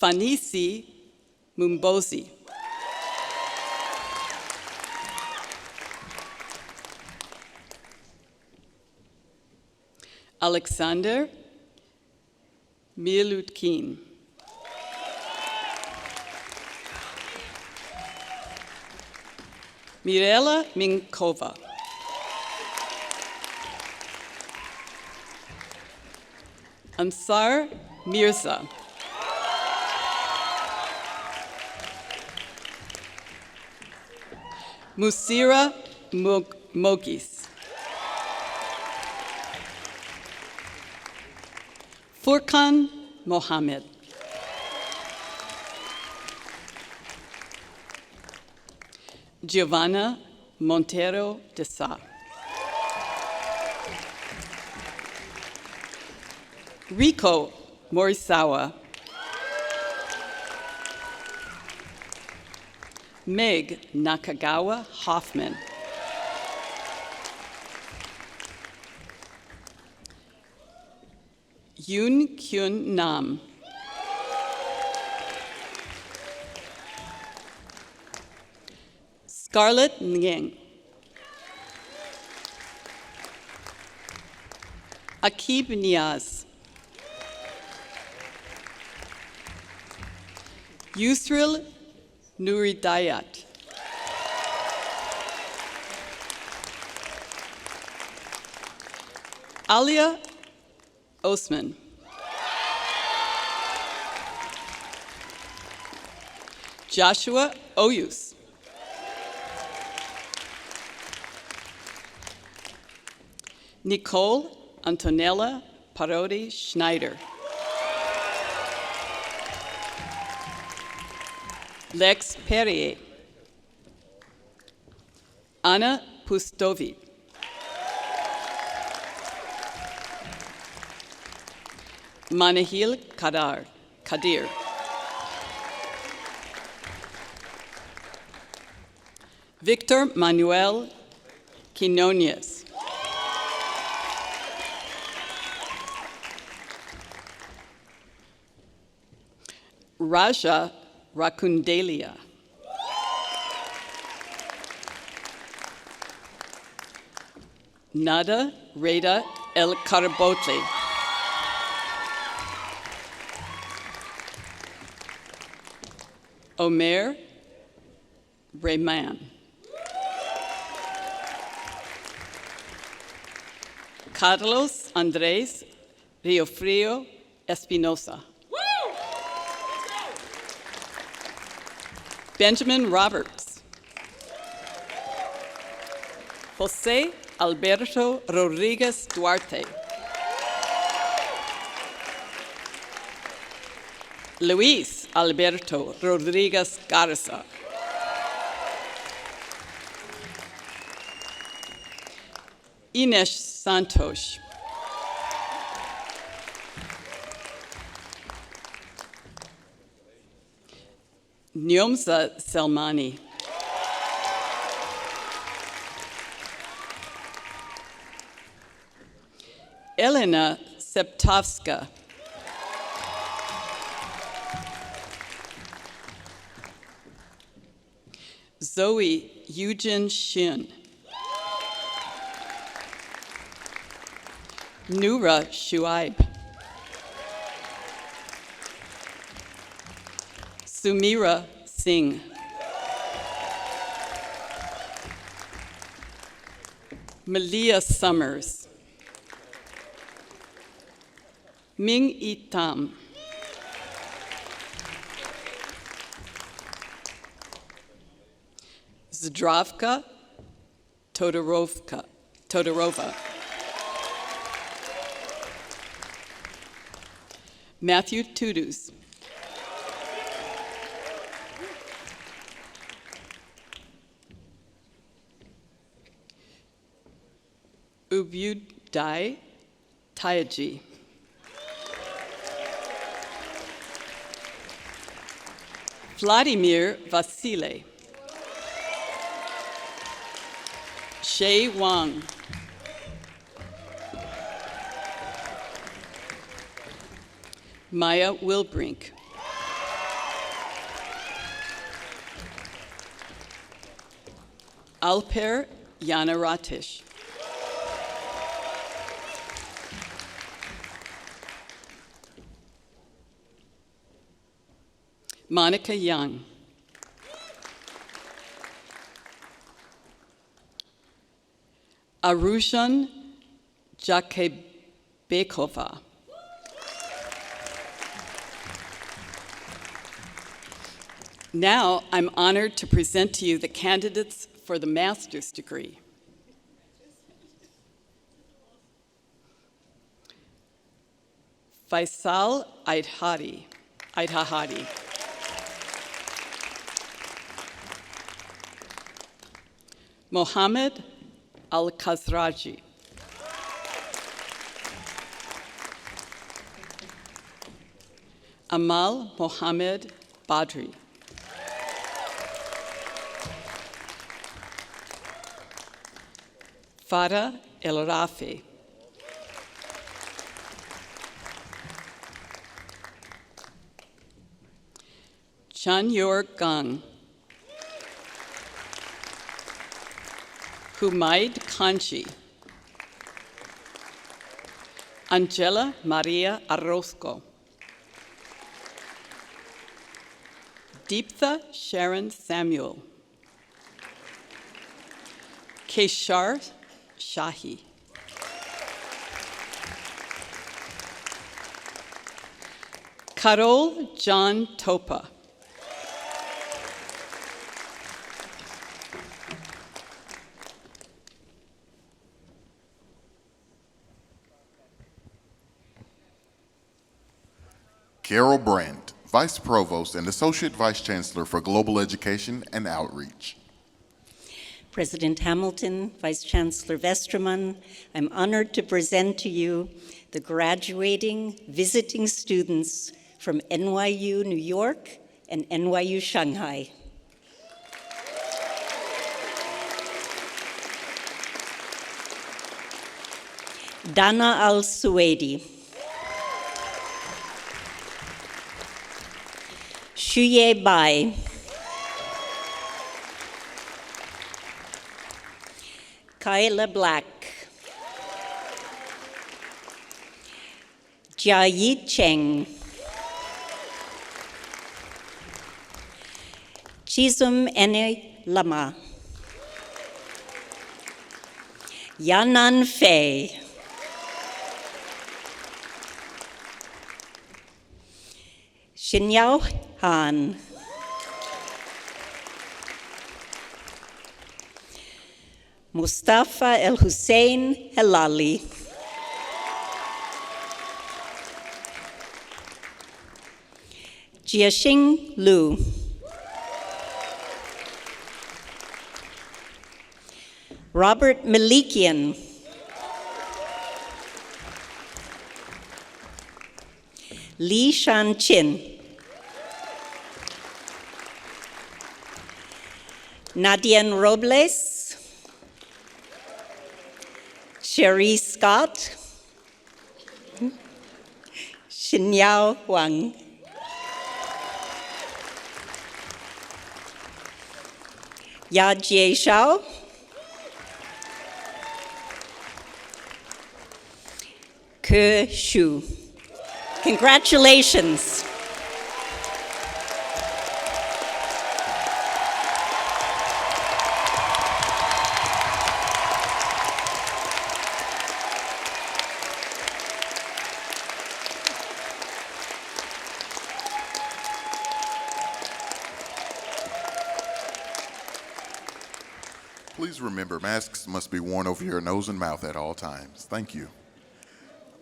Fanisi Mumbozi. Alexander Milutkin. Mirela Minkova. Ansar Mirza. Musira Mogis. Furkan Mohammed. Giovanna Montero de Sa. Rico Morisawa. Meg Nakagawa Hoffman. Yoon Kyun Nam. Scarlett Nguyen. Akib Niaz. Yusril Nurhidayat. Alia Osman. Joshua Oyus. Nicole Antonella Parodi Schneider. Lex Perrier. Anna Pustovi. Manahil Kadir. Victor Manuel Quinones. Raja Rakundelia. Nada Reda El Karabotli. Omer Rehman. Carlos Andrés Riofrio Espinosa. Benjamin Roberts. José Alberto Rodríguez Duarte. Luis Alberto Rodríguez Garza. Ines Santos. Nyomza Selmani. Elena Septovska. Zoe Eugen Shin. Noura Shuaib. Sumira Singh. Malia Summers. Ming Itam. Zdravka Todorova. Matthew Tudus. Ubudai Tayaji. Vladimir Vasile. Shay Wang. Maya Wilbrink. Alper Yanaratish. Monica Young. Arushan Jakebekova. Now I'm honored to present to you the candidates for the master's degree. Faisal Aidhadi. Mohammed Al-Khazraji. Amal Mohammed Badri. Farah El-Rafi. Chanyor Gang. Humaid Kanchi. Angela Maria Arrozco. Deeptha Sharon Samuel. Keshar Shahi. Karol John Topa. Carol Brandt, Vice Provost and Associate Vice Chancellor for Global Education and Outreach. President Hamilton, Vice Chancellor Westermann, I'm honored to present to you the graduating visiting students from NYU New York and NYU Shanghai. Dana Al-Suwaidi. Shuye Bai. Kyla Black. Jia Yi Cheng. Shizum Ene Lama. Yanan Fei. Shinyao Han. Mustafa El Hussein Helali. Jiaxing Lu. Robert Malikian. Li Shan Chin. Nadian Robles. Sherry Scott. Xinyao Wang. Ya Jie Shao. Ke Shu. Congratulations. Please remember, masks must be worn over your nose and mouth at all times. Thank you.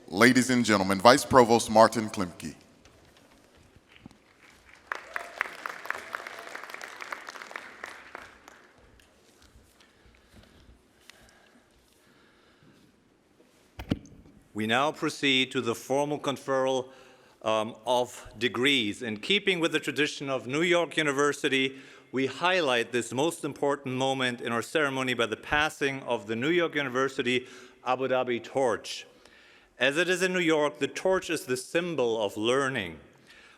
Ladies and gentlemen, Vice Provost Martin Klimke. We now proceed to the formal conferral of degrees. In keeping with the tradition of New York University, we highlight this most important moment in our ceremony by the passing of the New York University Abu Dhabi torch. As it is in New York, the torch is the symbol of learning.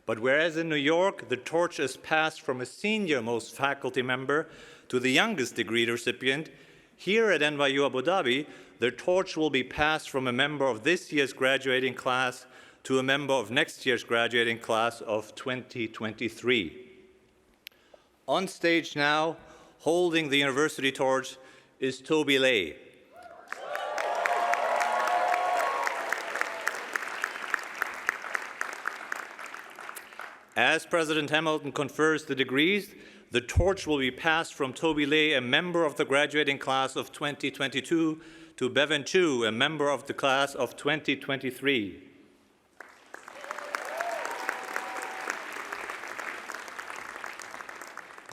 But whereas in New York, the torch is passed from a senior-most faculty member to the youngest degree recipient, here at NYU Abu Dhabi, the torch will be passed from a member of this year's graduating class to a member of next year's graduating class of 2023. On stage now, holding the university torch, is Toby Lay. As President Hamilton confers the degrees, the torch will be passed from Toby Lay, a member of the graduating class of 2022, to Bevan Chu, a member of the class of 2023.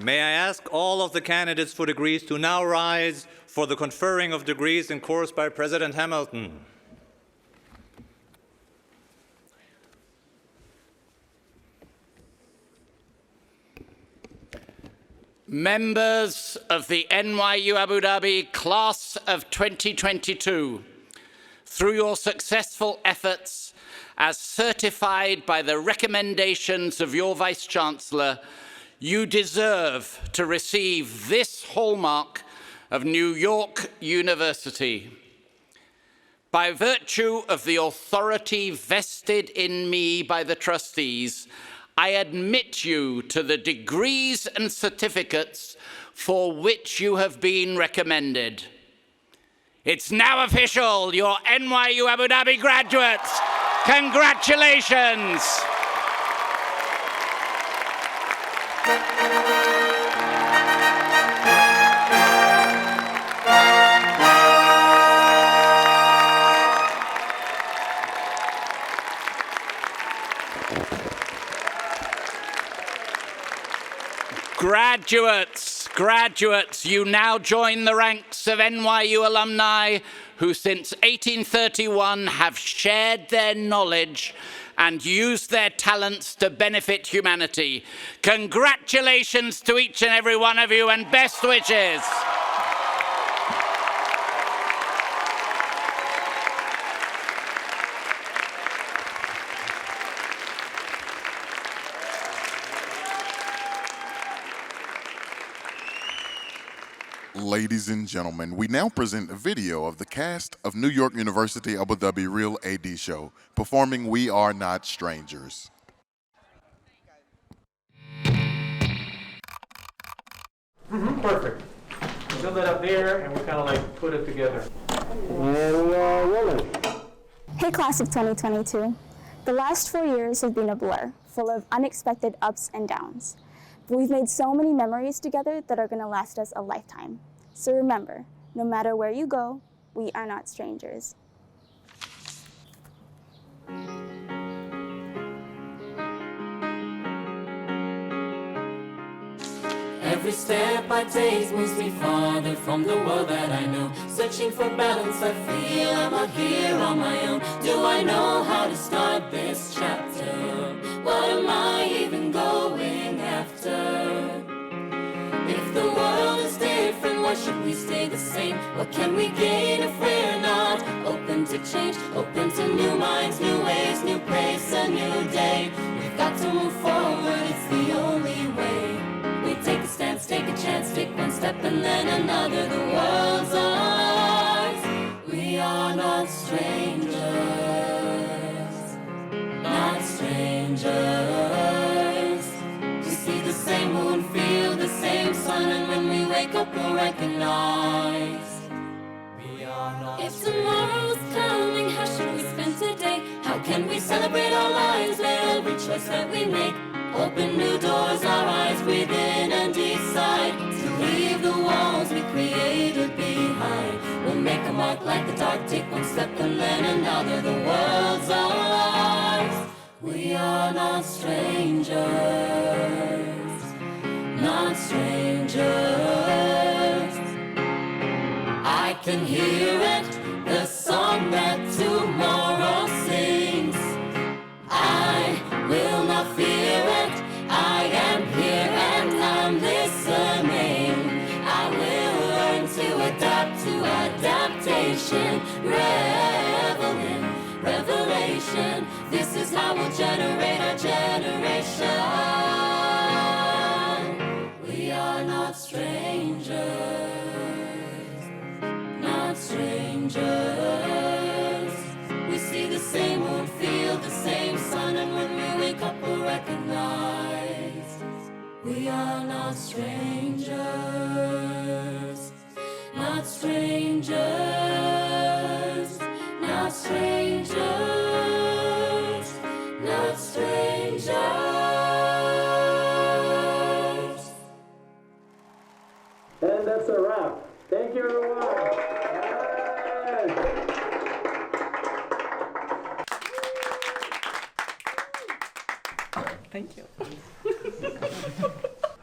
May I ask all of the candidates for degrees to now rise for the conferring of degrees in course by President Hamilton. Members of the NYU Abu Dhabi class of 2022, through your successful efforts as certified by the recommendations of your Vice-Chancellor, you deserve to receive this hallmark of New York University. By virtue of the authority vested in me by the trustees, I admit you to the degrees and certificates for which you have been recommended. It's now official, you're NYU Abu Dhabi graduates. Congratulations. Graduates, you now join the ranks of NYU alumni who since 1831 have shared their knowledge and used their talents to benefit humanity. Congratulations to each and every one of you and best wishes. Ladies and gentlemen, we now present a video of the cast of New York University Abu Dhabi Real AD Show, performing We Are Not Strangers. perfect. We build it up there, and we kind of like put it together. And we are rolling. Hey, class of 2022. The last 4 years have been a blur, full of unexpected ups and downs. But we've made so many memories together that are going to last us a lifetime. So remember, no matter where you go, we are not strangers. Every step I take moves me farther from the world that I know. Searching for balance, I feel I'm out here on my own. Do I know how to start this chapter? What am I even going after? If the world is different, why should we stay the same? What can we gain if we're not open to change? Open to new minds, new ways, new pace, a new day. We've got to move forward, it's the only way. We take a stance, take a chance, take one step and then another. The world's ours. We are not strangers, not strangers. We see the same moon, feel the same sun, and when we wake up we'll recognize we are not. If tomorrow's coming, how should we spend today? How can we celebrate our lives with every choice that we make? Open new doors, our eyes within, and decide to leave the walls we created behind. We'll make a mark like the dark, take one step and then another. The world's ours. We are not strangers, not strangers. I can hear it, the song that tomorrow sings. I will not fear it, I am here and I'm listening. I will learn to adapt to adaptation. Revel in revelation. This is how we'll generate our generation. We are not strangers, not strangers. We see the same moon, feel the same sun, and when we wake up we'll recognize we are not strangers, not strangers, not strangers, not strangers. And that's a wrap. Thank you, everyone. Thank you.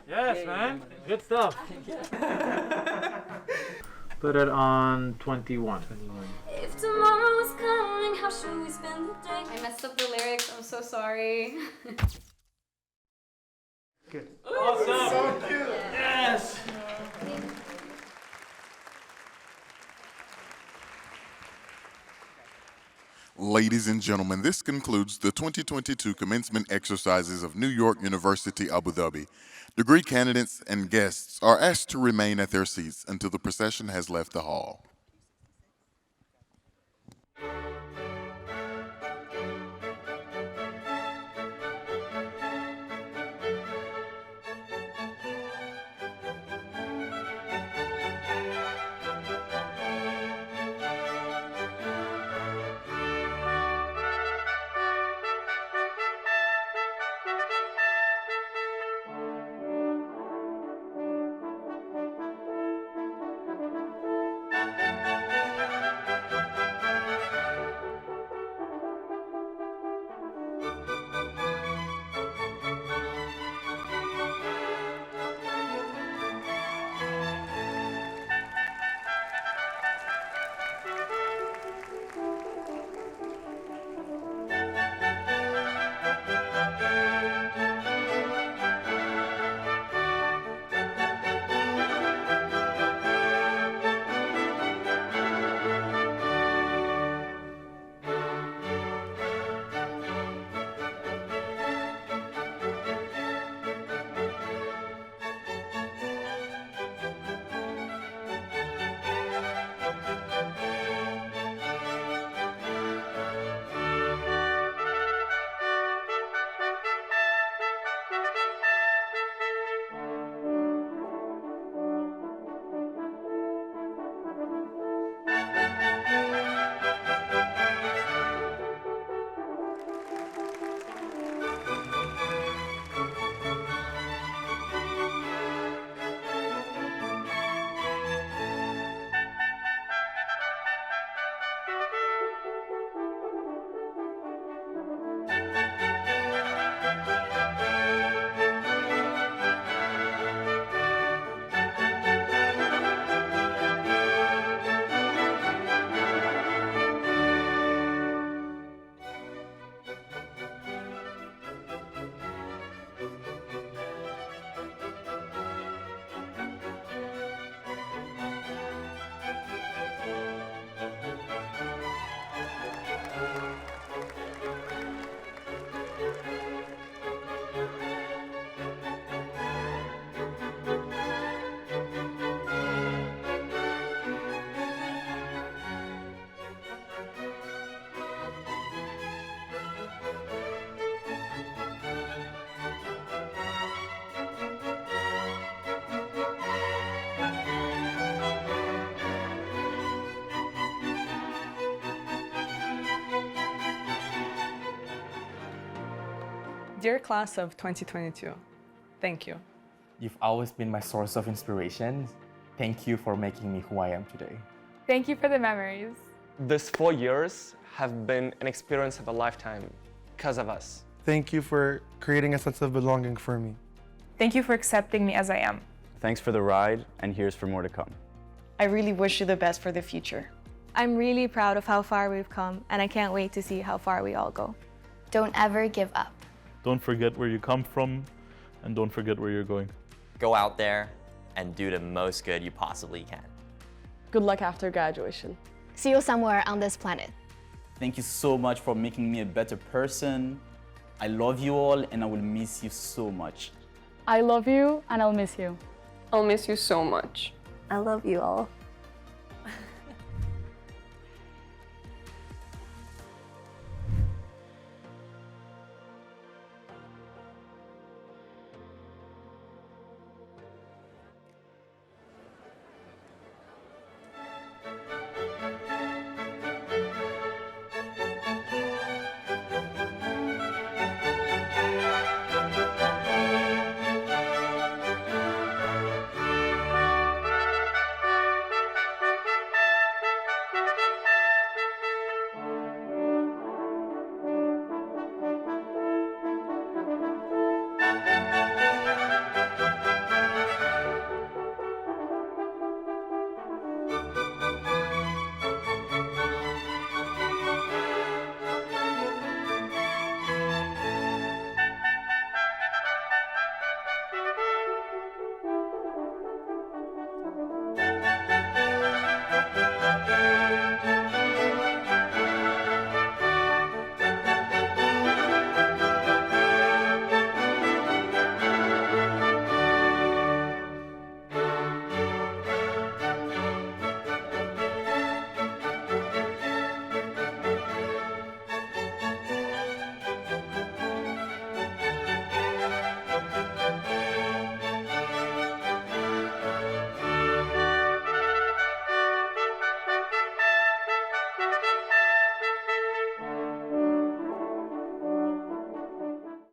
Yes, man. Good stuff. Put it on 21. If tomorrow is coming, how should we spend the day? I messed up the lyrics, I'm so sorry. Good. Awesome. So cute. Yes. Ladies and gentlemen, this concludes the 2022 commencement exercises of New York University, Abu Dhabi. Degree candidates and guests are asked to remain at their seats until the procession has left the hall. Dear class of 2022, thank you. You've always been my source of inspiration. Thank you for making me who I am today. Thank you for the memories. These 4 years have been an experience of a lifetime because of us. Thank you for creating a sense of belonging for me. Thank you for accepting me as I am. Thanks for the ride, and here's for more to come. I really wish you the best for the future. I'm really proud of how far we've come, and I can't wait to see how far we all go. Don't ever give up. Don't forget where you come from, and don't forget where you're going. Go out there and do the most good you possibly can. Good luck after graduation. See you somewhere on this planet. Thank you so much for making me a better person. I love you all, and I will miss you so much. I love you and I'll miss you. I'll miss you so much. I love you all.